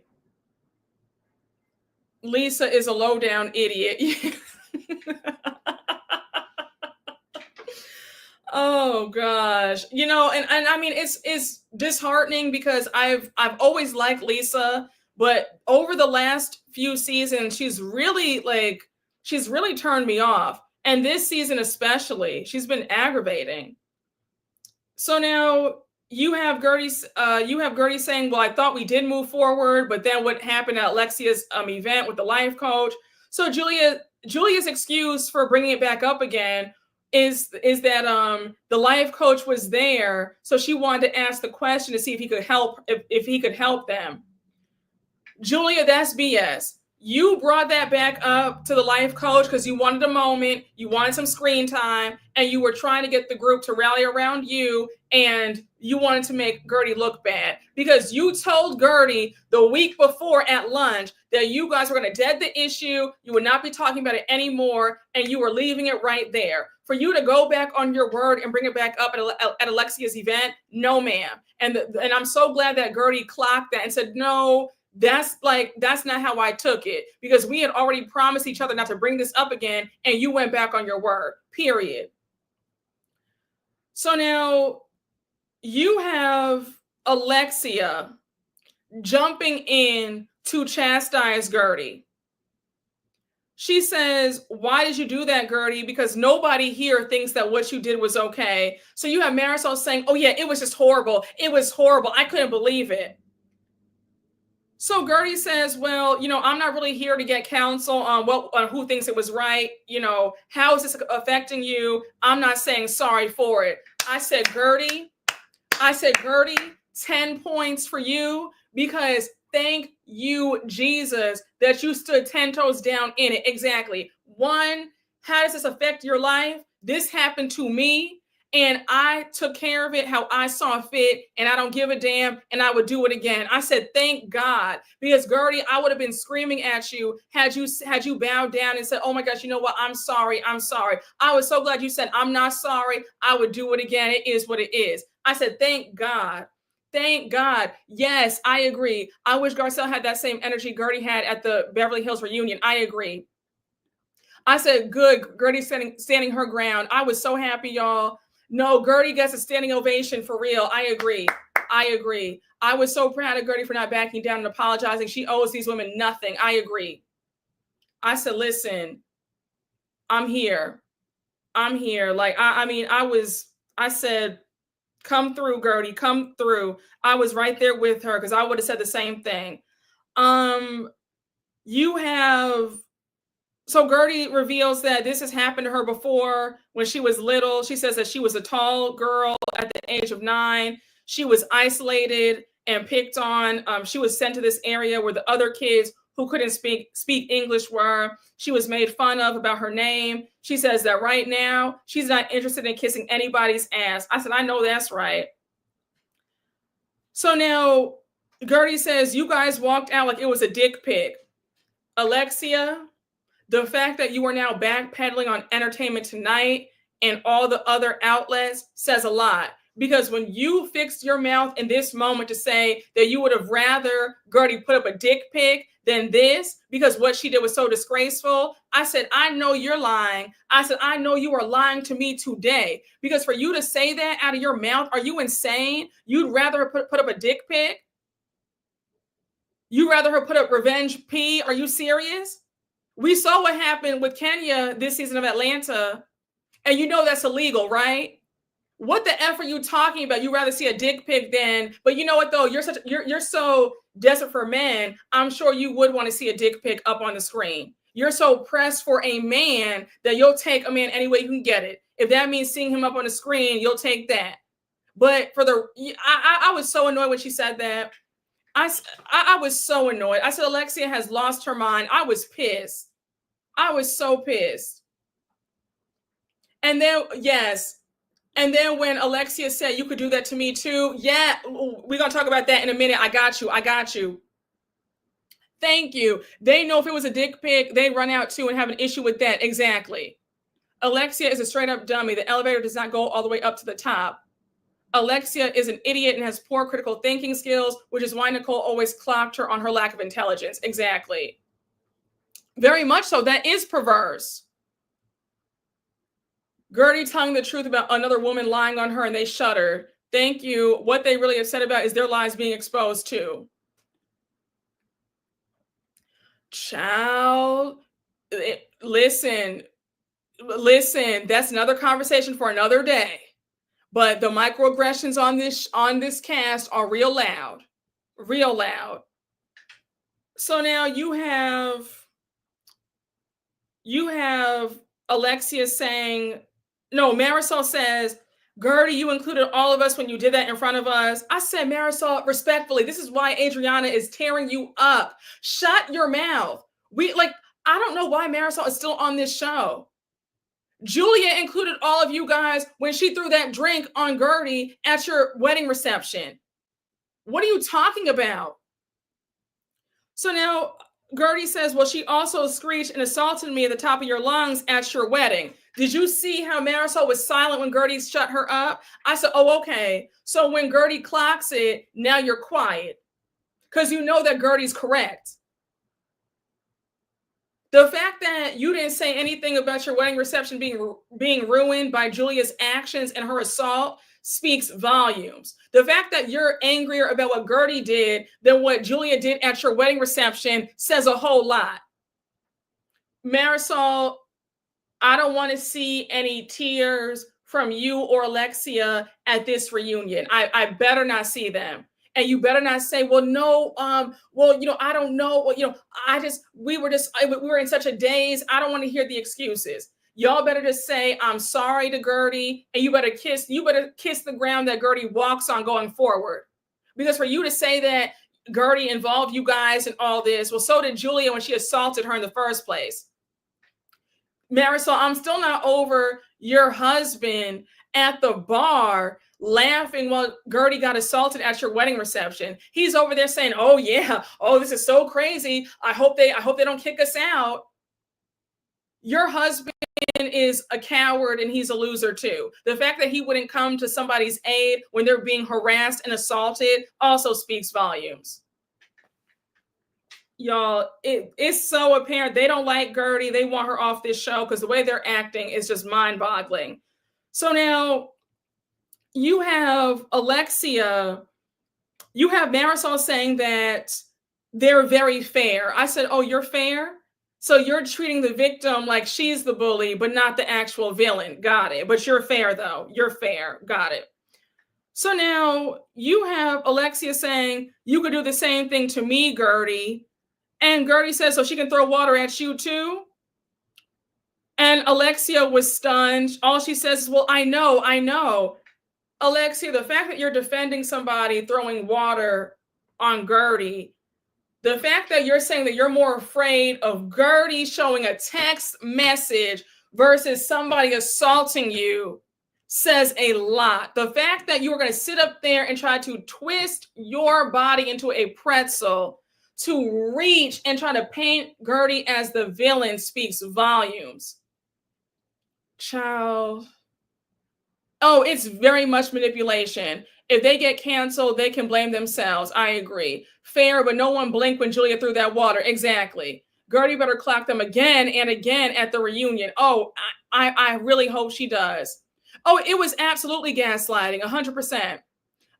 Lisa is a low-down idiot. Oh gosh. And I mean it's disheartening because I've always liked Lisa, but over the last few seasons she's really turned me off. And this season especially, she's been aggravating. So now you have Guerdy saying, well, I thought we did move forward, but then what happened at Alexia's event with the life coach? So Julia's excuse for bringing it back up again is that the life coach was there, so she wanted to ask the question to see if he could help them. Julia, that's BS. You brought that back up to the life coach because you wanted a moment, you wanted some screen time, and you were trying to get the group to rally around you, and you wanted to make Guerdy look bad because you told Guerdy the week before at lunch that you guys were going to dead the issue, you would not be talking about it anymore, and you were leaving it right there. For you to go back on your word and bring it back up at Alexia's event, no, ma'am. And I'm so glad that Guerdy clocked that and said, no, that's not how I took it, because we had already promised each other not to bring this up again, and you went back on your word, period. So now you have Alexia jumping in to chastise Guerdy. She says, why did you do that, Guerdy? Because nobody here thinks that what you did was okay. So you have Marisol saying, oh yeah, it was just horrible. It was horrible. I couldn't believe it. So Guerdy says, well, I'm not really here to get counsel on who thinks it was right. How is this affecting you? I'm not saying sorry for it. I said, Guerdy, 10 points for you, because thank you, Jesus, that you stood 10 toes down in it. Exactly. 1, how does this affect your life? This happened to me, and I took care of it how I saw fit, and I don't give a damn, and I would do it again. I said, thank God, because Guerdy, I would have been screaming at you had you bowed down and said, oh my gosh, you know what? I'm sorry. I was so glad you said, I'm not sorry. I would do it again. It is what it is. I said, thank God. Thank God. Yes, I agree. I wish Garcelle had that same energy Guerdy had at the Beverly Hills reunion. I agree. I said, good. Guerdy standing her ground. I was so happy, y'all. No, Guerdy gets a standing ovation for real. I agree. I was so proud of Guerdy for not backing down and apologizing. She owes these women nothing. I agree. I said, listen, I'm here. I said, come through, Guerdy, come through. I was right there with her because I would have said the same thing. So Guerdy reveals that this has happened to her before when she was little. She says that she was a tall girl at the age of 9. She was isolated and picked on. She was sent to this area where the other kids who couldn't speak English were. She was made fun of about her name. She says that right now, she's not interested in kissing anybody's ass. I said, I know that's right. So now Guerdy says, you guys walked out like it was a dick pic. Alexia, the fact that you are now backpedaling on Entertainment Tonight and all the other outlets says a lot. Because when you fixed your mouth in this moment to say that you would have rather Guerdy put up a dick pic than this, because what she did was so disgraceful, I said, I know you're lying. I said, I know you are lying to me today. Because for you to say that out of your mouth, are you insane? You'd rather put up a dick pic? You'd rather her put up revenge P? Are you serious? We saw what happened with Kenya this season of Atlanta, and you know that's illegal, right? What the F are you talking about? You rather see a dick pic than, but you know what though? You're so desperate for men. I'm sure you would want to see a dick pic up on the screen. You're so pressed for a man that you'll take a man any way you can get it. If that means seeing him up on the screen, you'll take that. But I was so annoyed when she said that. I was so annoyed. I said, Alexia has lost her mind. I was pissed. I was so pissed. And then, yes. And then when Alexia said, you could do that to me too. Yeah, we're going to talk about that in a minute. I got you. Thank you. They know if it was a dick pic, they run out too and have an issue with that. Exactly. Alexia is a straight up dummy. The elevator does not go all the way up to the top. Alexia is an idiot and has poor critical thinking skills, which is why Nicole always clocked her on her lack of intelligence. Exactly. Very much so. That is perverse. Guerdy telling the truth about another woman lying on her and they shuddered. Thank you. What they really upset about is their lies being exposed too. Child, listen, that's another conversation for another day. But the microaggressions on this cast are real loud. So now you have Alexia saying, no, Marisol says, Guerdy, you included all of us when you did that in front of us. I said, Marisol, respectfully, this is why Adriana is tearing you up. Shut your mouth. I don't know why Marisol is still on this show. Julia included all of you guys when she threw that drink on Guerdy at your wedding reception. What are you talking about? So now Guerdy says, well, she also screeched and assaulted me at the top of your lungs at your wedding. Did you see how Marisol was silent when Guerdy shut her up? I said, oh, okay. So when Guerdy clocks it, now you're quiet because you know that Guerdy's correct. The fact that you didn't say anything about your wedding reception being ruined by Julia's actions and her assault speaks volumes. The fact that you're angrier about what Guerdy did than what Julia did at your wedding reception says a whole lot. Marisol, I don't want to see any tears from you or Alexia at this reunion. I better not see them. And you better not say, well, no, I don't know. Well, we were in such a daze. I don't want to hear the excuses. Y'all better just say, I'm sorry to Guerdy, and you better kiss the ground that Guerdy walks on going forward. Because for you to say that Guerdy involved you guys in all this, well, so did Julia when she assaulted her in the first place. Marisol, I'm still not over your husband at the bar laughing while Guerdy got assaulted at your wedding reception. He's over there saying, oh yeah, oh, this is so crazy. I hope they don't kick us out. Your husband is a coward and he's a loser too. The fact that he wouldn't come to somebody's aid when they're being harassed and assaulted also speaks volumes. Y'all, it's so apparent they don't like Guerdy. They want her off this show because the way they're acting is just mind-boggling. So now you have Alexia, you have Marisol saying that they're very fair. I said, oh, you're fair? So you're treating the victim like she's the bully, but not the actual villain. Got it. But you're fair, though. You're fair. Got it. So now you have Alexia saying, you could do the same thing to me, Guerdy. And Guerdy says, so she can throw water at you too? And Alexia was stunned. All she says is, well, I know. Alexia, the fact that you're defending somebody throwing water on Guerdy, the fact that you're saying that you're more afraid of Guerdy showing a text message versus somebody assaulting you says a lot. The fact that you were going to sit up there and try to twist your body into a pretzel to reach and try to paint Guerdy as the villain speaks volumes. Child. Oh, it's very much manipulation. If they get canceled, they can blame themselves. I agree. Fair, but no one blinked when Julia threw that water. Exactly. Guerdy better clock them again and again at the reunion. Oh, I really hope she does. Oh, it was absolutely gaslighting, 100%.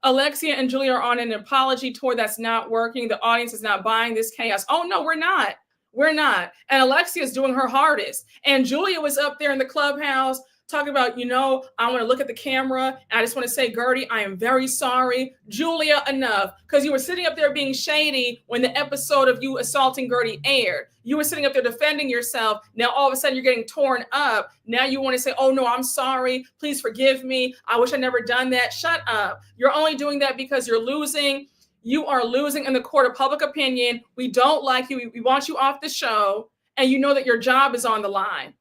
Alexia and Julia are on an apology tour that's not working. The audience is not buying this chaos. Oh, no, we're not. We're not. And Alexia is doing her hardest. And Julia was up there in the clubhouse talking about, I want to look at the camera. I just want to say, Guerdy, I am very sorry. Julia, enough. Because you were sitting up there being shady when the episode of you assaulting Guerdy aired. You were sitting up there defending yourself. Now, all of a sudden, you're getting torn up. Now you want to say, oh, no, I'm sorry. Please forgive me. I wish I'd never done that. Shut up. You're only doing that because you're losing. You are losing in the court of public opinion. We don't like you. We want you off the show. And you know that your job is on the line.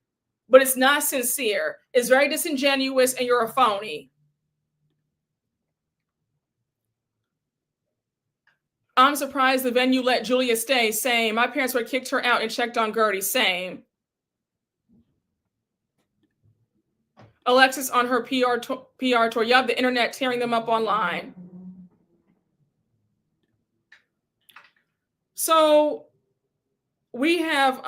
But it's not sincere. It's very disingenuous, and you're a phony. I'm surprised the venue let Julia stay. Same. My parents would have kicked her out and checked on Guerdy. Same. Alexis on her PR tour. You have the internet tearing them up online. So we have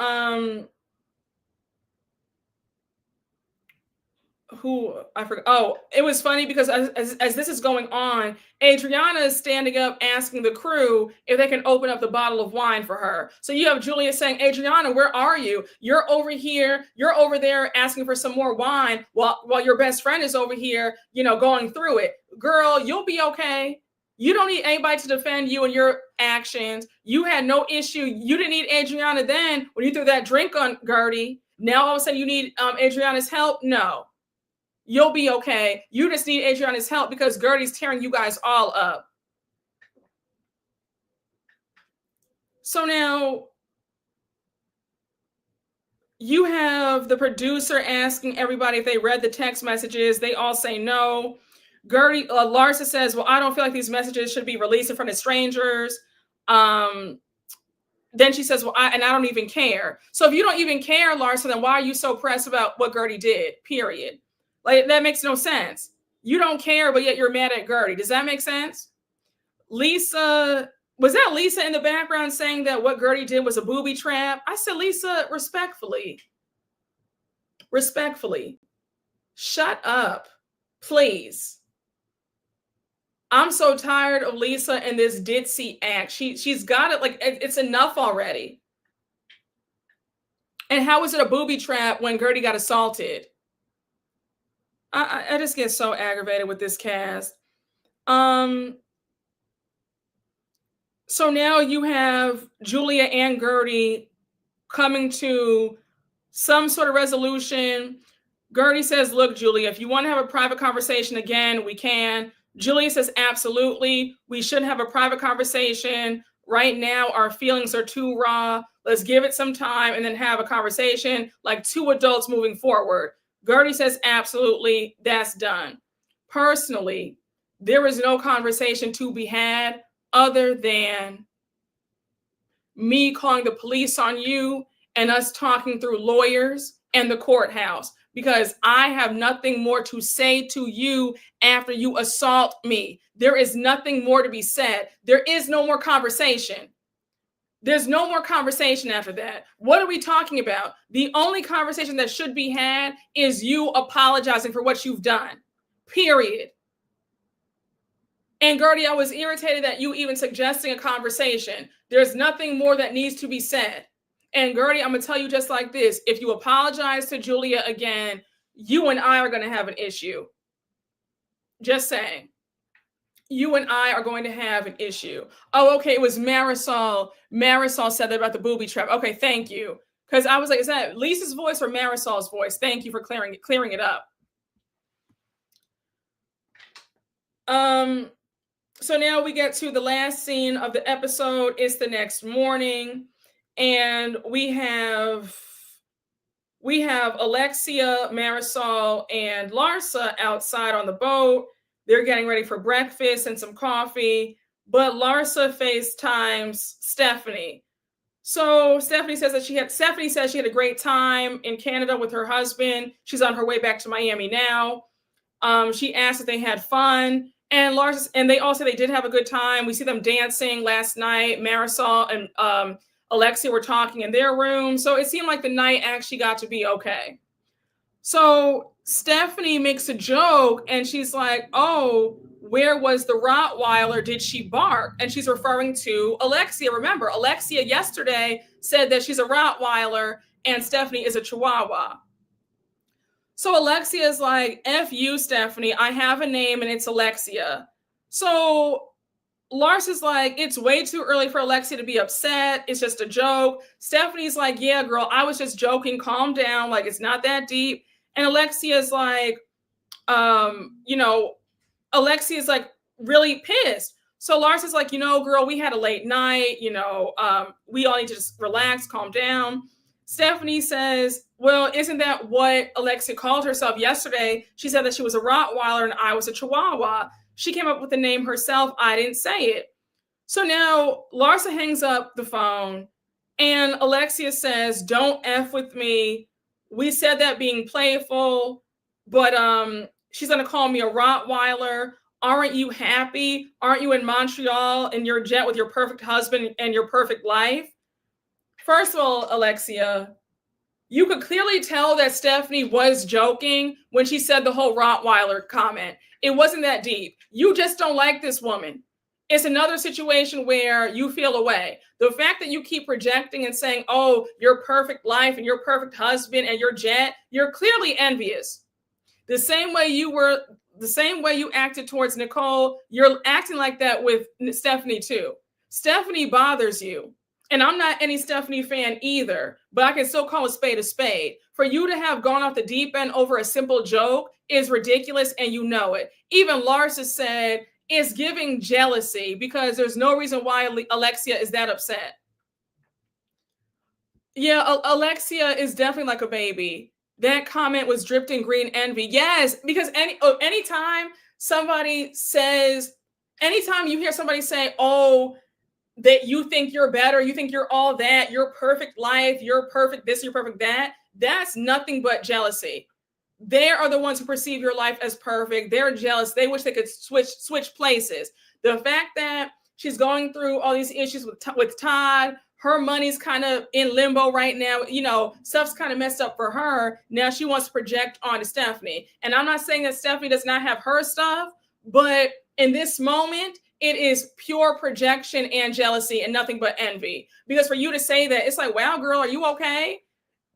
who I forgot. Oh, it was funny because as this is going on, Adriana is standing up asking the crew if they can open up the bottle of wine for her. So you have Julia saying, Adriana, where are you? You're over here. You're over there asking for some more wine while your best friend is over here, going through it. Girl, you'll be okay. You don't need anybody to defend you and your actions. You had no issue. You didn't need Adriana then when you threw that drink on Guerdy. Now all of a sudden you need Adriana's help? No. You'll be okay. You just need Adriana's help because Guerdy's tearing you guys all up. So now You have the producer asking everybody if they read the text messages. They all say no. Guerdy, Larsa says, well, I don't feel like these messages should be released in front of strangers. Then she says, well, I don't even care. So if you don't even care, Larsa, then why are you so pressed about what Guerdy did? Period. Like, that makes no sense. You don't care, but yet you're mad at Guerdy. Does that make sense? Lisa, was that Lisa in the background saying that what Guerdy did was a booby trap? I said, Lisa, respectfully, shut up, please. I'm so tired of Lisa and this ditzy act. She's got it. Like, it's enough already. And how was it a booby trap when Guerdy got assaulted? I just get so aggravated with this cast. So now you have Julia and Guerdy coming to some sort of resolution. Guerdy says, look, Julia, if you want to have a private conversation again, we can. Julia says, absolutely. We should have a private conversation. Right now, our feelings are too raw. Let's give it some time and then have a conversation like two adults moving forward. Guerdy says, absolutely. That's done. Personally, there is no conversation to be had other than me calling the police on you and us talking through lawyers and the courthouse, because I have nothing more to say to you after you assault me. There is nothing more to be said. There is no more conversation. There's no more conversation after that. What are we talking about? The only conversation that should be had is you apologizing for what you've done. Period. And Guerdy, I was irritated that you even suggesting a conversation. There's nothing more that needs to be said. And Guerdy, I'm going to tell you just like this. If you apologize to Julia again, you and I are going to have an issue. Just saying. You and I are going to have an issue. Oh, okay. It was Marisol. Marisol said that about the booby trap. Okay, thank you. Because I was like, is that Lisa's voice or Marisol's voice? Thank you for clearing it up. So now we get to the last scene of the episode. It's the next morning, and we have Alexia, Marisol, and Larsa outside on the boat. They're getting ready for breakfast and some coffee, but Larsa FaceTimes Stephanie. So Stephanie says she had a great time in Canada with her husband. She's on her way back to Miami now. She asked if they had fun. And Larsa, and they all say they did have a good time. We see them dancing last night. Marisol and Alexia were talking in their room. So it seemed like the night actually got to be okay. So Stephanie makes a joke and she's like, oh, where was the Rottweiler? Did she bark? And she's referring to Alexia. Remember, Alexia yesterday said that she's a Rottweiler and Stephanie is a Chihuahua. So Alexia is like, F you, Stephanie. I have a name and it's Alexia. So Larsa's like, it's way too early for Alexia to be upset. It's just a joke. Stephanie's like, yeah, girl, I was just joking. Calm down. Like, it's not that deep. And Alexia's like, Alexia's like really pissed. So Larsa's like, girl, we had a late night. We all need to just relax, calm down. Stephanie says, well, isn't that what Alexia called herself yesterday? She said that she was a Rottweiler and I was a Chihuahua. She came up with the name herself. I didn't say it. So now Larsa hangs up the phone and Alexia says, don't F with me. We said that being playful, but she's going to call me a Rottweiler. Aren't you happy? Aren't you in Montreal in your jet with your perfect husband and your perfect life? First of all, Alexia, you could clearly tell that Stephanie was joking when she said the whole Rottweiler comment. It wasn't that deep. You just don't like this woman. It's another situation where you feel away. The fact that you keep projecting and saying, oh, your perfect life and your perfect husband and your jet, you're clearly envious. The same way you acted towards Nicole, you're acting like that with Stephanie too. Stephanie bothers you. And I'm not any Stephanie fan either, but I can still call a spade a spade. For you to have gone off the deep end over a simple joke is ridiculous, and you know it. Even Larsa said it's giving jealousy because there's no reason why Alexia is that upset. Yeah, Alexia is definitely like a baby. That comment was dripped in green envy. Yes, because anytime somebody says, anytime you hear somebody say, "Oh, that you think you're better, you think you're all that, you're perfect life, you're perfect this, you're perfect that," that's nothing but jealousy. They are the ones who perceive your life as perfect. They're jealous. They wish they could switch places. The fact that she's going through all these issues with Todd, her money's kind of in limbo right now. You know, stuff's kind of messed up for her. Now she wants to project onto Stephanie. And I'm not saying that Stephanie does not have her stuff, but in this moment, it is pure projection and jealousy and nothing but envy. Because for you to say that, it's like, wow, girl, are you okay?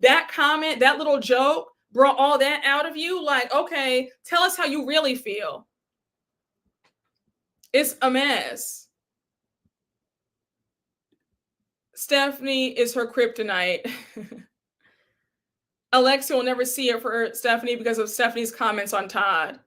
That comment, that little joke brought all that out of you. Like, okay, tell us how you really feel. It's a mess. Stephanie is her kryptonite. Alexia will never see it for Stephanie because of Stephanie's comments on Todd.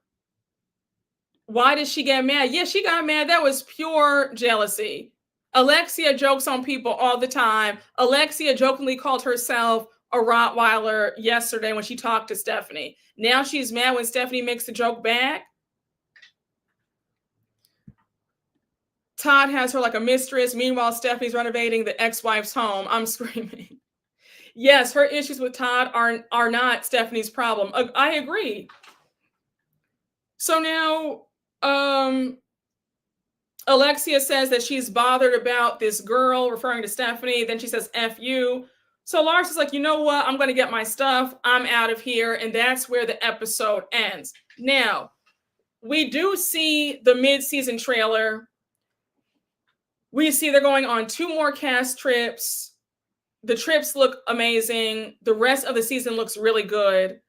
Why did she get mad? Yeah, she got mad. That was pure jealousy. Alexia jokes on people all the time. Alexia jokingly called herself a Rottweiler yesterday when she talked to Stephanie. Now she's mad when Stephanie makes the joke back. Todd has her like a mistress. Meanwhile, Stephanie's renovating the ex-wife's home. I'm screaming. Yes, her issues with Todd are not Stephanie's problem. I agree. So now, Alexia says that she's bothered about this girl, referring to Stephanie. Then she says, F you. So Larsa's like, you know what? I'm going to get my stuff. I'm out of here. And that's where the episode ends. Now, we do see the mid-season trailer. We see they're going on 2 more cast trips. The trips look amazing. The rest of the season looks really good.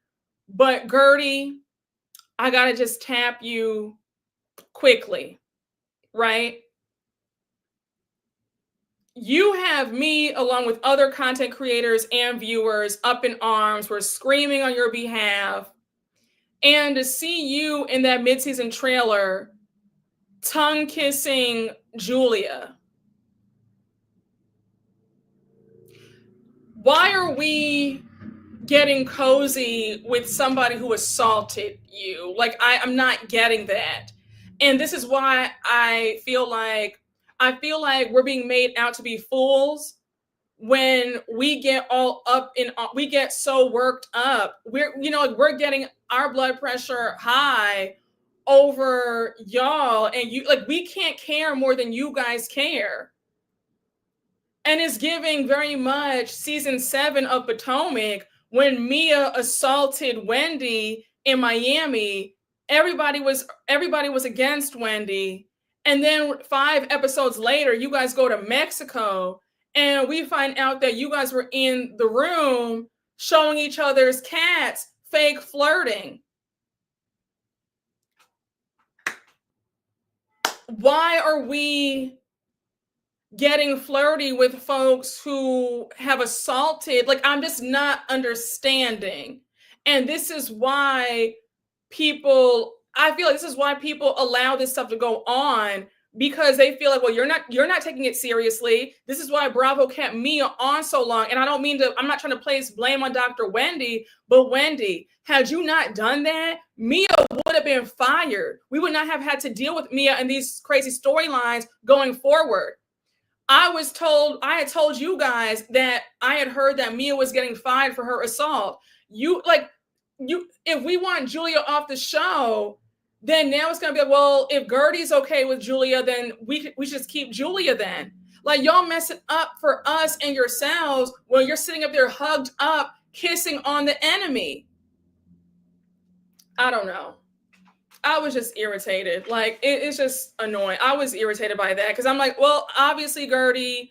But Guerdy, I got to just tap you quickly, right? You have me, along with other content creators and viewers, up in arms. We're screaming on your behalf. And to see you in that mid-season trailer tongue-kissing Julia. Why are we getting cozy with somebody who assaulted you? Like, I'm not getting that. And this is why I feel like we're being made out to be fools when we get all up in, we get so worked up. We're getting our blood pressure high over y'all, and you, like, we can't care more than you guys care. And it's giving very much season 7 of Potomac when Mia assaulted Wendy in Miami. Everybody was against Wendy. And then 5 episodes later, you guys go to Mexico and we find out that you guys were in the room showing each other's cats, fake flirting. Why are we getting flirty with folks who have assaulted? Like, I'm just not understanding. And this is why I feel like this is why people allow this stuff to go on, because they feel like, well, you're not taking it seriously. This is why Bravo kept Mia on so long. And I'm not trying to place blame on Dr. Wendy, but Wendy, had you not done that, Mia would have been fired. We would not have had to deal with Mia and these crazy storylines going forward. I had told you guys that I had heard that Mia was getting fired for her assault. If we want Julia off the show, then now it's going to be like, well, if Guerdy's okay with Julia, then we should just keep Julia then. Like, y'all mess it up for us and yourselves when you're sitting up there hugged up, kissing on the enemy. I don't know. I was just irritated. Like, it's just annoying. I was irritated by that because I'm like, well, obviously, Guerdy,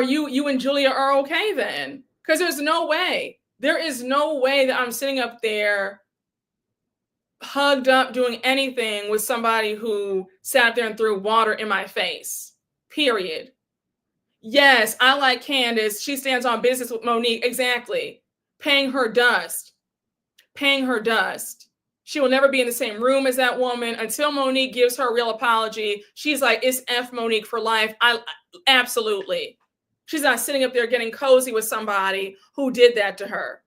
you and Julia are okay then? Because there is no way that I'm sitting up there hugged up doing anything with somebody who sat there and threw water in my face. Period. Yes, I like Candace. She stands on business with Monique. Exactly. Paying her dust. She will never be in the same room as that woman until Monique gives her a real apology. She's like, it's F Monique for life. Absolutely. She's not sitting up there getting cozy with somebody who did that to her.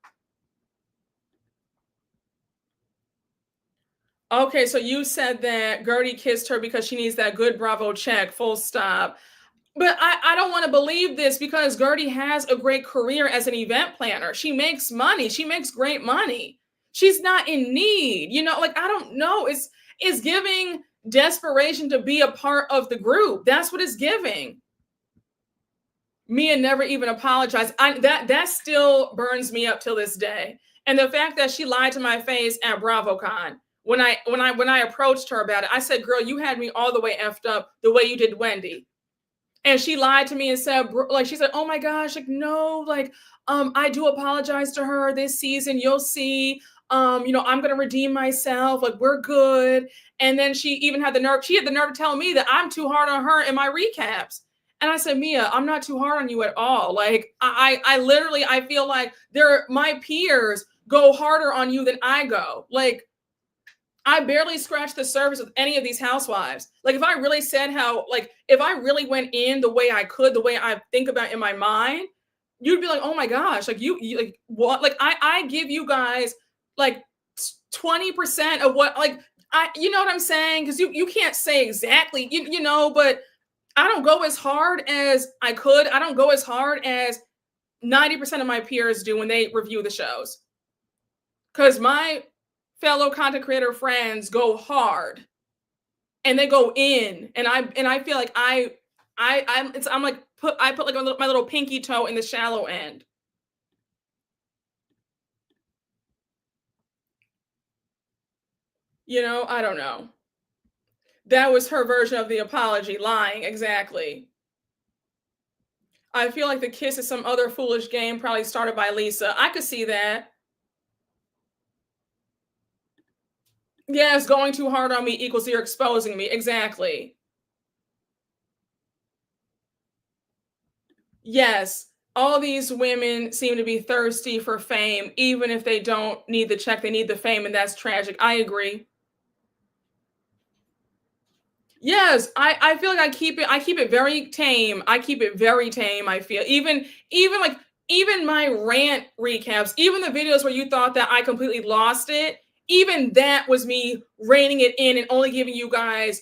Okay, so you said that Guerdy kissed her because she needs that good Bravo check, full stop. But I don't want to believe this because Guerdy has a great career as an event planner. She makes money. She makes great money. She's not in need. Like, I don't know. It's giving desperation to be a part of the group. That's what it's giving. Mia never even apologized. That still burns me up till this day. And the fact that she lied to my face at BravoCon when I approached her about it, I said, "Girl, you had me all the way effed up the way you did Wendy." And she lied to me and said, like, she said, "Oh my gosh, like, no, like, I do apologize to her this season. You'll see. I'm gonna redeem myself. Like, we're good." And then she even had the nerve to tell me that I'm too hard on her in my recaps. And I said, "Mia, I'm not too hard on you at all. Like, I literally, I feel like my peers go harder on you than I go. Like, I barely scratched the surface with any of these housewives. Like, if I really said if I really went in the way I could, the way I think about in my mind, you'd be like, oh my gosh, like you like what? Like, I give you guys like 20% of what, like, you know what I'm saying? Because you can't say exactly, but I don't go as hard as I could. I don't go as hard as 90% of my peers do when they review the shows. Because my fellow content creator friends go hard and they go in, and I feel like I put like my little pinky toe in the shallow end. I don't know. That was her version of the apology, lying, exactly. I feel like the kiss is some other foolish game probably started by Lisa. I could see that. Yes, going too hard on me equals you're exposing me. Exactly. Yes, all these women seem to be thirsty for fame, even if they don't need the check, they need the fame, and that's tragic. I agree. Yes, I feel like I keep it very tame. I keep it very tame, I feel. Even my rant recaps, even the videos where you thought that I completely lost it, even that was me reining it in and only giving you guys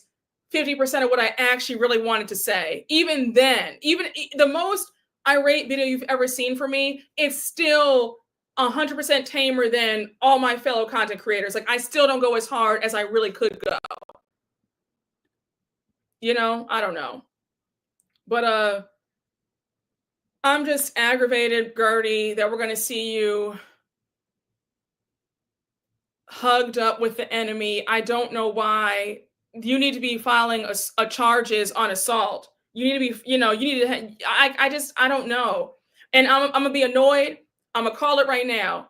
50% of what I actually really wanted to say. Even then, the most irate video you've ever seen from me, it's still 100% tamer than all my fellow content creators. Like, I still don't go as hard as I really could go. I don't know. But I'm just aggravated, Guerdy, that we're going to see you hugged up with the enemy. I don't know why. You need to be filing a charges on assault. You need to be, you need to, I don't know. And I'm going to be annoyed. I'm going to call it right now.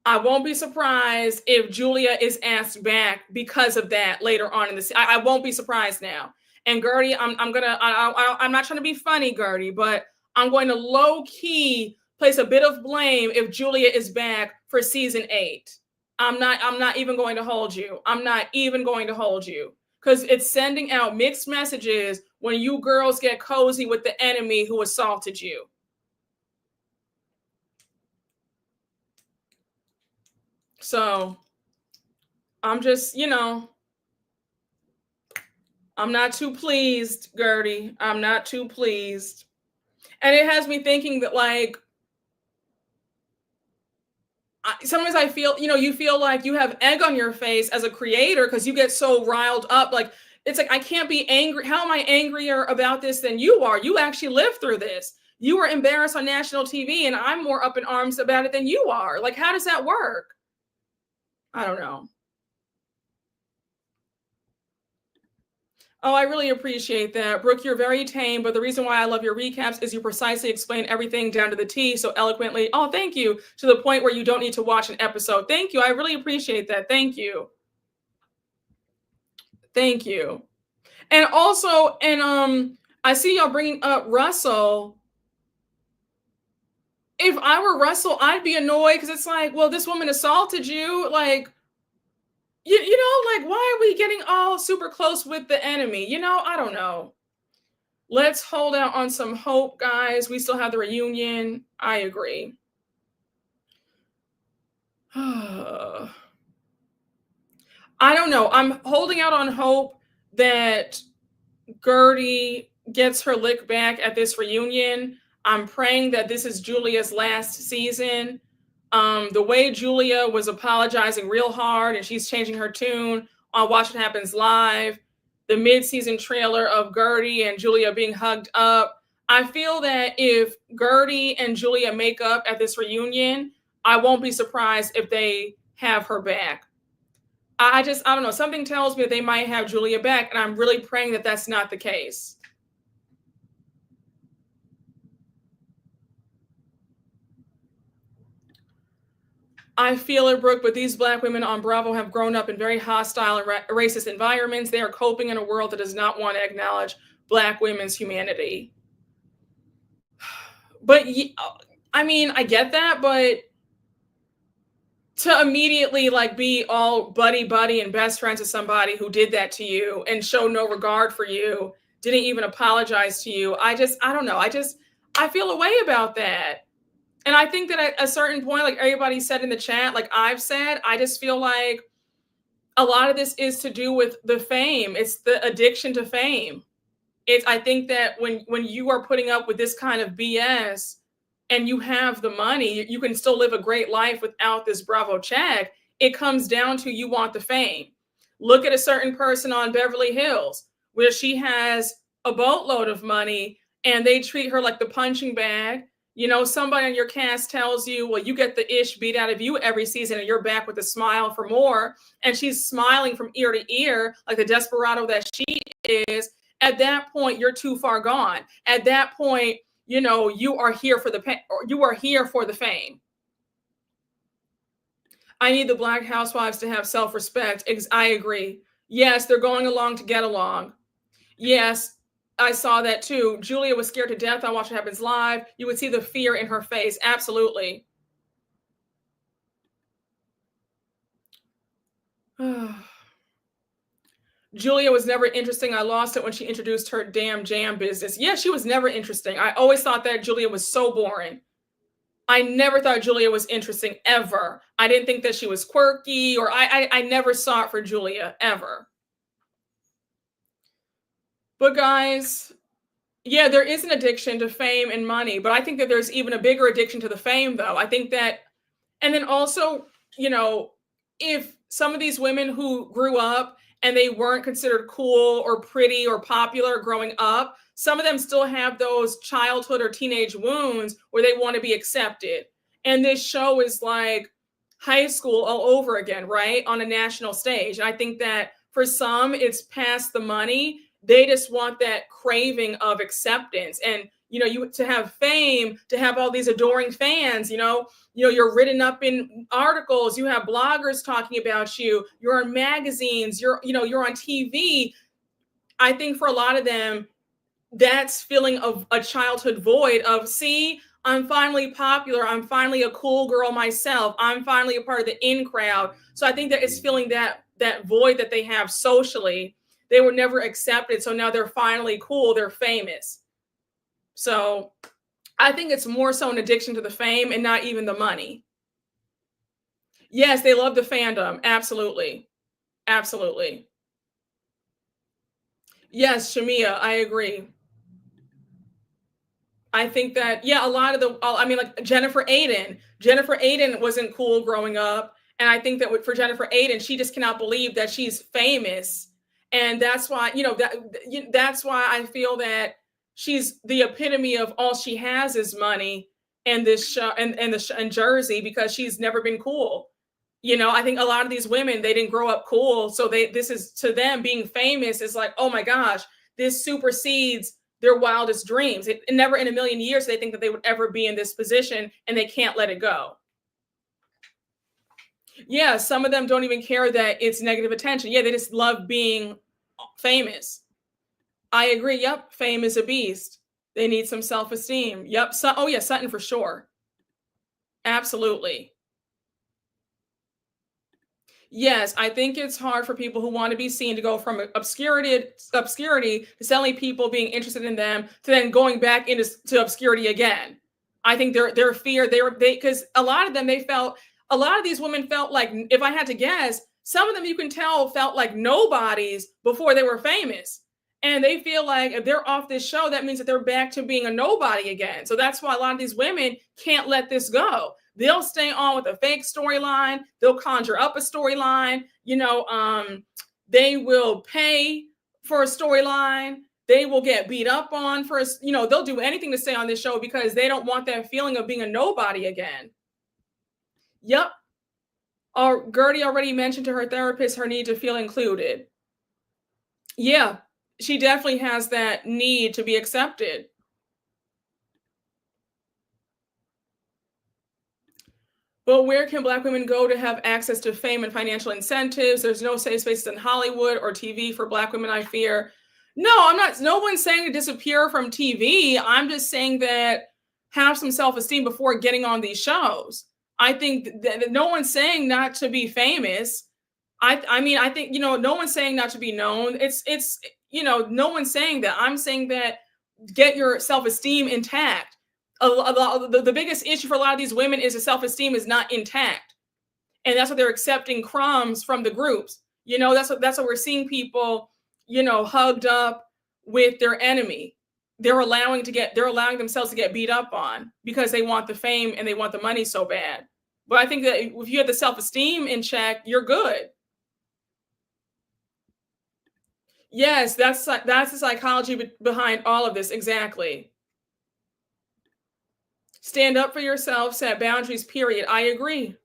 I won't be surprised if Julia is asked back because of that later on in the season. I won't be surprised now. And Guerdy, I'm not trying to be funny, Guerdy, but I'm going to low key place a bit of blame if Julia is back for season 8. I'm not even going to hold you. I'm not even going to hold you, because it's sending out mixed messages when you girls get cozy with the enemy who assaulted you. So I'm just, I'm not too pleased, Guerdy. I'm not too pleased. And it has me thinking that, like, sometimes I feel, you feel like you have egg on your face as a creator because you get so riled up. Like, it's like, I can't be angry. How am I angrier about this than you are? You actually lived through this. You were embarrassed on national TV, and I'm more up in arms about it than you are. Like, how does that work? I don't know. Oh, I really appreciate that. Brooke, you're very tame, but the reason why I love your recaps is you precisely explain everything down to the T so eloquently. Oh, thank you. To the point where you don't need to watch an episode. Thank you. I really appreciate that. Thank you. Thank you. And also, I see y'all bringing up Russell. If I were Russell, I'd be annoyed because it's like, well, this woman assaulted you. Like, like, why are we getting all super close with the enemy? I don't know. Let's hold out on some hope, guys. We still have the reunion. I agree. I don't know. I'm holding out on hope that Guerdy gets her lick back at this reunion. I'm praying that this is Julia's last season. The way Julia was apologizing real hard and she's changing her tune on Watch What Happens Live, the mid-season trailer of Guerdy and Julia being hugged up. I feel that if Guerdy and Julia make up at this reunion, I won't be surprised if they have her back. I don't know. Something tells me that they might have Julia back, and I'm really praying that that's not the case. I feel it, Brooke, but these Black women on Bravo have grown up in very hostile and racist environments. They are coping in a world that does not want to acknowledge Black women's humanity. But I mean, I get that, but to immediately like be all buddy and best friends with somebody who did that to you and show no regard for you, didn't even apologize to you. I don't know. I feel a way about that. And I think that at a certain point, like everybody said in the chat, like I've said, I just feel like a lot of this is to do with the fame. It's the addiction to fame. I think that when you are putting up with this kind of BS and you have the money, you can still live a great life without this Bravo check. It comes down to you want the fame. Look at a certain person on Beverly Hills where she has a boatload of money and they treat her like the punching bag. You know, somebody on your cast tells you, well, you get the ish beat out of you every season and you're back with a smile for more. And she's smiling from ear to ear like the desperado that she is. At that point, you're too far gone. At that point, you know, you are here for the fame. I need the Black housewives to have self-respect. I agree. Yes, they're going along to get along. Yes, I saw that too. Julia was scared to death on Watch What Happens Live. You would see the fear in her face. Absolutely. Julia was never interesting. I lost it when she introduced her damn jam business. Yeah, she was never interesting. I always thought that Julia was so boring. I never thought Julia was interesting, ever. I didn't think that she was quirky, or I never saw it for Julia, ever. But guys, yeah, there is an addiction to fame and money, but I think that there's even a bigger addiction to the fame, though. I think that, and then also, you know, if some of these women who grew up and they weren't considered cool or pretty or popular growing up, some of them still have those childhood or teenage wounds where they want to be accepted. And this show is like high school all over again, right? On a national stage. And I think that for some, it's past the money. They just want that craving of acceptance. And, you know, you to have fame, to have all these adoring fans, you're written up in articles, you have bloggers talking about you, you're in magazines, you're on TV. I think for a lot of them, that's feeling of a childhood void of, see, I'm finally popular. I'm finally a cool girl myself. I'm finally a part of the in crowd. So I think that it's feeling that void that they have socially. They were never accepted. So now they're finally cool. They're famous. So I think it's more so an addiction to the fame and not even the money. Yes, they love the fandom. Absolutely. Absolutely. Yes, Shamia, I agree. I think that, yeah, a lot of like Jennifer Aiden wasn't cool growing up. And I think that for Jennifer Aiden, she just cannot believe that she's famous. And that's why, that's why I feel that she's the epitome of all she has is money and this show and Jersey, because she's never been cool. I think a lot of these women, they didn't grow up cool. So this is, to them, being famous is like, oh my gosh, this supersedes their wildest dreams. It never in a million years they think that they would ever be in this position, and they can't let it go. Yeah, some of them don't even care that it's negative attention. Yeah, they just love being famous. I agree. Yep, fame is a beast. They need some self-esteem. Yep. Oh yeah, Sutton for sure. Absolutely. Yes, I think it's hard for people who want to be seen to go from obscurity to suddenly people being interested in them to then going back into to obscurity again. I think their fear they because a lot of them they felt a lot of these women felt like if I had to guess, some of them you can tell felt like nobodies before they were famous. And they feel like if they're off this show, that means that they're back to being a nobody again. So that's why a lot of these women can't let this go. They'll stay on with a fake storyline. They'll conjure up a storyline. They will pay for a storyline. They will get beat up on for, they'll do anything to stay on this show because they don't want that feeling of being a nobody again. Yep. Guerdy already mentioned to her therapist her need to feel included. Yeah, she definitely has that need to be accepted. But where can Black women go to have access to fame and financial incentives? There's no safe spaces in Hollywood or TV for Black women, I fear. No, I'm not. No one's saying to disappear from TV. I'm just saying that have some self-esteem before getting on these shows. I think that no one's saying not to be famous. I think, no one's saying not to be known. It's no one's saying that. I'm saying that get your self-esteem intact. The biggest issue for a lot of these women is the self-esteem is not intact. And that's what they're accepting crumbs from the groups. That's what we're seeing people, hugged up with their enemy. They're allowing themselves to get beat up on because they want the fame and they want the money so bad. But I think that if you have the self-esteem in check, you're good. Yes, that's the psychology behind all of this. Exactly. Stand up for yourself, set boundaries, period. I agree.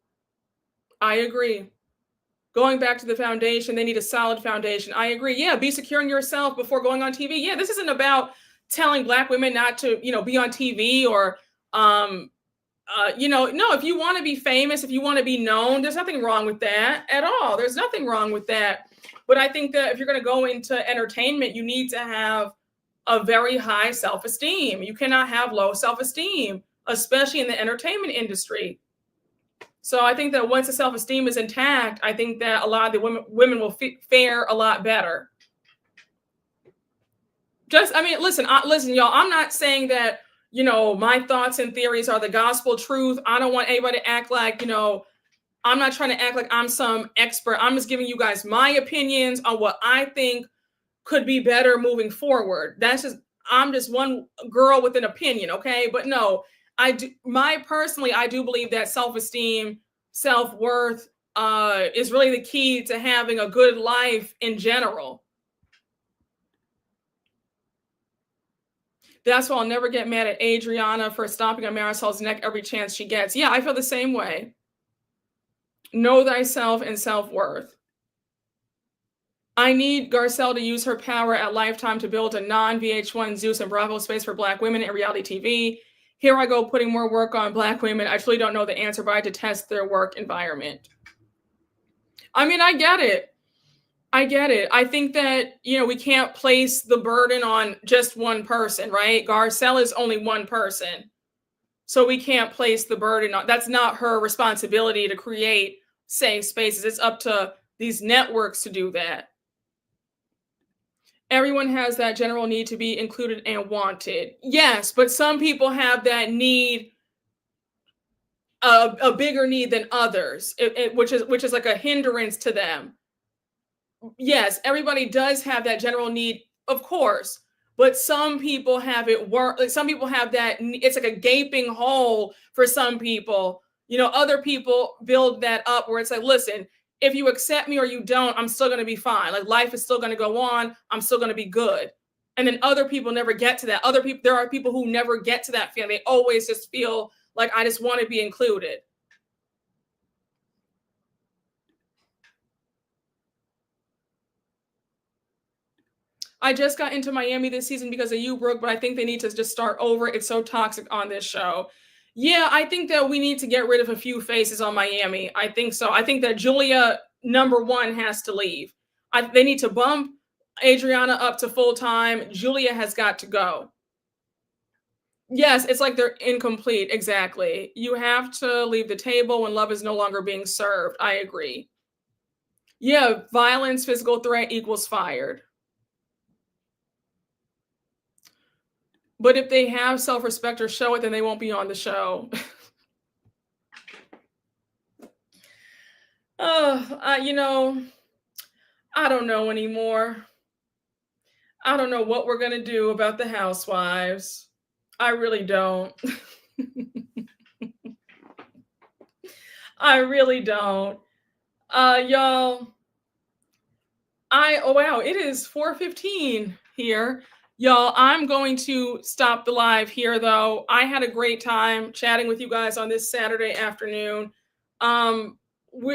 Going back to the foundation, they need a solid foundation. I agree. Yeah, be secure in yourself before going on TV. Yeah, this isn't about telling Black women not to, be on TV or, no, if you want to be famous, if you want to be known, there's nothing wrong with that at all. There's nothing wrong with that. But I think that if you're going to go into entertainment, you need to have a very high self-esteem. You cannot have low self-esteem, especially in the entertainment industry. So I think that once the self-esteem is intact, I think that a lot of the women will fare a lot better. Listen, y'all, I'm not saying that, my thoughts and theories are the gospel truth. I don't want anybody to act like, I'm not trying to act like I'm some expert. I'm just giving you guys my opinions on what I think could be better moving forward. I'm just one girl with an opinion, okay? But no, I do believe that self-esteem, self-worth is really the key to having a good life in general. That's why I'll never get mad at Adriana for stomping on Marisol's neck every chance she gets. Yeah, I feel the same way. Know thyself and self-worth. I need Garcelle to use her power at Lifetime to build a non-VH1 Zeus and Bravo space for Black women in reality TV. Here I go putting more work on Black women. I truly don't know the answer, but I detest their work environment. I get it. I think that, we can't place the burden on just one person, right? Garcelle is only one person. So we can't place the burden on, that's not her responsibility to create safe spaces. It's up to these networks to do that. Everyone has that general need to be included and wanted. Yes, but some people have that need, a bigger need than others, which is like a hindrance to them. Yes, everybody does have that general need, of course, but some people have it work. Like some people have that. It's like a gaping hole for some people. Other people build that up where it's like, listen, if you accept me or you don't, I'm still going to be fine. Like life is still going to go on. I'm still going to be good. And then other people never get to that. There are people who never get to that feeling. They always just feel like I just want to be included. I just got into Miami this season because of you, Brooke, but I think they need to just start over. It's so toxic on this show. Yeah, I think that we need to get rid of a few faces on Miami. I think so. I think that Julia, number one, has to leave. They need to bump Adriana up to full-time. Julia has got to go. Yes, it's like they're incomplete. Exactly. You have to leave the table when love is no longer being served. I agree. Yeah, violence, physical threat equals fired. But if they have self-respect or show it, then they won't be on the show. Oh, I don't know anymore. I don't know what we're gonna do about the housewives. I really don't. I really don't. Y'all, oh wow, it is 4:15 here. Y'all, I'm going to stop the live here though. I had a great time chatting with you guys on this Saturday afternoon. Um,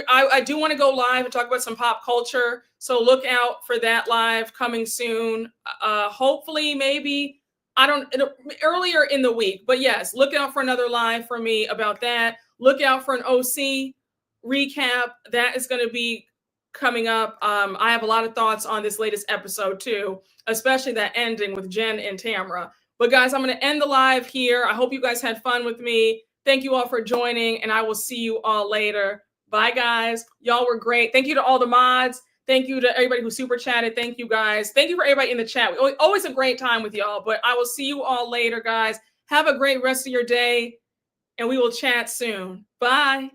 I do want to go live and talk about some pop culture, so look out for that live coming soon. Hopefully, maybe I don't earlier in the week, but yes, look out for another live for me about that. Look out for an OC recap that is going to be coming up. I have a lot of thoughts on this latest episode too, especially that ending with Jen and Tamra. But guys, I'm going to end the live here. I hope you guys had fun with me. Thank you all for joining, and I will see you all later. Bye, guys. Y'all were great. Thank you to all the mods. Thank you to everybody who super chatted. Thank you, guys. Thank you for everybody in the chat. Always a great time with y'all, but I will see you all later, guys. Have a great rest of your day, and we will chat soon. Bye.